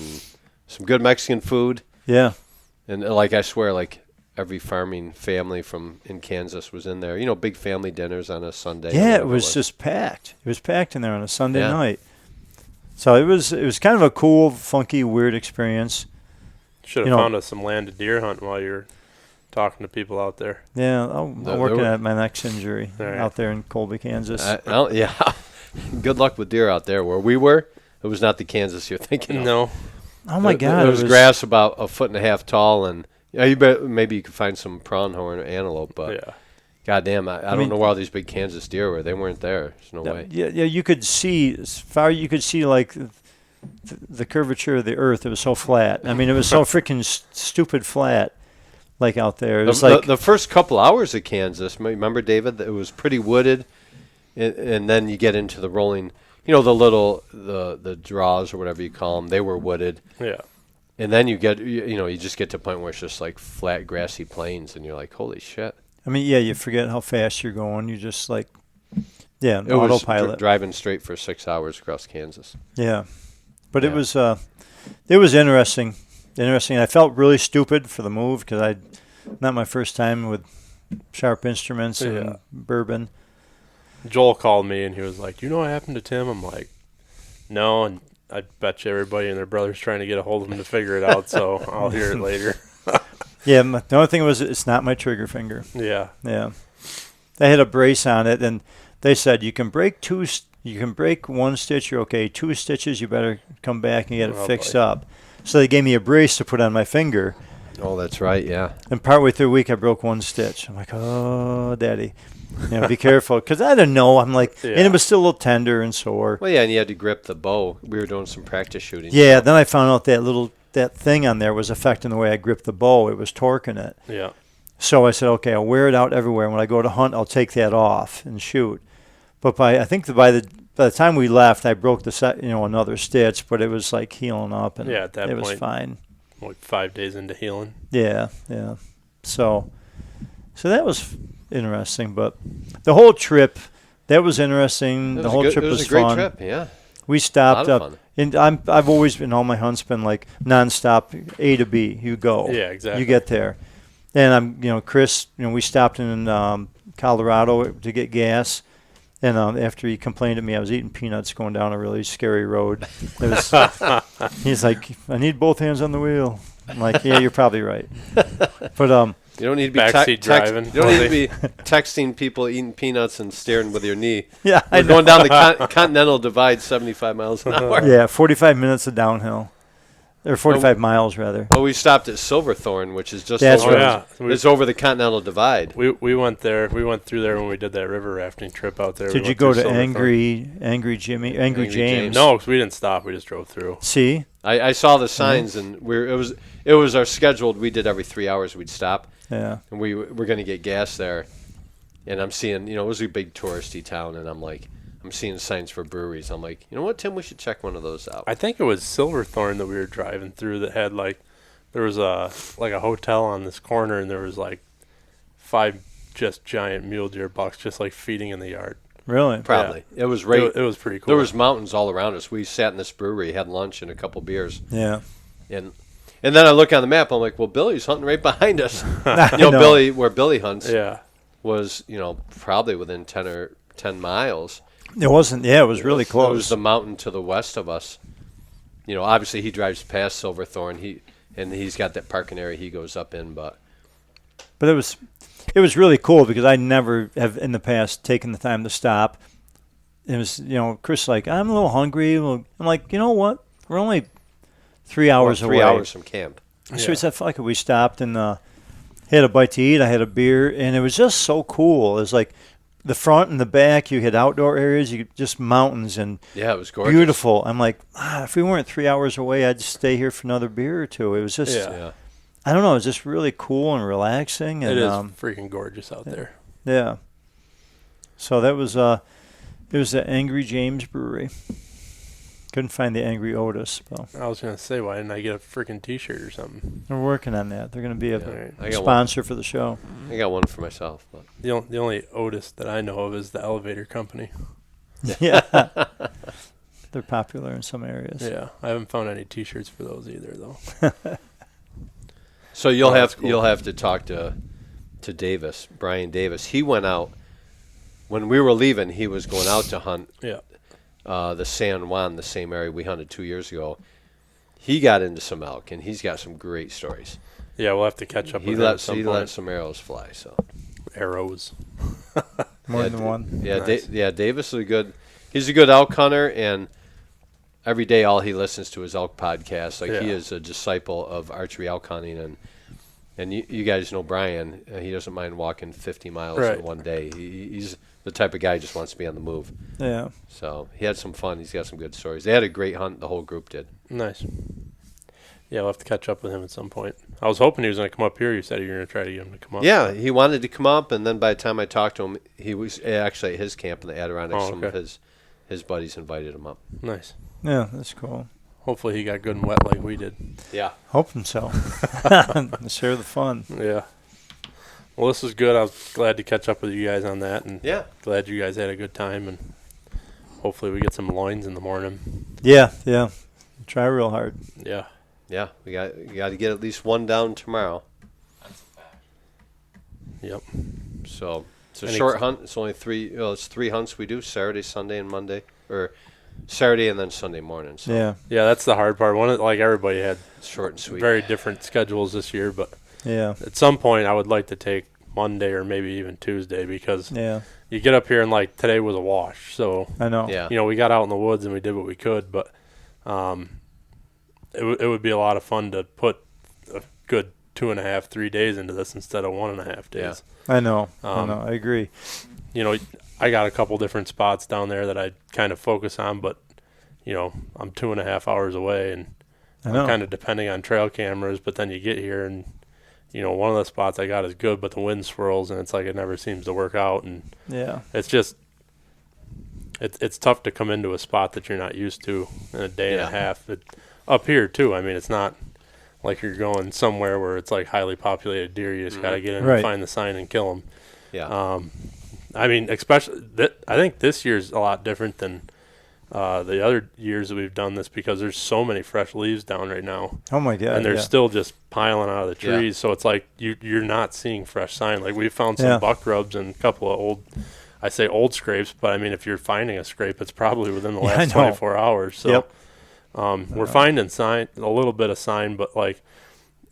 some good Mexican food. Yeah, and like I swear, like every farming family in Kansas was in there. Big family dinners on a Sunday. Yeah, it was just packed. It was packed in there on a Sunday night. So it was kind of a cool, funky, weird experience. Should have found us some land to deer hunt while you're talking to people out there. Yeah, I'm working at my next injury out there in Colby, Kansas. Yeah, good luck with deer out there. Where we were, it was not the Kansas you're thinking of. No. Oh my God! It was grass about 1.5 feet tall, and maybe you could find some pronghorn or antelope, but goddamn, I don't know where all these big Kansas deer were. They weren't there. There's no way. Yeah, you could see as far. You could see like the curvature of the earth. It was so flat. I mean, it was so freaking stupid flat. Like out there, it was the first couple hours of Kansas. Remember, David? It was pretty wooded, and then you get into the rolling. The draws or whatever you call them. They were wooded. Yeah. And then you just get to a point where it's just like flat, grassy plains, and you're like, holy shit. I mean, yeah, you forget how fast you're going. You just like, yeah, it autopilot. Was driving straight for 6 hours across Kansas. Yeah, but it was interesting. Interesting. I felt really stupid for the move because not my first time with sharp instruments and bourbon. Joel called me and he was like, "You know what happened to Tim?" I'm like, "No," and I bet you everybody and their brother's trying to get a hold of him to figure it out. So I'll hear it later. Yeah, the only thing was it's not my trigger finger. Yeah. Yeah. They had a brace on it, and they said you can break one stitch, you're okay. 2 stitches, you better come back and get it fixed up. So they gave me a brace to put on my finger. Oh, that's right, yeah. And partway through the week, I broke 1 stitch. I'm like, oh, Daddy. Be careful. Because I didn't know. I'm like, and it was still a little tender and sore. Well, yeah, and you had to grip the bow. We were doing some practice shooting. Yeah, then I found out that thing on there was affecting the way I gripped the bow. It was torquing it. Yeah. So I said, okay, I'll wear it out everywhere. When I go to hunt, I'll take that off and shoot. But by the time we left, I broke another stitch, but it was like healing up, and at that it point, was fine. Like 5 days into healing. Yeah. So that was interesting, but the whole trip, that was interesting. The whole trip was a great fun. trip, yeah. We stopped a lot of up, fun. and I've always been all my hunts been like nonstop A to B. You go, yeah, exactly. You get there, and Chris, we stopped in Colorado to get gas. And after he complained to me, I was eating peanuts going down a really scary road. He's like, I need both hands on the wheel. I'm like, yeah, you're probably right. But you don't need to be backseat driving. You don't need to be texting people eating peanuts and staring with your knee. Yeah, we're going down the Continental Divide, 75 miles an hour. Yeah, 45 minutes of downhill. Or 45 miles, rather. Well, we stopped at Silverthorne, which is just it's over the Continental Divide. We went there. We went through there when we did that river rafting trip out there. Did you go to Angry James? No, because we didn't stop. We just drove through. See? I saw the signs, and it was our scheduled. We did every 3 hours we'd stop. Yeah. And we were going to get gas there. And I'm seeing, it was a big touristy town, and I'm seeing signs for breweries. I'm like, you know what, Tim, we should check one of those out. I think it was Silverthorne that we were driving through that had there was a hotel on this corner, and there was 5 just giant mule deer bucks just feeding in the yard. Really? Probably. Yeah. It was right. It was pretty cool. There was mountains all around us. We sat in this brewery, had lunch and a couple beers. Yeah. And then I look on the map. I'm like, well, Billy's hunting right behind us. Billy, where Billy hunts, was probably within 10 miles. It wasn't. Yeah, it was really close. It was the mountain to the west of us. Obviously he drives past Silverthorne. He's got that parking area he goes up in, but it was really cool because I never have in the past taken the time to stop. It was Chris I'm a little hungry. I'm like, you know what? We're only 3 hours away. 3 hours from camp. So we said, fuck it. We stopped and had a bite to eat. I had a beer, and it was just so cool. It was like the front and the back, you had outdoor areas, just mountains, and it was gorgeous. Beautiful. I'm like, if we weren't 3 hours away, I'd stay here for another beer or two. It was just, I don't know, it was just really cool and relaxing. And, it is freaking gorgeous out there. Yeah. So that was, it was the Angry James Brewery. Couldn't find the Angry Otis. Well, I was going to say, why didn't I get a freaking T-shirt or something? They're working on that. They're going to be a sponsor for the show. I got one for myself. But. The only Otis that I know of is the elevator company. Yeah. They're popular in some areas. Yeah. I haven't found any T-shirts for those either, though. So you'll have to talk to Davis, Brian Davis. He went out. When we were leaving, he was going out to hunt. Yeah. The San Juan, the same area we hunted 2 years ago. He got into some elk, and he's got some great stories. Yeah, we'll have to catch up with him at some point. He let some arrows fly. So arrows. More than one. Yeah, Nice. Davis is he's a good elk hunter, and every day all he listens to is elk podcasts. He is a disciple of archery elk hunting, and And you guys know Brian. He doesn't mind walking 50 miles Right. in one day. He's the type of guy who just wants to be on the move. Yeah. So he had some fun. He's got some good stories. They had a great hunt. The whole group did. Nice. Yeah, we'll have to catch up with him at some point. I was hoping he was going to come up here. You said you were going to try to get him to come up. Yeah, he wanted to come up, and then by the time I talked to him, he was actually at his camp in the Adirondacks. Oh, Some of okay. his buddies invited him up. Nice. Yeah, that's cool. Hopefully he got good and wet like we did. Yeah. Hoping so. Share the fun. Yeah. Well, this is good. I was glad to catch up with you guys on that, and Yeah. glad you guys had a good time, and hopefully we get some loins in the morning. Yeah. Try real hard. Yeah. Yeah, we got to get at least one down tomorrow. Yep. So it's a Any- short hunt. It's only three. It's 3 hunts we do: Saturday, Sunday, and Monday, or Saturday and then Sunday morning. So Yeah. Yeah, that's the hard part. Like everybody had short and sweet. very different schedules this year, but Yeah. at some point I would like to take Monday or maybe even Tuesday, because Yeah. you get up here and like today was a wash. So I know. Yeah. you know, we got out in the woods and we did what we could, but it would be a lot of fun to put a good 2.5, 3 days into this instead of 1.5 days. I know. I agree. You know, I got a couple different spots down there that I kind of focus on, but you know, I'm 2.5 hours away, and I I'm know. kind of depending on trail cameras. But then you get here, and you know, one of the spots I got is good, but the wind swirls, and it's like it never seems to work out, and Yeah. it's just it's tough to come into a spot that you're not used to in a day and a half. Up here too. I mean, it's not like you're going somewhere where it's like highly populated deer. You just got to get in Right. and find the sign and kill them. Yeah. I mean, especially I think this year's a lot different than the other years that we've done this, because there's so many fresh leaves down right now. Oh my God. And they're yeah. still just piling out of the Yeah. trees. So it's like you're not seeing fresh sign. Like we found some Yeah. buck rubs and a couple of old scrapes, but I mean, if you're finding a scrape, it's probably within the Yeah, I last know. 24 hours. So Yep. we're finding sign, a little bit of sign, but like,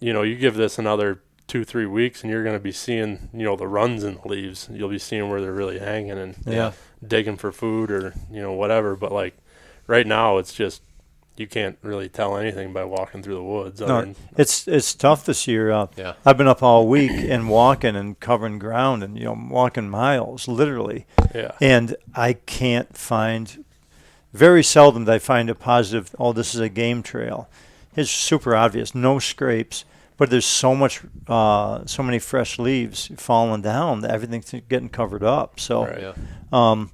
you know, you give this another 2-3 weeks and you're going to be seeing, you know, the runs in the leaves. You'll be seeing where they're really hanging and Yeah. digging for food or, you know, whatever. But like right now, it's just, you can't really tell anything by walking through the woods. No, other than, it's tough this year. Yeah. I've been up all week and walking and covering ground and walking miles literally. Yeah. And I can't find. Very seldom do I find a positive. Oh, this is a game trail. It's super obvious. No scrapes, but there's so many fresh leaves falling down that everything's getting covered up. So, Right.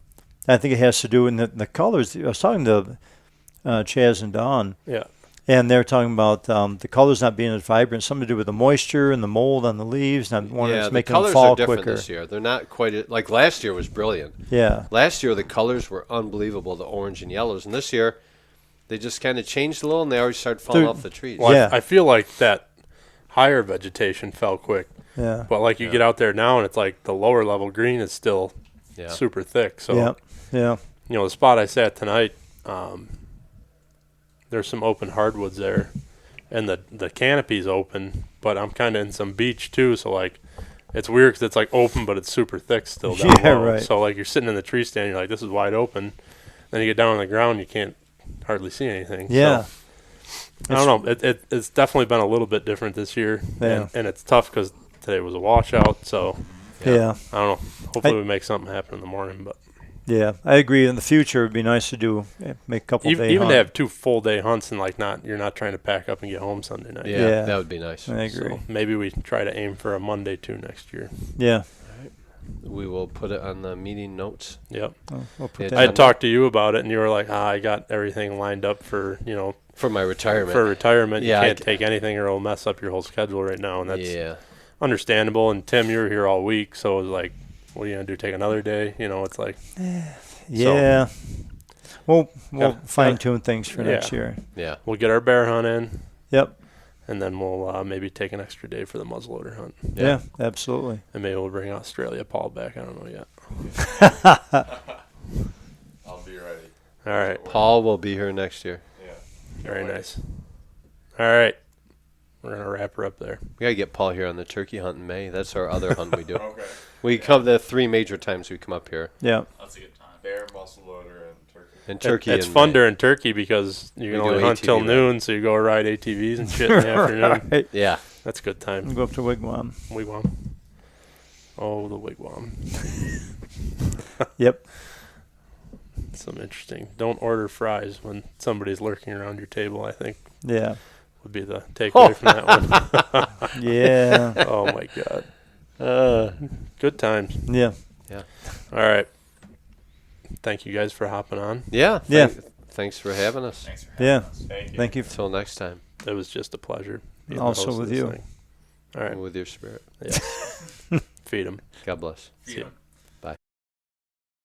I think it has to do with the colors. I was talking to Chaz and Dawn. Yeah. And they're talking about the colors not being as vibrant, something to do with the moisture and the mold on the leaves, not wanting Yeah, to the make them colors fall are different quicker. this year. They're not quite like last year was brilliant. Yeah. Last year the colors were unbelievable, the orange and yellows, and this year they just kind of changed a little, and they already started falling off the trees. Well, Yeah. I feel like that higher vegetation fell quick. Yeah. But like you get out there now and it's like the lower level green is still super thick. So, Yeah. you know, the spot I sat tonight, there's some open hardwoods there, and the canopy's open, but I'm kind of in some beech too. So like, it's weird because it's like open, but it's super thick still down Yeah, low. right. So like you're sitting in the tree stand, you're like, this is wide open. Then you get down on the ground, you can't hardly see anything. Yeah. So, I don't know. It's definitely been a little bit different this year, Yeah. and it's tough because today was a washout. So Yeah. I don't know. Hopefully we make something happen in the morning, but Yeah, I agree. In the future, it'd be nice to make a couple even, day even hunt. to have 2 full day hunts and like you're not trying to pack up and get home Sunday night. Yeah, that would be nice. I agree. So maybe we try to aim for a Monday too next year. Yeah. We will put it on the meeting notes. Yep. We'll put I talked to you about it, and you were like, I got everything lined up for, you know, for my retirement. For retirement, Yeah, you can't take anything or it'll mess up your whole schedule right now, and that's Yeah. understandable. And Tim, you were here all week, so it was like, what are you gonna do? Take another day? You know, it's like, Yeah. We'll Yeah. fine tune things for next year. Yeah. We'll get our bear hunt in. Yep. And then we'll maybe take an extra day for the muzzleloader hunt. Yeah, absolutely. And maybe we'll bring Australia Paul back. I don't know yet. I'll be ready. All right. Paul will be here next year. Yeah. Very nice. All right. We're going to wrap her up there. We got to get Paul here on the turkey hunt in May. That's our other hunt we do. Okay. We come the 3 major times we come up here. Yeah. That's a good time. Bear, muzzleloader, and turkey. And turkey. It's in fun May. during turkey because you can We only do hunt ATV till ride. noon, so you go ride ATVs and shit in the afternoon. Right. Yeah. That's a good time. Go up to Wigwam. Wigwam. Oh, the Wigwam. Yep. Some interesting. Don't order fries when somebody's lurking around your table, I think. Yeah. Would be the takeaway from that one. Yeah. Oh, my God. Good times. Yeah. Yeah. All right. Thank you guys for hopping on. Yeah. Yeah. Thanks for having us. Thanks for having us. Thank you. Until next time. It was just a pleasure. being the Also host of with this you. thing. All right. With your spirit. Yeah. Feed them. God bless. See ya.